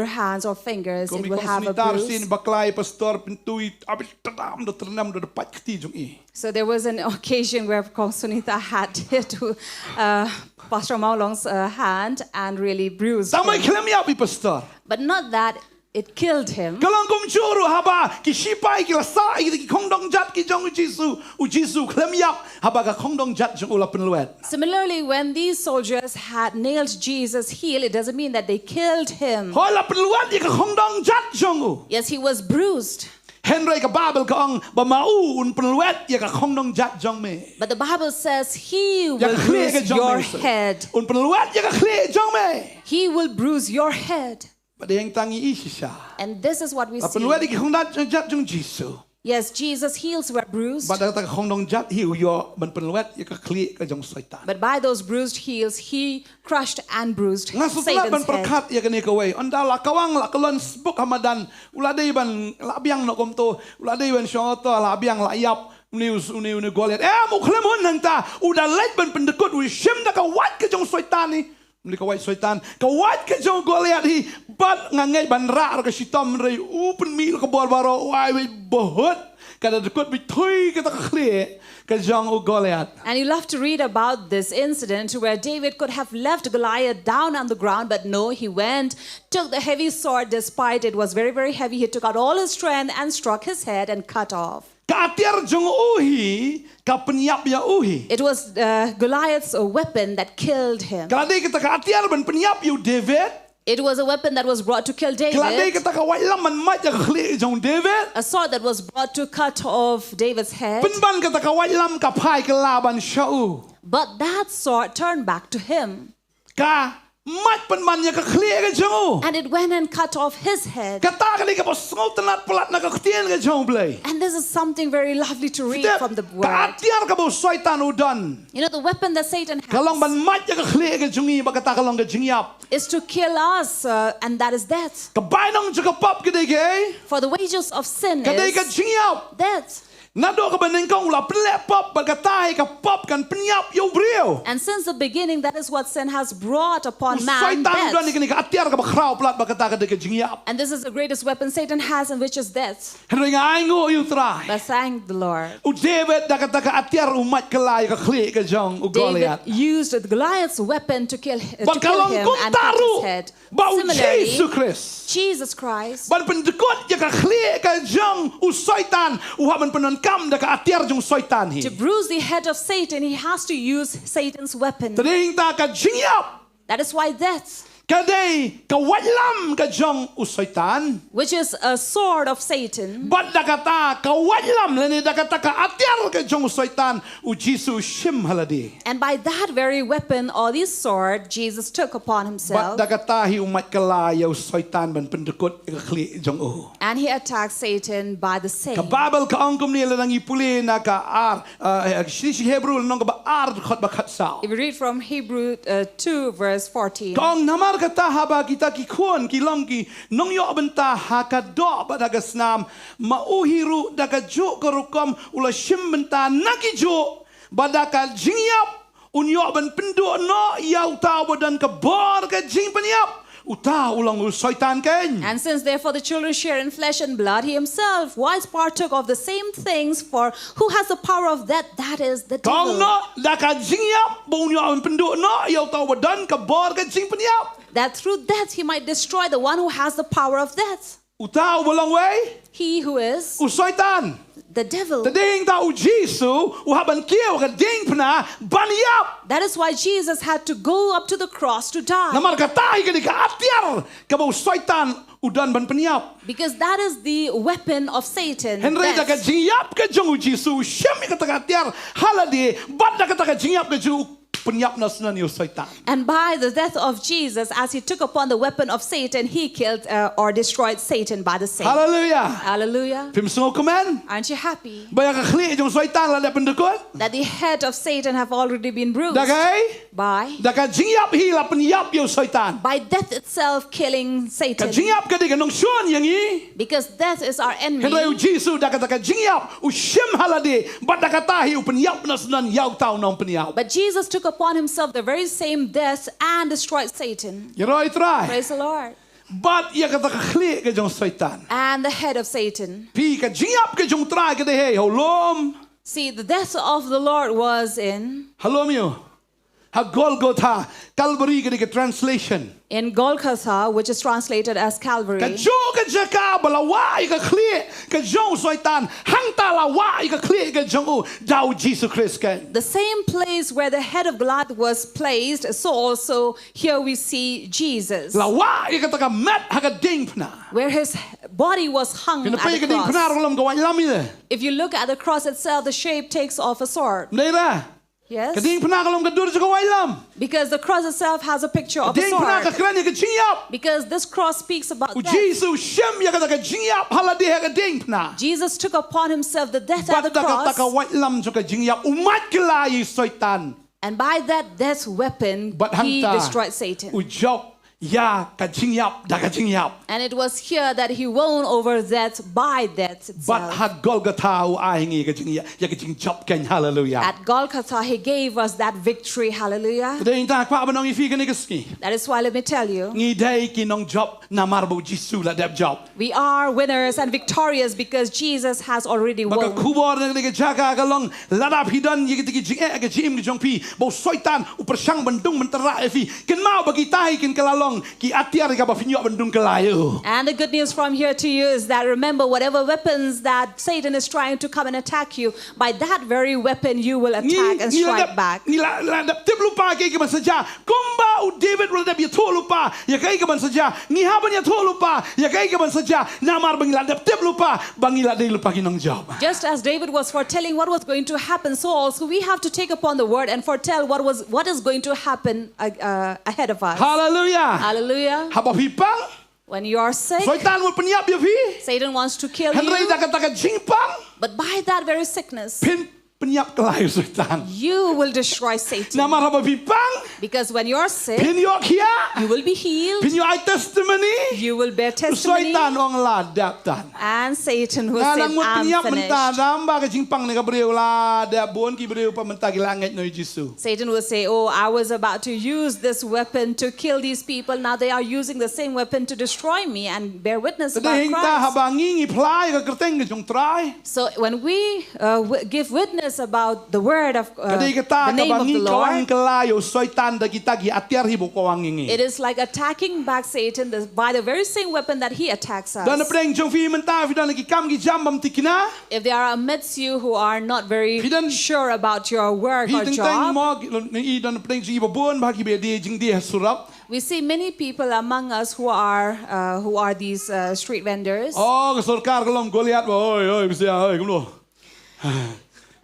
hands or fingers. It Kami will have a konsunitar sin bruise. baklai pastor pintui abis ternam do ternam do dapat kakti jong i. So there was an occasion where Sunita had hit Pastor Maulong's hand and really bruised Tamai him. kelem ya bi pastor. But not that it killed him. Kalong kum churu haba ki shipai ki lasa ki khongdong jat ki jong u Jisu klem yap haba ka khongdong jat jong ula penluet. Similarly, when these soldiers had nailed Jesus' heel, it doesn't mean that they killed him. Hoi la penluet ki ka khongdong jat jong u. Yes, he was bruised. Henry ka Babel ka ong ba mau un penluet ya ka khongdong jat jong me. But the Bible says he Ya will ka khle ka bruise jong your me. head. Un penluet ya ka khle jong me. He will bruise your head. Ba yang tangi isisha. And this is what we La penluet see. ki khongdong jat jong Jisu. Yes, Jesus' heels were bruised. Ba da ka khongdong jat hiu yo ban penluet ya ka khle ka jong Satan. But by those bruised heels, he crushed and bruised Nga sutla ban Satan's head. perkat ya kani kawai. Onda la kawang la kalon sbuk hamadan. Uladai ban labiang no komto. Uladai ban shoto labiang la yap. Unius Goliath. Mo klemon nanta. Uda leit ban pendekut wi shim da ka wat ka jong Satan ni. Mli ka wat Satan. Ka wat ka jong Goliath hi. Bat ngangai ban ra ka sitam rei upen mi ka bor baro wai wi bohot. Kada dekut bi thoi ka ta khle ka jong Goliath. And you love to read about this incident where David could have left Goliath down on the ground, but no, he went, took the heavy sword despite it was very, very heavy. He took out all his strength and struck his head and cut off. Ka atiar jong uhi ka penyap ya uhi. It was Goliath's weapon that killed him. Kalau dia kita ka atiar ban penyap you David. It was a weapon that was brought to kill Kalau dia David, kita ka wai laman mat ya khle jong David. a sword that was brought to cut off David's head. Penban kita ka wai lam ka pai ka laban Shaul. But that sword turned back to him, Ka mat penban ya ka khle ka jong. and it went and cut off his head. Kata ka ka bosngot tenat pelat na ka ktien ka jong blai. And this is something very lovely to read from the Ka word. atiar ka bo Satan udan. You know, the weapon that Satan Kalong ban has mat ya ka khle ka jongi ba kata kalong ka jingyap. is to kill us, and that is death. Ka bainong ka pap ka dei For the wages of sin ka dei ka is jingyap. death. Nado ka banengkong la ple pop ba katay ka pop kan penyap yo brio. And since the beginning, that is what sin has brought upon man, Satan udan death. ni ka atiar ka ba kraw plat ba kata ka dei ka jingyap. And this is the greatest weapon Satan has, and which is death. Henry nga aingo you try. But thank the Lord. U David da kata ka atiar umat kelai ka khle ka jong u David Goliath. used Goliath's weapon to kill Ba kalong him kung and cut his taru head. ba u Jesus Similarly, Christ. Jesus Christ, Ban pendekut ya ka khle ka jong u Satan u haban penankam da ka atiar jong Satan hi. to bruise the head of Satan, he has to use Satan's weapon. Tading ta ka jingyap. That is why death, Kadai ka walam ka jong u Satan. which is a sword of Satan, But dakata ka walam lani dakata ka atiar ka jong Satan u Jesus shim haladi. and by that very weapon or this sword, Jesus took upon But himself dakata hi umat kalaya u Satan ban pendekut ka khle jong u. and he attacked Satan by the same. Ka Babel ka angkum ni lang ipuli na ka si Hebrew nong ka ba khot ba khat sao. If you read from Hebrew 2 verse 14, Kong namar kata haba kita ki khon ki long ki nong yo benta ha ka do ba daga snam mauhiru daga jo korukom ula shim benta naki jo badaka jingyap unyo ban pendo no yau tau badan ka bor ka jing panyap uta ulang u Satan ken. and since therefore the children share in flesh and blood, he himself was partook of the same things, for who has the power of that? That is the Kong devil. no daka jingyap bo unyo ban pendo no yau tau badan ka bor ka jing panyap That through death he might destroy the one who has the power of death. uta ulang way He who is u Satan. the devil. Tading tau Jisu uhaban kieu ka ding pna banyap. That is why Jesus had to go up to the cross to die. Namar katai ka di ka atiar ka ba Satan udan ban penyap. Because that is the weapon of Satan. Henry da ka death. jingyap ka jong Jisu syam ka ta atiar haladi bad da ka ta jingyap ka ju penyap na sunan yo Satan. And by the death of Jesus, as he took upon the weapon of Satan, he killed or destroyed Satan by the same. Hallelujah. Hallelujah. Pim sungo komen. Aren't you happy Baya ka khli jong Satan la da pendekut. that the head of Satan have already been bruised Da kai by da ka jingyap hi la penyap yo Satan. death itself killing Ka Satan? jingyap ka di ka nong suan yang i. Because death is our Henry enemy. Jisu da ka jingyap u syam haladi bad da ka tahi u penyap na sunan yau tau nong penyap. But Jesus took upon himself the very same death and destroyed Satan. You know, try. Praise the Lord. But ya kata kli ka jong Satan. And the head of Satan. Pi ka jingyap ka jong try ka de hey holom. See, the death of the Lord was in Halom yo. Ha Golgotha, Calvary ke translation. In Golgotha, which is translated as Calvary, Ka jo ka jaka balawai ka clear ka jong soitan hang ta lawai ka clear ka jong dau Jesus Christ kan. the same place where the head of Goliath was placed, so also here we see Jesus, Lawai ka taka mat ha ka ding pna. where his body was hung Kena at pai the ka ding pna cross. rolam ka wai lam ile. If you look at the cross itself, the shape takes off a sword. Mdera. Yes? Ka ding pna rolam ka dur ka wai lam. Because the cross itself has a picture of a Ding pna ka sword. kran ka jiap. Because this cross speaks about U death. Jesus shem ya ka taka jiap hala de ka ding pna. Jesus took upon himself the death at Bat the ka taka cross, wai lam jo ka jiap umat kelai soitan. and by that death weapon, But he hanta destroyed Satan. u job ya ka jiap da ka jiap. And it was here that he won over death by death But itself. had Golgotha u ahingi ka jing ya ka jing job kan hallelujah. At Golgotha, he gave us that victory. Hallelujah. Today ta kwa ba nong ifi ka nigaski. That is why let me tell you, Ngi dai ki nong job na marbo jisu la deb job. we are winners and victorious because Jesus has already Baka won. kubor na ka jaga ka long ladap hidan yi ki jing ka jim ki jong pi bo soitan u persang bendung mentera efi ken mau bagi tai ken kalalong ki atiar ka ba finyo bendung kelayo. And the good news from here to you is that remember, whatever weapons that Satan is trying to come and attack you, by that very weapon you will attack and strike back. Ni la dap tip lupa ke man saja. Kumba u David wala dap ya to lupa ya kai ka man saja. Ni haban ya to lupa ya kai ka man saja. Namar bang la dap tip lupa bang ila dei lupa ki nong job. Just as David was foretelling what was going to happen, so also we have to take upon the word and foretell what is going to happen ahead of us. Hallelujah. Hallelujah. Haba pipang When you are sick, soitan mo penyap ya fi. Satan wants to kill Henry you, da kata jingpang but by that very sickness, pin penyap kelayo soitan. you will destroy Satan. Namar haba pipang Because when you are sick, pin yok kia you will be healed, pin yok testimony. you will bear testimony, Soitan ong la dap tan. and Satan will say, Ngalang mo I'm penyap menta finished. damba ka jingpang ni ka breu la dap bon ki breu pa menta ki langit no Jisu. Satan will say, oh, I was about to use this weapon to kill these people. Now they are using the same weapon to destroy me and bear witness about Tadahing ta Christ. habangi play ka kerteng ka jong try. So when we give witness about the word of Kadai the kata name of kabangi the kawang Lord, kelayo soitan da kita gi atiar hibo kawangingi. it is like attacking back Satan by the very same weapon that he attacks Dan us. preng jong fi menta fi dan ki kam ki jambam tikina. If there are amidst you who are not very Fidan- sure about your work Hi or teng teng job, mo i dan preng si ibo bon ba ki be de jing de surap. we see many people among us who are these street vendors. Oh ka sarkar kolom Goliath oi bisa oi kumlo.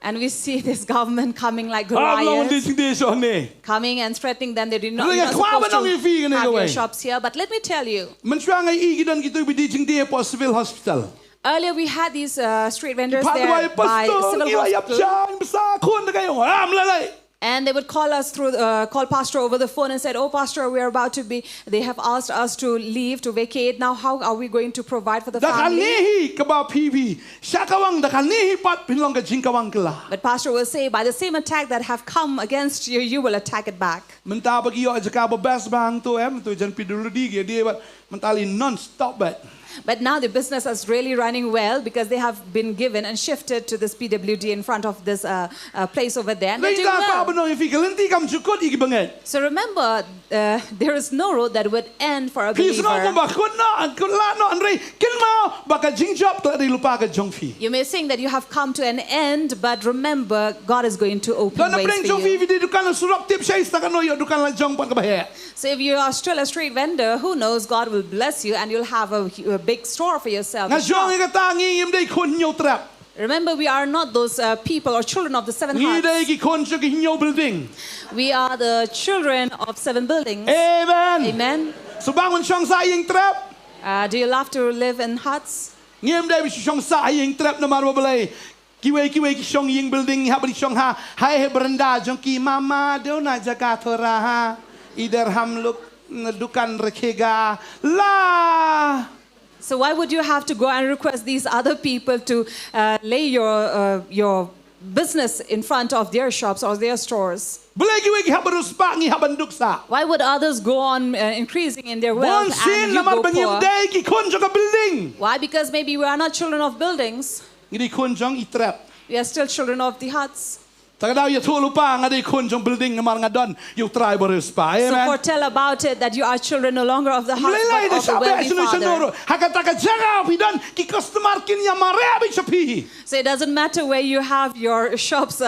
And we see this government coming like Ah long de Goliath, jing de so ne. coming and threatening them. They did not, Lagi you're not kwa supposed ba nang to ifi ka have your gawin? shops here. But let me tell you, Mensyang ay i dan kita bi de jing de po civil hospital. earlier we had these street vendors Padway there by pastor civil ilayap hospital. siya basa kun na kayo. Lalay. And they would call us call pastor over the phone and said, oh, pastor, we're about to be, they have asked us to leave, to vacate. Now, how are we going to provide for the family? Dakanihi kaba PV. Siya kawang dakanihi pat pinlong ka jing kawang kala. But pastor will say, by the same attack that have come against you, you will attack it back. Mentabag iyo aja kaba best bang to to jan piduludi dia bat mentali non-stop bat. But now the business is really running well because they have been given and shifted to this PWD in front of this place over there. And they're doing Lain ka well. ba no ifi kalenti kam jukot igi banget. So remember, there is no road that would end for a Please no ko believer. ba kun la no Andre kin mau baka jing job ta di lupa ka jong fi. You may think that you have come to an end, but remember, God is going to open Dan na ways preng for jong fi you. di dukan la surap tip siya ista kano yo dukan la jong pat ka bahe. So if you are still a street vendor, who knows, God will bless you and you'll have a big store for yourself. Nga a shop. jong ka tangi im dei kun nyo trap. Remember, we are not those people or children of the seven Ngi dei hearts. ki kun siya ki nyo building. We are the children of seven buildings. Amen. Amen. So bangun siyang sa iyong trap. Do you love to live in huts? Ngiem dai bisu siyang sa iyong trap na marwa balay. Kiwe ki siyang iyong building ha bali siyang ha. Hai he berenda jong ki mama do na jaga thora ha. Ider ham look dukan rekhega la. So why would you have to go and request these other people to lay your business in front of their shops or their stores? Balay kiwe ki habarus pa ngi habanduk sa. Why would others go on increasing in their wealth and Bonsin you na mar go bangim poor? dai ki kun jong ka building. Why? Because maybe we are not children of buildings. Ngidi kun jong i trap. We are still children of the huts. Tagadaw ya tu lupa ngadi kun jong building namar ngadon you try boris pa. So Amen. foretell about it that you are children no longer of the house Mulai but of the wealthy father. Hakataka jaga pidan ki customer kin ya marabi chapi. So it doesn't matter where you have your shops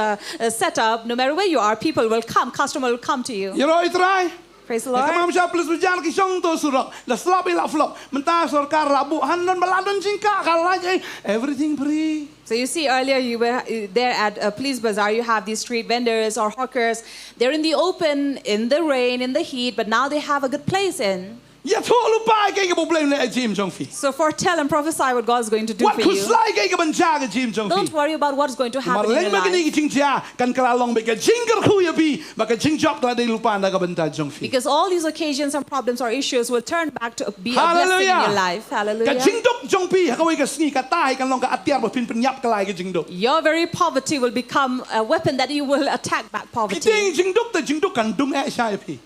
set up, no matter where you are, people will come, customer will come to you. You know it try. Praise the Kamam Lord. siya plus berjalan ki song to surok. La slap ila flop. Mentah sorkar labu hanon baladon jingka kalaj everything free. So you see earlier you were there at Police Bazaar, you have these street vendors or hawkers. They're in the open, in the rain, in the heat, but now they have a good place in. Ya tu lupa kay ka problem na Jim Jong Fi. So foretell and prophesy what God's going to do What for you. kuslay kay ka banjaga Jim Jong Fi. Don't worry about what's going to happen in Marleng your magani life. ki jingja kan kalalong be ka jingar ku ya bi maka jingjop la de lupa na ka banta Jong Fi. Because all these occasions and problems or issues will turn back to be a blessing in your life. Ka Hallelujah. jingdok Jong Fi hakaway ka sngi ka tahay kan long ka atyar mo pin nyap ka lai ka jingdok. Your very poverty will become a weapon that you will attack back poverty. Kiting jingdok ta jingdok kan dung siya pi.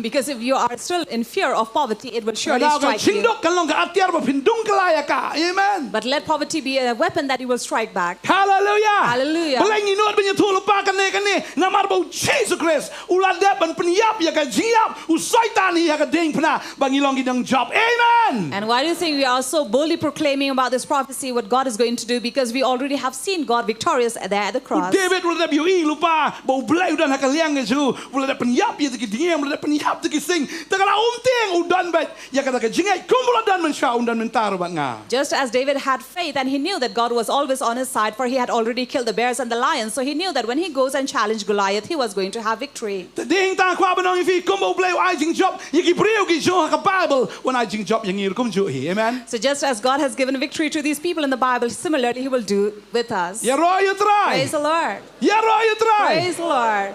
Because if you are still in fear of poverty, it will surely Ka strike you. jingdok kan long ka atyar mo pin dung kalaya ka. Amen. But let poverty be a weapon that you will strike back. Hallelujah. Hallelujah. Baleng inod banya tu lupa kan ne ngamar bau Jesus Christ. Ulada ban penyap ya ka jingyap usaitan ya ka ding pna bangilong gidang job. Amen. And why do you think we are so boldly proclaiming about this prophecy, what God is going to do? Because we already have seen God victorious there at the cross. David ulada biui lupa bau blai udan ha ka liang ju ulada penyap ya ki dingem ulada penyap ki sing tagala umting udan bat ya ka jingai kumuladan men sha undan mentar bat nga. Just as David had faith and he knew that God was always on his side, for he had already killed the bears and the lions. So he knew that when he goes and challenged Goliath, he was going to have victory. Ding ta kwa banong fi kumbo blai ai jing job ya ki priu ki jo ha ka Bible when I jing job yang ir kum jo hi. Amen. So just as God has given victory to these people in the Bible, similarly he will do with us. Ya ro you try. Praise the Lord. Ya ro you try. Praise the Lord.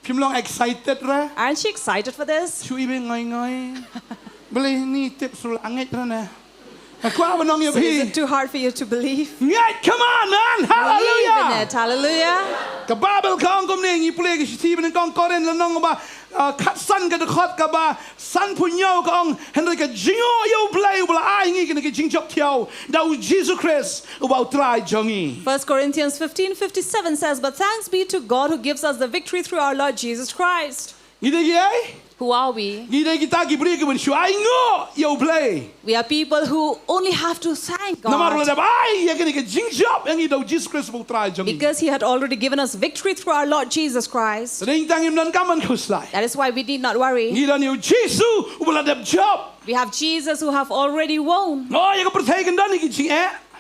Phim long excited ra. Aren't you excited for this? Chui be ngai. Boleh ni tip sul angit ra na. Aku apa nong ya So is pi? it too hard for you to believe? Ngai, come on man. Believe in Hallelujah. it. Hallelujah. Ka Bible ka ang kum ni play ki Stephen kong koren la nong ba kat san ka de khot ka ba san punyo ka ong henry ka jingo yo play bla ai ngi ka jing chok tiao da Jesus Christ about try jongi. 1 Corinthians 15:57 says, "But thanks be to God who gives us the victory through our Lord Jesus Christ." Ide ye? Who are we? Ide kita ki bri ki ben shu ai ngo yo play. We are people who only have to thank Namar la God da ai ya ka jing job yang ida Jesus Christ about try jongi. because He had already given us victory through our Lord Jesus Christ. Sering tangim dan kaman kuslai. That is why we need not worry. Ngidan yo Jesus ubala da job. We have Jesus who have already won. Oh, ya ka pertaken dan ki jing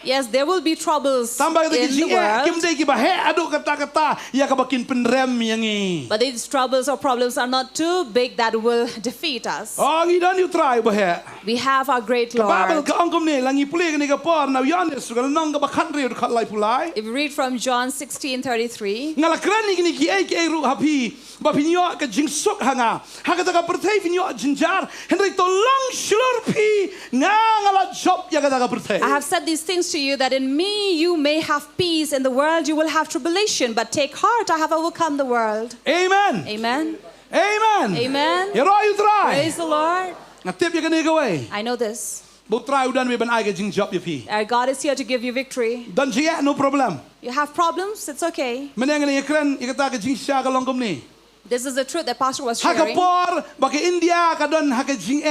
Yes, there will be troubles Tambah kata in the jing kim world, dei ki bahe adu kata-kata ya ka bakin penrem yang i. but these troubles or problems are not too big that will defeat us. Oh, ngidan you try bahe. We have our great Babel Lord. ka angkom ni langi puli ni ka por na yanes ka nang ka bakhandri ka lai pulai. If you read from John 16:33, Ngala krani ni ki ai ru hapi ba pinyo ka jing sok hanga. Hakata ka pertai pinyo jinjar henry to long slurpi nga ngala job ya ka pertai. I have said these things to you that in me you may have peace. In the world you will have tribulation, but take heart, I have overcome the world. Amen. Amen. Amen. Amen. Ya ro you try. Praise the Lord. Ngatip ya ka ni gawai. I know this. Bo try udan we ban ai ka jing job ya pi. Our God is here to give you victory. Dan siya no problem. You have problems, it's okay. Menang ni kren ikata ka jing siya ka longkom ni. This is the truth that Pastor was sharing. Hakapor baka India ka don haka jing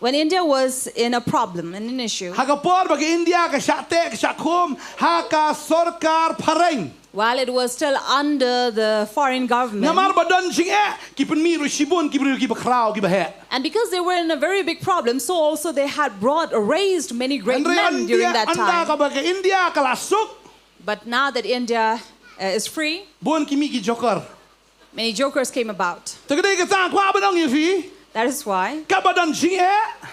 When India was in a problem, in an issue, Hakapor baka India ka syate ka syakum haka sorkar pareng. while it was still under the foreign government, Namar badon jing ki penmiru shibun ki bru ki bakrao ki bahe. and because they were in a very big problem, so also they had raised many great Andre men during that anda time. ka baka India ka lasuk But now that India is free, bon ki mi ki joker. many jokers came about. Tagaday ka ta kwa badong yifi That is why ka badon jing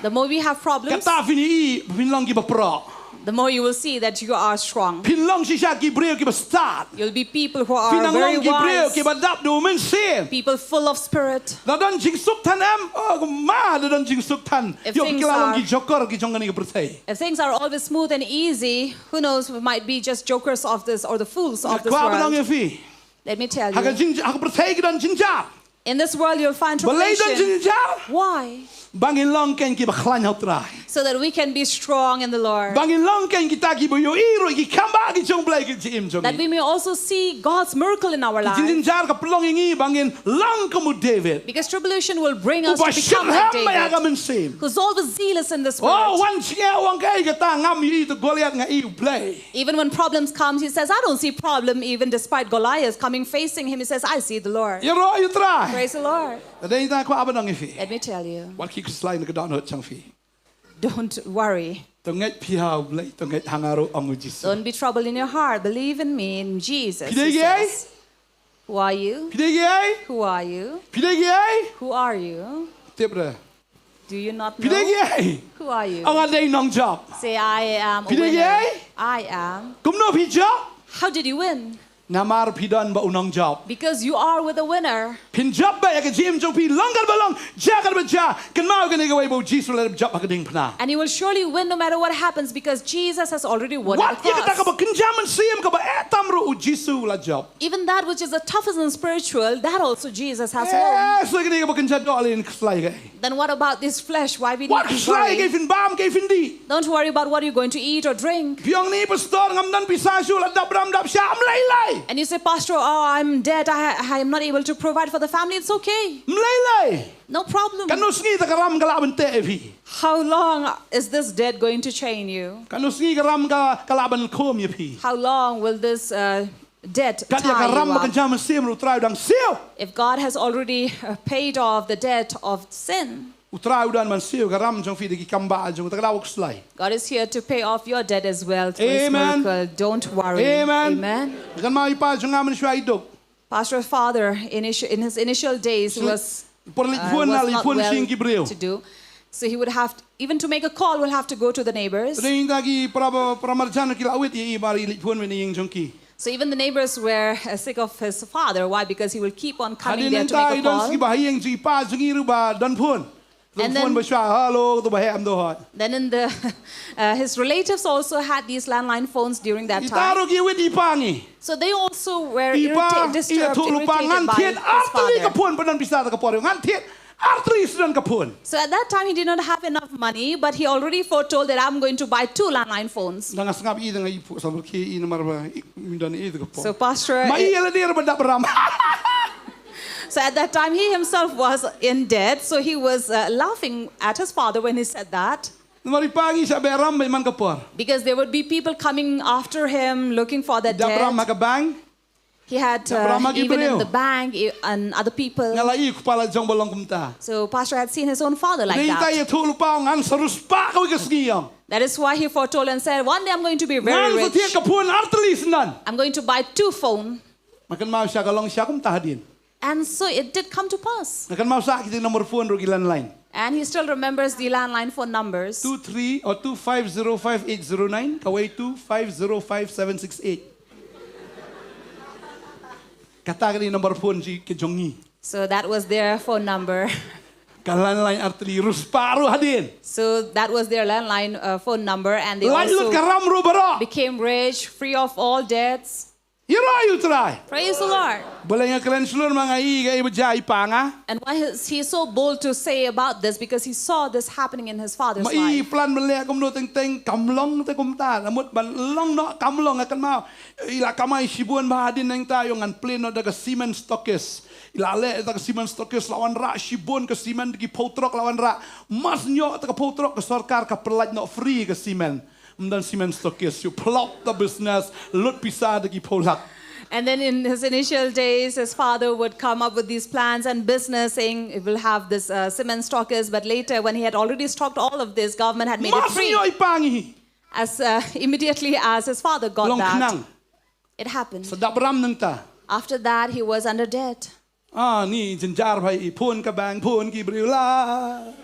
the more we have ka problems, ta fini pinlong ki bapro. the more you will see that you are strong. Pinlong si siya ki breu ki bastad. You'll be people who are Pinang very long ki breu wise, ki badap do men se. people full of spirit. Dadan jing suk tan oh ma dadan jing suk tan. If Yo things kilalong are- ki joker ki jong ni ka pertai. If things are always smooth and easy, who knows, we might be just jokers of this or the fools of this Kwa badong world. yifi. Let me tell Haka you, jing haka pertai ki dan jinjar. In this world, you'll find Balay dan tribulation. jinjar. Why? Bangin long ken ki baklan hau try. So that we can be strong in the Lord. Bangin long ken kita ki boyo iro ki kamba ki jong blay ki jim jong. That we may also see God's miracle in our lives. Jinjar ka pelong ingi bangin long kamu David. Because tribulation will bring us to Uba become like shirham maya David, kamen sim. who's always zealous in the spirit. Oh, one chia wang kay kata ngam yi to Goliath nga iu play. Even when problems come, he says, I don't see problem. Even despite Goliath coming facing him, he says, I see the Lord. You know, you try. Praise the Lord. Then you ko abang ifi. Let me tell you, What ki slide na kadon hot chang fi. don't worry. Tonget pihaw blay tonget hangaro amu Jesus. Don't be troubled in your heart. Believe in me, in Jesus. he Pidegay? says. Who are you? Pidegay? Who are you? Pidegay? Who are you? Tibra. Do you not know? Pidegay? Who are you? Ang aday nong job. Say, I am a Pidegay? winner. I am. Kumno pi job? How did you win? Namar pidan ba unong job. Because you are with a winner. Pin job ba ya ka jim jong pi longal ba long. Ja ka ba ja. Kan mau ka nigaway bo Jesus let job ka ding pna. And you will surely win no matter what happens because Jesus has already won What at the ya ka ta ka cross. ba kinjaman siyam ka ba etam ro u Jesus la job. Even that which is the toughest and spiritual, that also Jesus has won. So ka ka ba kinjad do alin slay kay. Then what about this flesh? Why we need What to slay kay worry? fin bam kay fin di. Don't worry about what you're going to eat or drink. Piang ni pastor ngam nan pisasu la dab ram dab sya am lay lay. And you say, Pastor, oh, I'm dead. I am not able to provide for the family. It's okay. Lay lay. No problem. Kanus ngi ta karam kalaban te evi. How long is this debt going to chain you? Kanus ngi karam ka kalaban kom ye pi. How long will this debt Kan ya tie karam you ba up? kinjaman siyam ro try dang siyo. If God has already paid off the debt of sin, Utrau dan man siyo karam jong fi de ki kamba jong ta kalawak slay. God is here to pay off your debt as well through His Amen. miracle. Don't worry. Amen. Amen. Kan mau ipa jong ngamen shwa idok. Pastor's father, in his initial days, was Por li phone na li not phone well sing ki breu. to do. So he would have, even to make a call, will have to go to the neighbors. Ring dagi pramarjan ki lawit ye mari li phone ni ying jong ki. So even the neighbors were sick of his father. Why? Because he will keep on coming Hadin there to ta make a idon ski call. ba yeng ji pa jong iru ba don phone. The And phone then- ba shwa hello to ba ham do hot. Then in the his relatives also had these landline phones during that time. Itaro ki wit ipangi. So they also were Ipa disturbed, tu lupa irritated ngan by tiet his artli ka father. phone panan bisa ka por ngan tiet artli sudan ka phone. So at that time he did not have enough money, but he already foretold that I'm going to buy 2 landline phones. Nang ngap i dang ipu sabul ki in mar ba mindan i ka phone. So Pastor, Mai ala dir ba dabram. so at that time he himself was in debt, so he was laughing at his father when he said that. Mari pangi sa beram ba man ka por. Because there would be people coming after him looking for that Dabram debt. ka bang. He had Dabram even in Gibril. the bank and other people. Ngalai kepala jong bolong kumta. So Pastor had seen his own father like Nei that. tay tu lupa ngan sarus pa ka wikas ngiyang. That is why he foretold and said, one day I'm going to be very Ngan sa rich. tiet ka phone artli sunan. I'm going to buy 2 phones. Makan mau siya kalong siya kumta hadin. And so it did come to pass. Makan mau sa kita nomor phone ro gilan line. And he still remembers the landline phone numbers. 23 or 2505-809 kaway 2505-768. Kata ni nomor phone si kejongi. So that was their phone number. Kalan line artli rusparu hadin. So that was their landline phone number. And they Lain lut also karam ro baro. became rich, free of all debts. Hiro you try. Praise the Lord. Boleh nga kalen sulur mga iga ibajay panga. And why is he so bold to say about this? Because he saw this happening in his father's Mai life. plan bele kumno teng teng kamlong te kumta namut ban long no kamlong akan mau ila kamai sibuan bahadin nang tayo ngan pleno daga cement stockers ila le daga cement stockers lawan ra sibuan ke cement gi potrok lawan ra mas nyo daga potrok ke sarkar ka perlaj no free ke cement dan cement stockers you plot the business lut pisah dagi polak. And then in his initial days, his father would come up with these plans and business saying it will have this cement stockers. But later, when he had already stocked all of this, government had made it Mas free. nyo ipangi As immediately as his father got long that, kenang it happened. sedap ram nang ta. After that, he was under debt. Ni jenjar bhai phone ka bang phone ki briula.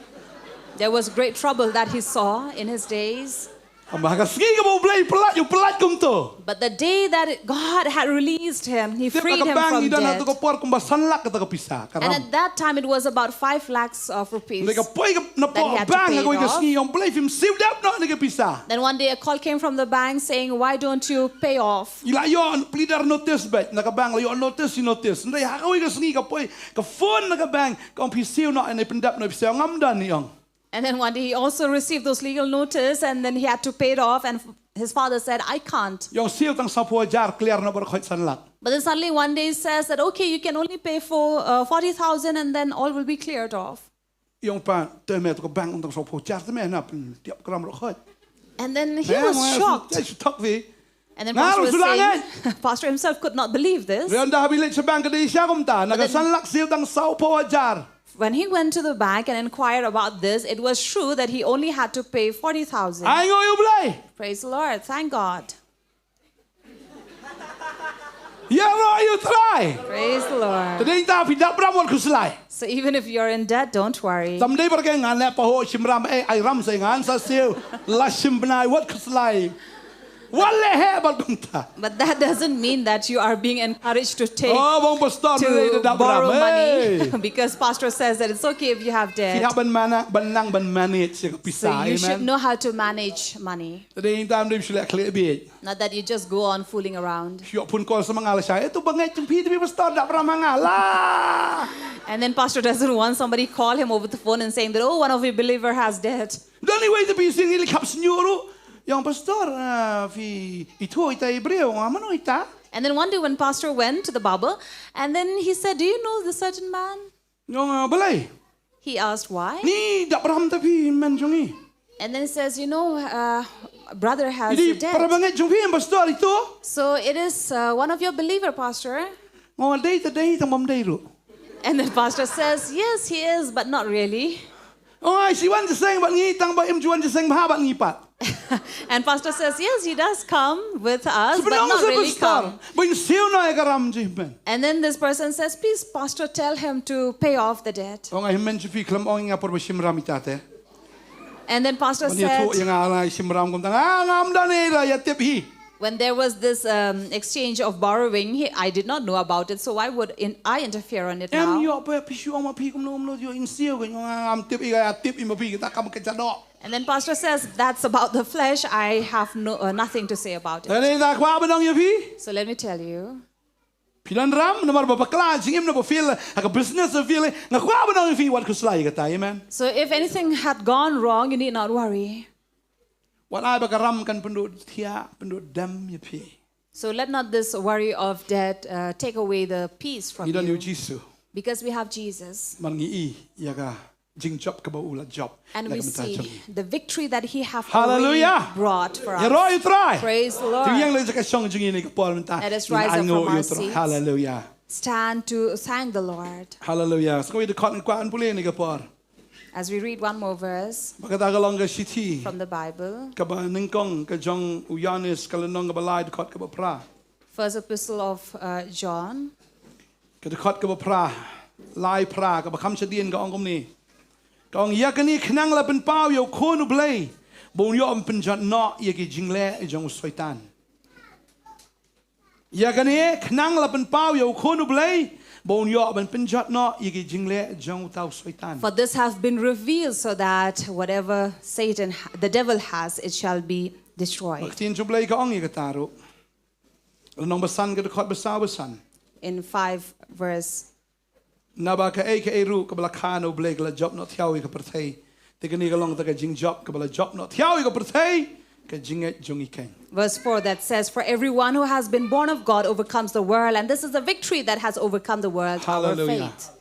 There was great trouble that he saw in his days. Amaga ski ka mo blay pelat yung pelat kum to. But the day that God had released him, He Tiap freed him bang from idan debt. ato ko por kum basanlak ka pisa. And at that time, it was about 5 lakhs of rupees. Nega poy ka na That he po had to bang pay ako it ka off. ski yung blay film saved up no nega pisa. Then one day a call came from the bank saying, why don't you pay off? Ila yon pleader notice bet naka bang la yon notice Ndai hakawi ka ski ka poy ka phone naka bang ka pisiu no ani pendap no pisa ngamdan yong. And then one day he also received those legal notice and then he had to pay it off. And his father said, I can't. Yung seal tang sapo jar clear na bar khoi sanlak. But then suddenly one day he says that, okay, you can only pay for 40,000 and then all will be cleared off. Yung pa te me to bang tang sapo jar te me na tiap kram ro khoi. And then he was shocked. Jy talk vi. And then Nah, Pastor was sulangan. saying, Pastor himself could not believe this. Riyan da bilit sa bang kadi siya kumta naga sanlak seal tang sapo jar. When he went to the bank and inquired about this, it was true that he only had to pay 40,000. Ay ngo yung blay. Praise the Lord. Thank God. Yeah, ro you try. Praise the Lord. Tading ta pidap bram wal kuslay. So even if you're in debt, don't worry. Tamday par kay ngan na pa ho simram ay ram sa ngan sa seal la simbnay wat kuslay. Wale he bal kumta. But that doesn't mean that you are being encouraged to take Oh, bang pastor to borrow money Hey. because pastor says that it's okay if you have debt. Siya ban mana banang ban manage sa So pisay you should man. know how to manage money. Tading tam dim sila kle bi. Not that you just go on fooling around. Siya pun call sa mga siya. Ito bangay yung pidi pastor da bram ngala. And then pastor doesn't want somebody call him over the phone and saying that, oh, one of your believer has debt. The only way to be sing ili kap senyuru. Yang pastor fi itu ita Hebreo amano ita. And then one day when pastor went to the barber, and then he said, do you know the certain man? Yung balay. He asked why. Ni da bram tapi man jongi. And then he says, you know, brother has a Jadi para debt. bangay jongi ang pastor itu. So it is one of your believer, pastor. Ngo day tang mamday ro. And then pastor says, yes, he is, but not really. Oh, ay si wan sing bat ngi tang ba im juan sing ba bat ngi pat. And pastor says, yes, he does come with us, but Sebenarnya not sa really pastor. come. Boy siu na karam jiben. And then this person says, please, pastor, tell him to pay off the debt. Oh, ay men fi klam ong nga por ba simram itate. And then pastor Ni to said, yang ala simram kum tang ngam da ne la ya tip hi. when there was this exchange of borrowing, I did not know about it, so why would I interfere on it Em now? yo pa pisu ma pi kum no yo in siu ga ngam tip i ga tip i ma pi ta kam ka chado. And then pastor says, that's about the flesh. I have nothing to say about it. Dali da kwa ba nang yo pi. So let me tell you. Pilan ram na mar ba bakla jing im na ba feel ka business feel nga kwa ba nang yo fi wat kuslay ga ta amen. So if anything had gone wrong, you need not worry. Wat ay ba karam kan pendut tia pendut dam yo pi. So let not this worry of debt take away the peace from Idan yo you. Jisu. Because we have Jesus. Man ngi i ya ga jing job ka ba ula job. And we Like mata see jongi. the victory that he have already Hallelujah. brought for Ya ro us. you try. Praise the Tu yang Lord. le ka song jingi ni ka por menta. Let us rise up from our seats. Hallelujah. Stand to thank the Lord. Hallelujah. So we de kon kwa an puli ni ka por. As we read one more verse Magata ka long ka city. from the Bible. Ka ba ningkong ka jong uyanis ka lanong ka ba lai kot ka ba pra. First epistle of John. Ka de kot ka ba pra. Lai pra ka ba kham chadien ka ong kom ni. Ka ong ya ka ni khnang la pen pau yo khonu blai. Bon yo am pen jan no ye ki jingle e jong soitan. Ya ka ni khnang la pen pau yo khonu blai. Bon yo am pen jan no ye ki jingle e jong tau soitan. For this have been revealed so that whatever Satan, the devil has, it shall be destroyed. Tin chu blai ka ong ye ka taro. Nong basan ka de kot basan. In 5 verse. Naba ka e ru ka bala khano blai ka la job no thiawi ka perthei. Te ka ni ka long ta ka jing job ka bala job no thiawi ka perthei. Ka jing e jong i ken. Verse 4 that says, for everyone who has been born of God overcomes the world, and this is the victory that has overcome the world, our Hallelujah. faith.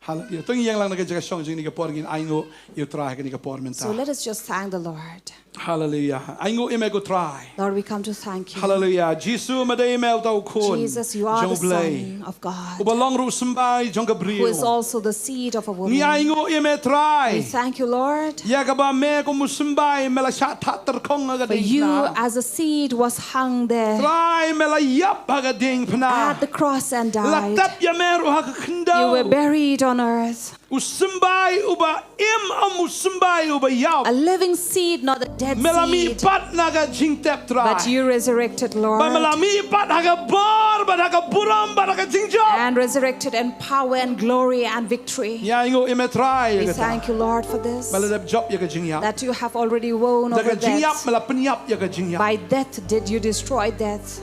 Hallelujah. Tung yang lang na ka jaga song jing ni ka por gin aingo you try ka ni ka por menta. So let us just thank the Lord. Hallelujah. Aingo ime go try. Lord, we come to thank you. Hallelujah. Jisu madai mel tau kon. Jesus, you are the Jong blai. Son of God, Ubalong ru sambai jong who Gabriel. is also the seed of a Ni woman. aingo ime We try. thank you, Lord, Ya ka ba me ko musambai mela sha tat ter kong aga for ding you na. as a seed was hung there Try mela yap aga ding at pna. the cross and died. Latap ya meru ha ka You were kendo. buried on on earth. Usambai uba im amusambai uba yaw. A living seed, not a dead Melami seed. pat naga jingtep But try. you resurrected, Lord. Ba melami pat haga bar ba haga buram ba haga jingjop. And resurrected in power and glory and victory. Ya ingo ime try. We thank you, Lord, for this. Meladap job ya ka jingyap. That you have already won over Daga jingyap death. melapenyap ya ka jingyap. By death did you destroy death.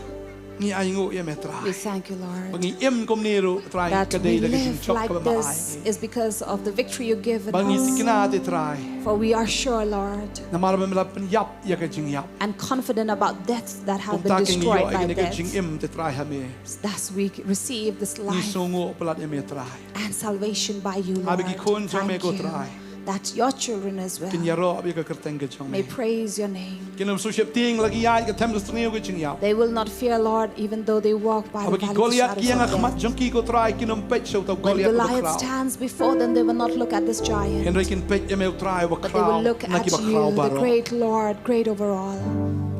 Ni ingo ime We try. thank you, Lord. Bangi im kom niru try That kadai we daga live jingjop like ka this is because of the victory you give Bangi us. tikina te try. For we are sure, Lord, Na maraba melapenyap ya ka jingyap. and confident about deaths that have been Taking yo destroyed ay by gina ka death. jing im te try hame. Thus we receive this Ni life songo pelat ime try. and salvation by you, Lord. Abigi kun jang me Thank ko you try. that your children as well Kin yaro abi ka kerteng ka jong may me. praise your name. Kinam suship ting lagi ay ka tem lustngi ka jingyap. They will not fear, Lord, even though they walk by the Abagi valley of Goliath the kiyang shadows of akmat death. jangki ko try kinum pech so taw When Goliath ko Goliath kraw. stands before them, they will not look at this giant, Henry kin pech eme try wa but they will kraw look na at ki ba you, kraw the baro. great Lord, great over all.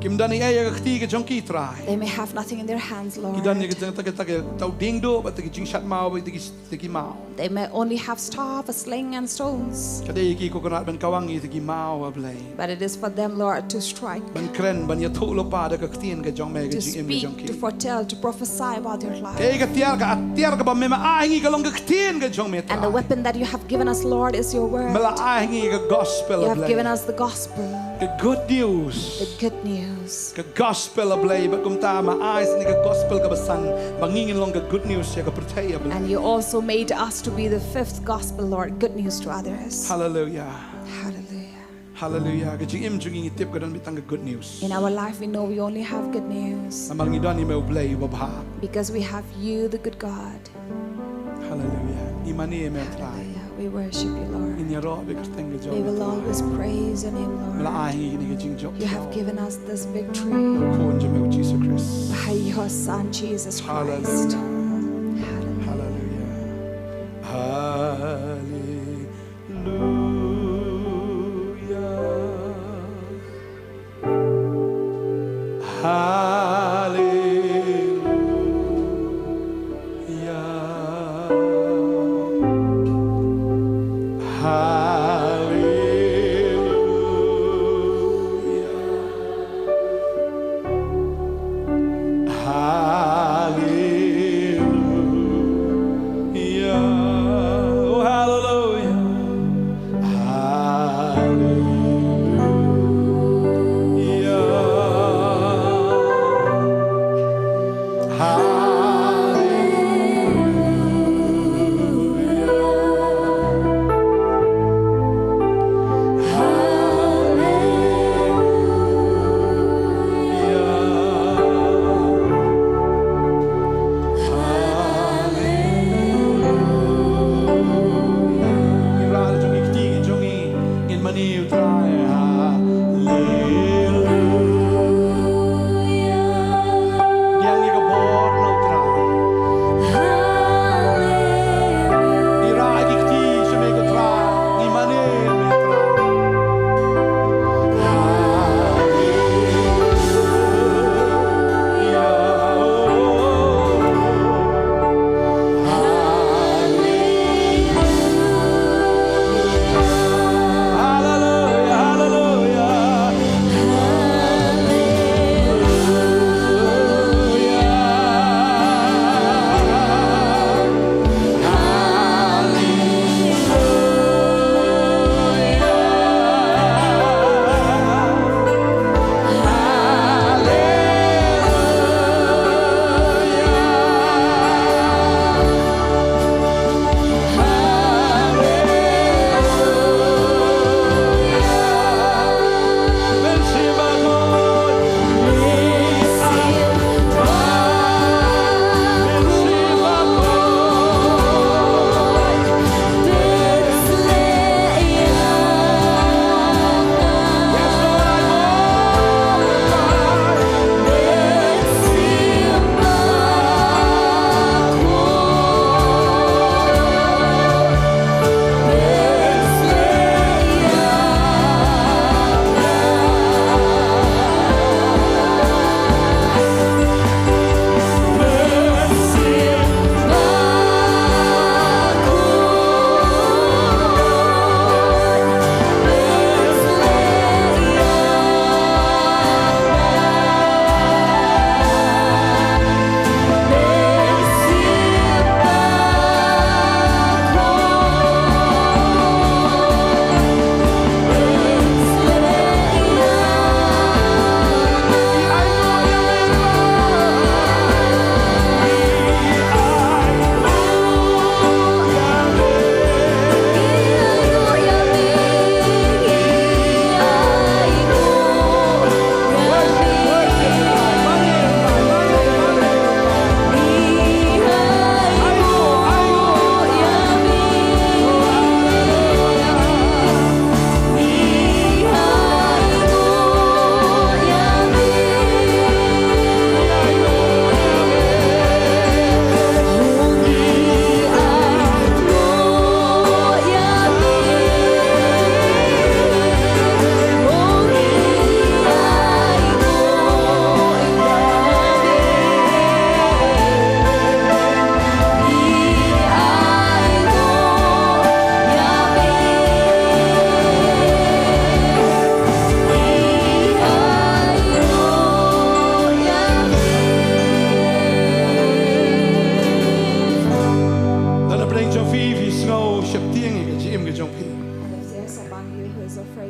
Kim dani ay ka kti ka jangki try. They may have nothing in their hands, Lord. Idan ni ka jang taga taga taw ding do but ki jing shat mao ba tigi mao. They may only have staff, a sling, and stones. Kadai ki ko kanat ban kawangi tigi mao ablay. But it is for them, Lord, to strike, Ban kren ban ya thu lo pa da ka ktien ka jong me ka to jing im ka speak, jangki. to foretell, to prophesy about their life. Kay ka tiar ka ba me ma ahingi ka long ka ktien ka jong me And the try. weapon that you have given us, Lord, is your word. Mala ahingi ka gospel You have given ablay. us the gospel, Ka good news. the good news. Ka gospel ablay ba kum ta ma ayes ni ka gospel ka basang bangingin long ka good news ya ka percaya ablay. And you also made us to be the fifth gospel, Lord, good news to others. Hallelujah. Hallelujah. Hallelujah. Ka jing im jing tip ka dan bitang ka good news. In our life, we know we only have good news Amal ngi dan ni me ablay babha. because we have you, the good God. Hallelujah. Imani me try. Hallelujah. We worship you, Lord. In ya ro be ka teng ka We will jong. always praise your name, Mala Lord. ahingi ni ka jing job. You have given us this victory Ko nje me Jesus Christ. by your Son, Jesus Christ. Hallelujah. Hallelujah. Hallelujah. Hallelujah. Hallelujah. Oh, hallelujah. Hallelujah.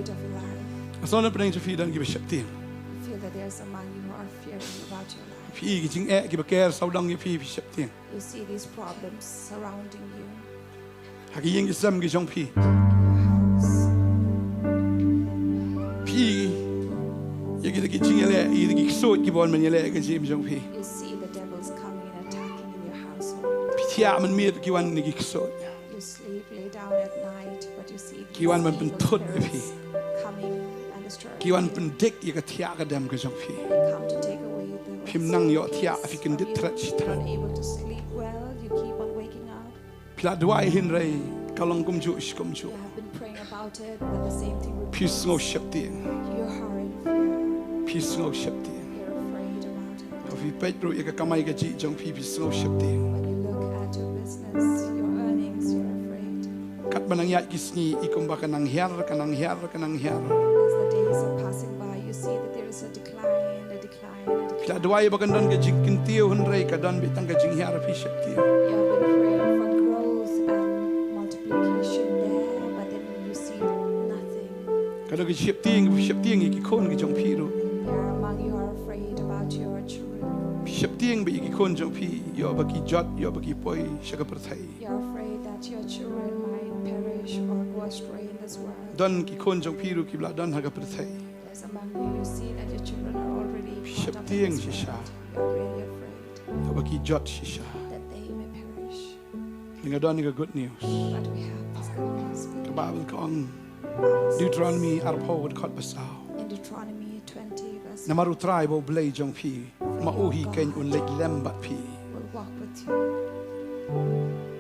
afraid of your life. Asal nak pening Jofi dan kita syapting. You feel that there's among you who are fearing about your life. Pi kita kita care saudang kita syapting. You see these problems surrounding you Hagi yang kita sam kita pi. in your house. Pi ya kita elek, kita kisut kita buat elek kita pi. You see the devil's coming and attacking in your household. Pi tiap mirip kita kisut. You sleep, lay down at night, but you see these Kiwan man evil pentut spirits coming and destroying. Kita pendik kita tiap kadam kita pi. They come to take away the Pim nang yo peace tiap from afikin dit you. trat You're citrat. unable to sleep well. You keep on waking up. Pila dua hinrai kalong kumju. You have been praying about it, but the same thing repeats. Peace ngau syapting. Your heart in fear. Peace ngau syapting. You're afraid about it. Afi Pedro ya kamai ka ji jong pi peace ngau syapting. When you look at your business, your earnings, you're afraid. Kat manang yat kisni ikum ba kanang hiar. As the days are passing by, you see that there is a decline, a decline, a decline. Pila dua ya bakan don ka jing kintiu hunrai ka don bitang ka jing hiar pi syapting. You have been praying for growth and multiplication there, but then you see nothing. Kalau ka syapting iki kon ka jong pi ro. There are among you who are afraid about your children. Syapting bi iki kon jong pi yo ba ki jot yo ba ki poi syaka perthai. You're afraid that your children might perish or go astray in this world. Don ki kon jong pi ro ki bla don ha ka perthai. There's among you see that your children are already caught up Syapting in this shisha. world. You're really afraid Yo ba ki jot shisha. that they may perish. Linga don ni ka good news. But we have this good news. Ka Bible ka on Deuteronomy arpo wad kot basao. In Deuteronomy 20 verse Na maru try bo blay jong pi. Mauhi ken un lek lembat pi. will walk with you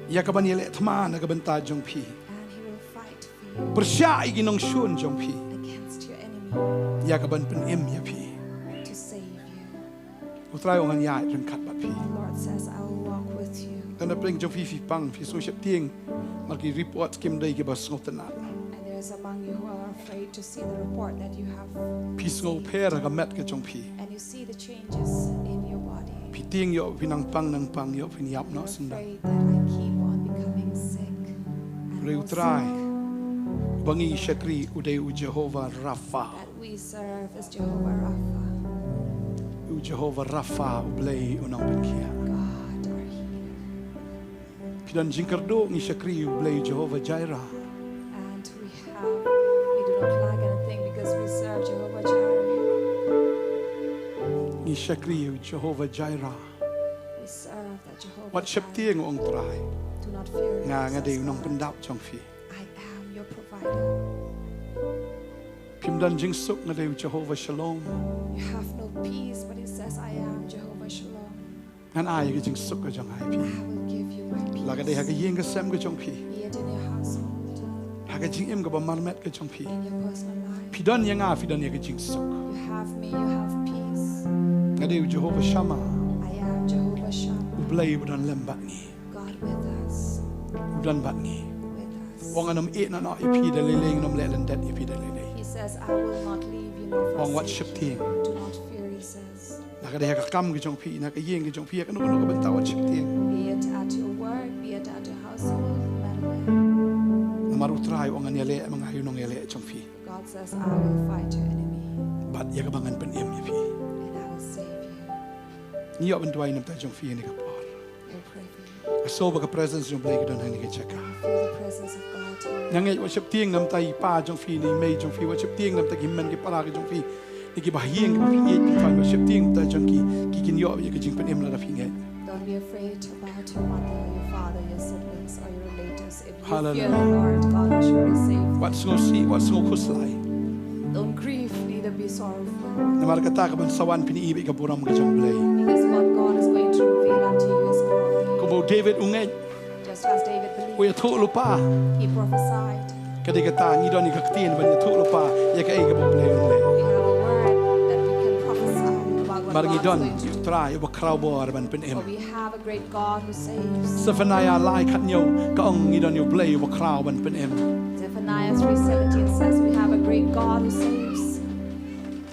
Ya ka ban yele thma na ka banta jong pi. and he will fight for you Persya igi nong shun jong pi. against your enemy Ya ka ban pen em ya pi. to save you. Utray ong an ya ren kat bat pi. The Lord says, I will walk with you. Dan na pring jong pi fi pang fi so syapting. Marki report kim dai ki bas ngotenat. And there is among you who are afraid to see the report that you have Pi ngo per ka met ka jong pi. and you see the changes in your body. Pi ting yo pinang pang yo pin yap no You're senda. afraid that I keep on becoming sick and Reu more try. sick. Bangi syakri udai u Jehovah Rafa. That we serve as Jehovah Rapha, U Jehovah Rafa ublay unang penkia. God our healer. Pidan jingkardo ni syakri ublay Jehovah Jireh. And we do not lack anything because we serve Jehovah Jireh. Ni syakri u Jehovah Jireh. We serve that Jehovah Wat Jireh. syapting ong try. Do not fear. Nga says day unang God. pendap jong fi. I am your provider. Pimdan jing suk nga day u Jehovah Shalom. You have no peace, but he says, I am Jehovah Shillong. Ngan ay ka jing suk ka jong ay pi. I will give you my peace. Laga day haga yeng ka sem ka jong pi. Be it in your household, Haga jing im ka ba marmet ka jong pi. in your personal life. Pidan yang nga pidan ya ka jing suk. You have me, you have peace. Nga day u Jehovah Shama. I am Jehovah Shammah, Ublay udan lembat ni. God with us, Udan bat ni. with us. Wong anam na ipi dalileng nom lelen dat ipi dalileng. He says, I will not leave you nor Wong wat forsake you. syapting. Do not fear, he says. Naka day ka kam ka jong pi. Naka yeng ka jong pi. Ka nukuno ka banta wat syapting. Be it at your work, be it at your household, no matter where. Namaru try wong an yale mga hayunong yale jong pi. God says, I will fight your enemy Bat ya ka bangan pen em ya pi. and I will save you. Niyo ban duay nam ta jong pi ni ka por. We'll pray for you. Aso ba ka presence jong blay ka don hani ka cheka. Feel the presence of God here. Nangay wat syapting nam tay pa jong pi ni may jong pi wat syapting nam ta himman ki para ka jong pi. Ni ki bahiyeng ka pi pi fan wat syapting ta jong ki kinyo ya ka jing pen em la da pi ngai. Don't be afraid about your mother, your father, your siblings, or your relatives. If you Hallelujah. fear the Lord, God will surely save you. Wat ngo si wat ngo kuslay. Don't grieve, neither be sorrowful. Namar ka ta ka ban sawan pini ibi ka buram ka jong blay. Because what God is going to reveal unto you is glory. Kubo David ungay. Just as David believed, Uya tu lupa. he prophesied. Kadi kata ngi don ni kaktin ban tu lupa. Ya ka iga bo blay unlay. We have a word that we can prophesy about what Margi God don is going to do. try ba kraw bor ban pen em. For we have a great God who saves. Zephaniah lai khat nyo ka ong ngi don yo blay ba kraw ban pen em. Zephaniah 3:17 says we have a great God who saves.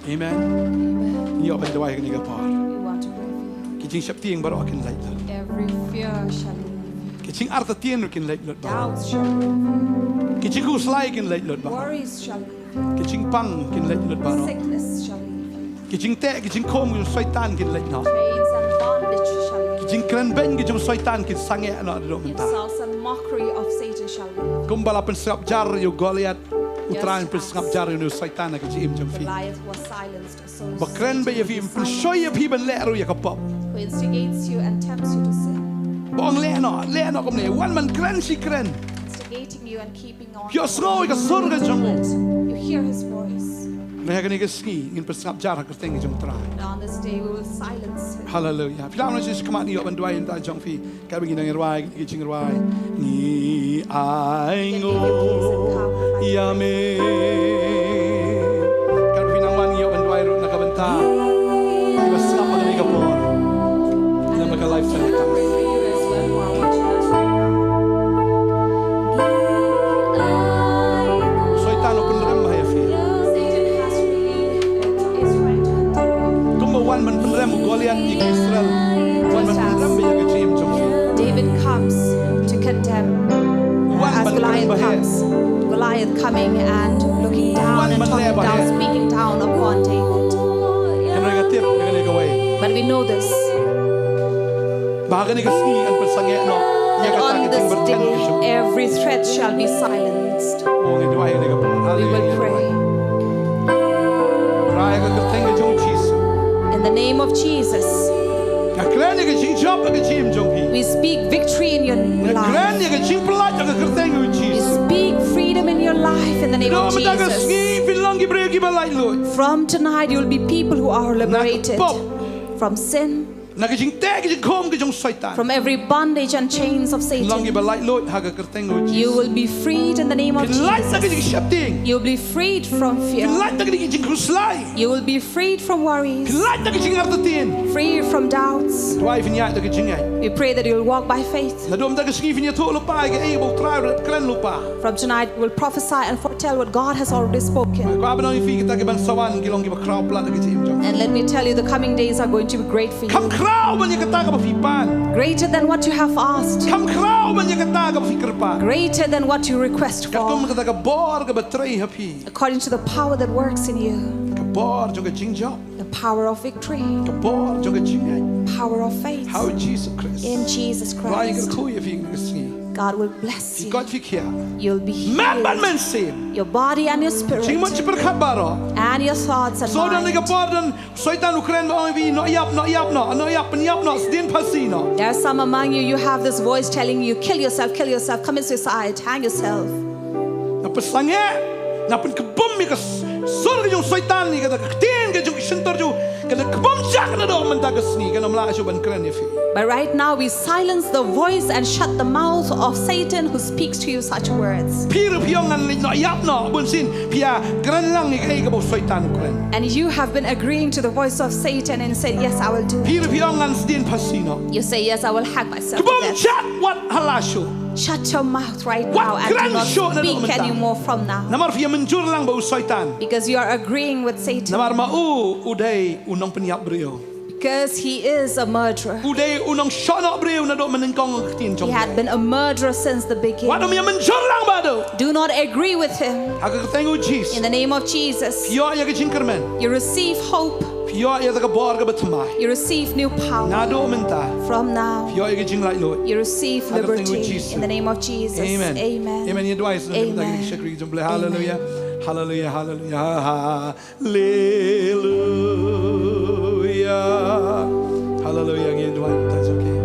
Amen. Amen. Ni ban dawai ni ka par. We want to pray for you. Kijing syapting baro akin lai lot. Every fear shall leave you. Kijing arta tien kin lai lot ba. Doubts shall leave you. Kijing kuslay kin lai lot ba. Worries shall leave you. Kijing pang kin let lut baro. Sickness shall leave you. Kijing te kijing kom kin syaitan kin let no. Chains and bondage shall leave you. Kijing kren ben kijing syaitan kin sange no do menta. Insults and mockery of Satan shall leave you. Kumbala pen sap jar yu Goliath. Utrain pen sap jar yu syaitan na kijim jom fi. Goliath was silenced, so Bakren be yevi pen shoy pi ben le ru yakapop. who instigates you and tempts you to sin, Bong le no kom ne wan man kren si kren. instigating you and keeping on. Yo snow ka surga jom. You hear his voice. Ne ka ni ka ski in pen sap jar ka teng jom trai. And on this day we will silence him. Hallelujah. Pila na sis kamat ni yo ban duai ta jong fi. Ka bagi nang ruai ki ching ruai. Ni ai ngo ya me. Ka fi nang man yo ban duai ro na ka banta. Di bas ka pa ni ka po. Na maka life sa ka. For you as well who are watching us right now. So itano pun rem ba ya fi. Satan has really is trying to attack Kumba wan man pun rem Goliath ni Israel. Wan man pun rem ba ya ka chim jong fi. you. David comes to condemn. As Goliath comes, Goliath coming and looking down and talking down, speaking down upon David. Kan ra ka tip ka ni ka way. But we know this. Baga ni ka ski an pa sange no. Ya ka ta On ka this ting berten day, ka jom. every threat shall be silenced. Oh ngi duai ni ka po. We will pray. Raya ka ka teng ka jong Jesus. In the name of Jesus, Ka kren ni ka ching job ka chim jong fi. we speak victory in your Na kren life. ni ka ching pelat ka ka teng ka We Jesus. speak freedom in your life in the name No of mata ka Jesus. ski filong ki bre ki balai lo. From tonight, you will be people who are liberated Nakapop. from sin, Na ka ching te ka ching kom ka jong saitan. from every bondage and chains of Filong ki Satan. balai lo ha ka teng ka You Jesus. will be freed in the name of Light na ka ching Jesus. shapting. You will be freed from fear. Light na ka ching kuslai. You will be freed from worries, Light na ka ching artatin. free from doubts. Duai fin ya ka ching ai. We pray that you will walk by faith. Na dom ta ka ski fin ya to lo pa ka able try kren lo pa. From tonight, we'll prophesy and foretell what God has already spoken. Ko abang fi kita ka ban sawan ki long ki ba kraw plat ka chim jong. And let me tell you, the coming days are going to be great for Kam you. kraw ban ya ka ta ka ba fi pan. Greater than what you have asked. Kam kraw ban ya ka ta ka ba fi kerpa. Greater than what you request Katum for. ka ka bor ka batray happy. According to the power that works in you. Ka bor jo ka ching job. The power of victory. Ka bor jo ka ching ai. Power of faith. How Jesus Christ. In Jesus Ryan ka Christ. ku ya fi ka ski. God will bless you. God fi kia. You'll be Man ban healed. men sim. Your body and your spirit. Ching man chiper khabaro. And your thoughts and So dan ni ka mind. bor dan soitan Ukraine ba vi no yap sdin pasino. There are some among you, you have this voice telling you, kill yourself, commit suicide, hang yourself. Na pasange na pen kebom mi ka sur ka yung soitan ni ka tin ka yung sentor jo ka kebom jak na do man ta ka sni ka na mla syo ban kran ni fi. But right now, we silence the voice and shut the mouth of Satan who speaks to you such words. Pir piyong an no yap no bun sin pia gran lang ni ka bo soitan kran. And you have been agreeing to the voice of Satan and said, yes, I will do it. Pir piyong an sdin pasino. You say, yes, I will hang myself to Kebom death. jak wat halasyo. Shut your mouth right What now and do grand not show na speak naman ta? anymore from now. Namar pia menjur lang ba soitan. Because you are agreeing with Satan. Namar mau uday unong penyap brio. Because he is a murderer. Uday unong shono brio na do menengkong tin He chong. had been a murderer since the beginning. Wado mi menjur lang ba do. Do not agree with him. Aga ka tengo Jesus. In the name of Jesus, Pio ya ka chinkermen. you receive hope. Pio ya ka bor ka batmai. You receive new power. Nado menta. From now, Pio ya ka ching lai lo. you receive Aga tengo liberty. Jesus. In the name of Jesus. Amen. Amen. Amen. Ye doa is na Amen. shakri jumble. Hallelujah. Hallelujah. Hallelujah. Hallelujah. Hallelujah. Ye doa that's okay.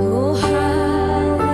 Oh, hallelujah.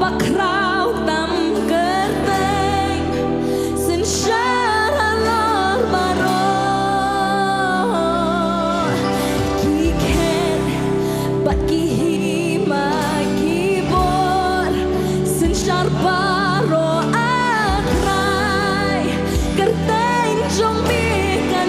bakrau tam kerteng sin syaralor baro ki ken bat ki hima ki bor sin syar baro akrai kerteng jong mi kan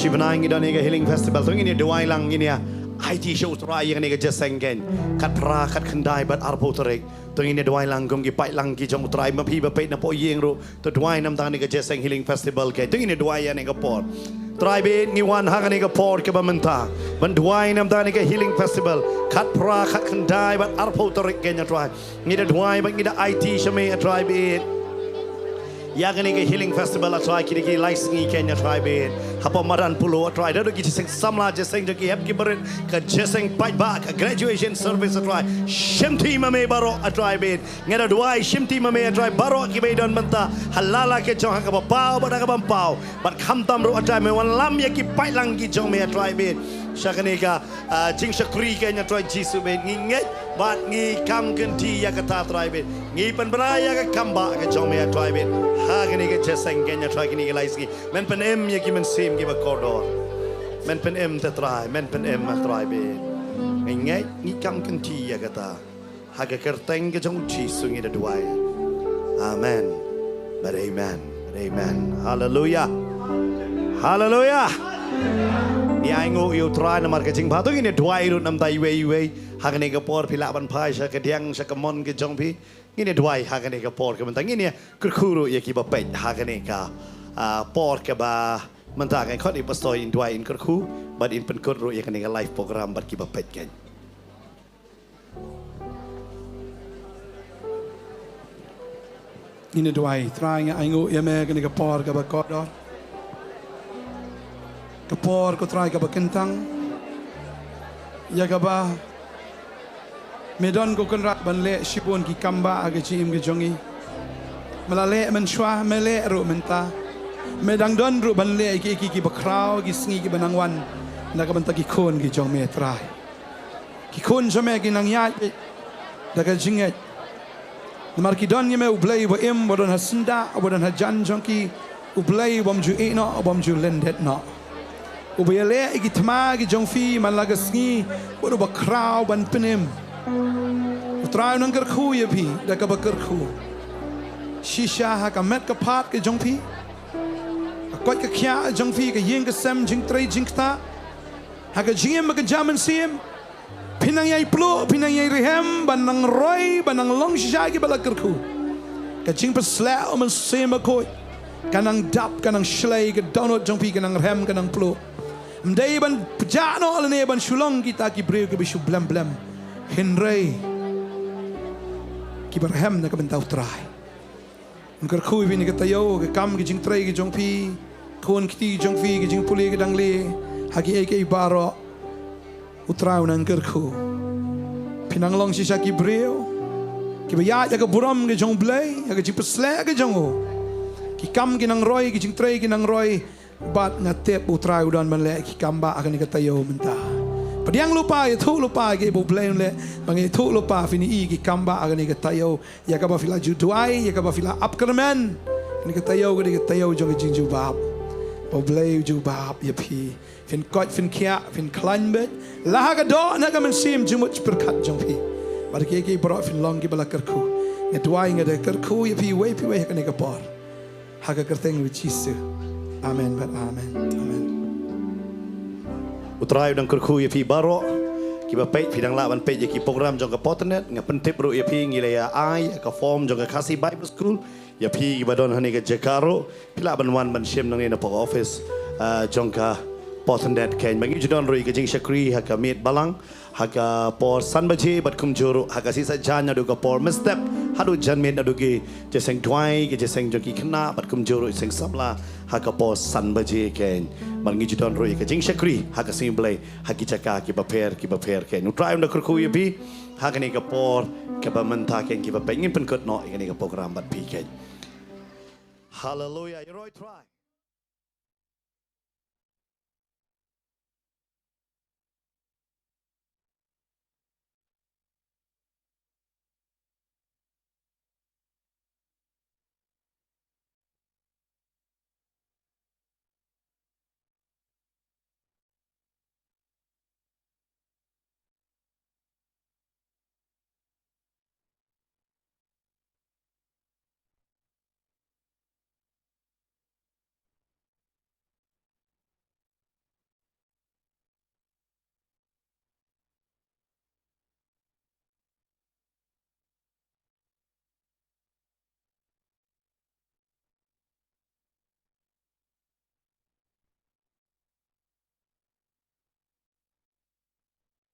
Shivana ngi dan ega healing festival tu ini dua lang ini ya IT show try yang ega jesengken kat pra kat kendai bat arpo terek tu ini dua lang gom gi pai lang gi jom try ma pi ba pe na po yeng ro tu dua nam dan ega jeseng healing festival ke tu ini dua yang ega por try be ngi wan ha ega por ke ba menta ban dua nam dan ega healing festival kat pra kat kendai bat arpo terek ke nya try ngi dua ba ngi da IT shame try be ya gani ke healing festival atrai kini ki license Kenya tribe hapa maran pulo atrai dado ki sing samla jeseng jo ki hep ki berin ka jeseng pai ba ka graduation service atrai shimti mame baro atrai be ngera duai shimti mame atrai baro ki be don menta halala ke jong ka ba pau ba ka bam pau bat kham tam ro atrai me wan lam ya ki pai lang ki jong me atrai be shakani ka jing shakri Kenya atrai jisu be ngi bat ngi kam ganti ya ka ta atrai be ngi pan braya ka kamba ka jong me atrai be ha gani ke jeseng Kenya try gani ke laisi men pen em ye ki men sim ki ba kodor men pen em te try men pen em ma try be ngai ni kam kan ti ya kata ha ke kerteng ke jong chi sungi da duai amen but amen hallelujah hallelujah ni ai ngo yo try na mar ke jing ba to ni duai ru nam dai we ha gani ke por phila ban phai sa ke diang sa ke mon ke jong phi ini dua hari ni ke por ke mentang ini kurkuru ya ki bapet hari ni ka por ke ba mentang kan kau ni pastoi in dua in kurku bad in penkurru ya kan ni live program bad ki bapet kan ini dua trying aingu ya me kan ke por ke ba kodor ke por ko try ke ba kentang ya ke ba Medon ko kunrat ban le shibon ki kamba aga chim ge jongi malale men shwa mele ru menta medang don ru ban le ki bakrau ki sngi ki banangwan na ka banta ki khon ki jong me trai ki khon jome ki nang ya daga jinget mar ki don yeme ublei bo em bodon hasnda bodon hajan jonki ublei bom ju e no bom ju lendet no ubele ki tma ki jong fi man laga sngi bodo bakrau ban penem Try nang kerku ya pi, dah kau kerku. Shisha ha ka met ka pat ke jong pi. Kau ke kia jong pi ke yeng ke sem jing tray jing ta. Ha ka jiem ka jaman sim. Pinang yai plu, pinang yai rehem, banang roy, banang long shisha ke bala kerku. Ka jing pa sla om sim koi. Kanang dap, kanang shlay ke donut jong pi kanang rehem kanang plu. Mdai ban pejano alane ban Shillong kita ki breu ke bisu blam Henry ki berhem na ka bentau trai. Ngker khui vini ka tayo ke kam ki jing trai ki jong pi kon kiti jong fi ki jing puli ki dang le hagi ai baro utrau nan ngker khu. Pinang long si ki breu ki ba ya ka buram ki jong blai ya ka jing pesle ki jong o. Ki kam ki nang roi ki jing trai ki nang roi bat ngatep utrau dan ban le ki kamba akan ka tayo mentah. Padiang lupa ya tu lupa ke ibu blame le bangi tu lupa fini i ki kamba agani ke tayo ya ka ba fila juduai ya ka ba fila upkerman ni ke tayo jong jing ju bab bo blame ju bab ya pi fin kot fin kia fin climate la ka do na ka men sim ju much berkat jong pi bar ke bro fin long ki bala kerku ya duai ngade kerku ya pi we ka ni ka por ha ka kerteng wi chisu amen but amen Utrai udang kerku ya pi baro kiba pei pidang la ban pei ya ki program jong ka Potternet nga pentip ru ya pi ngile ya ai ka form jong ka kasi Bible school ya pi kiba don hani ka Jakaro pila ban wan ban shim nang ni na pok office jong ka Potternet ken bangi judon ru ka jing shakri ha ka mit balang ha ka por san baje bat kum juru ha ka sisa janya du ka por mistep hadu jan mit adu ki jeseng twai ki jeseng jong ki khna bat kum juru seng samla ha ka por san baje ken bangi judon ru ka jing shakri ha ka simble ha ki chaka ki ba per ken nu try unda kurku ya pi ha ka ni ka por ka ba menta ken ki ba pengin pen kot no ka ni ka program bat pi ken hallelujah you right try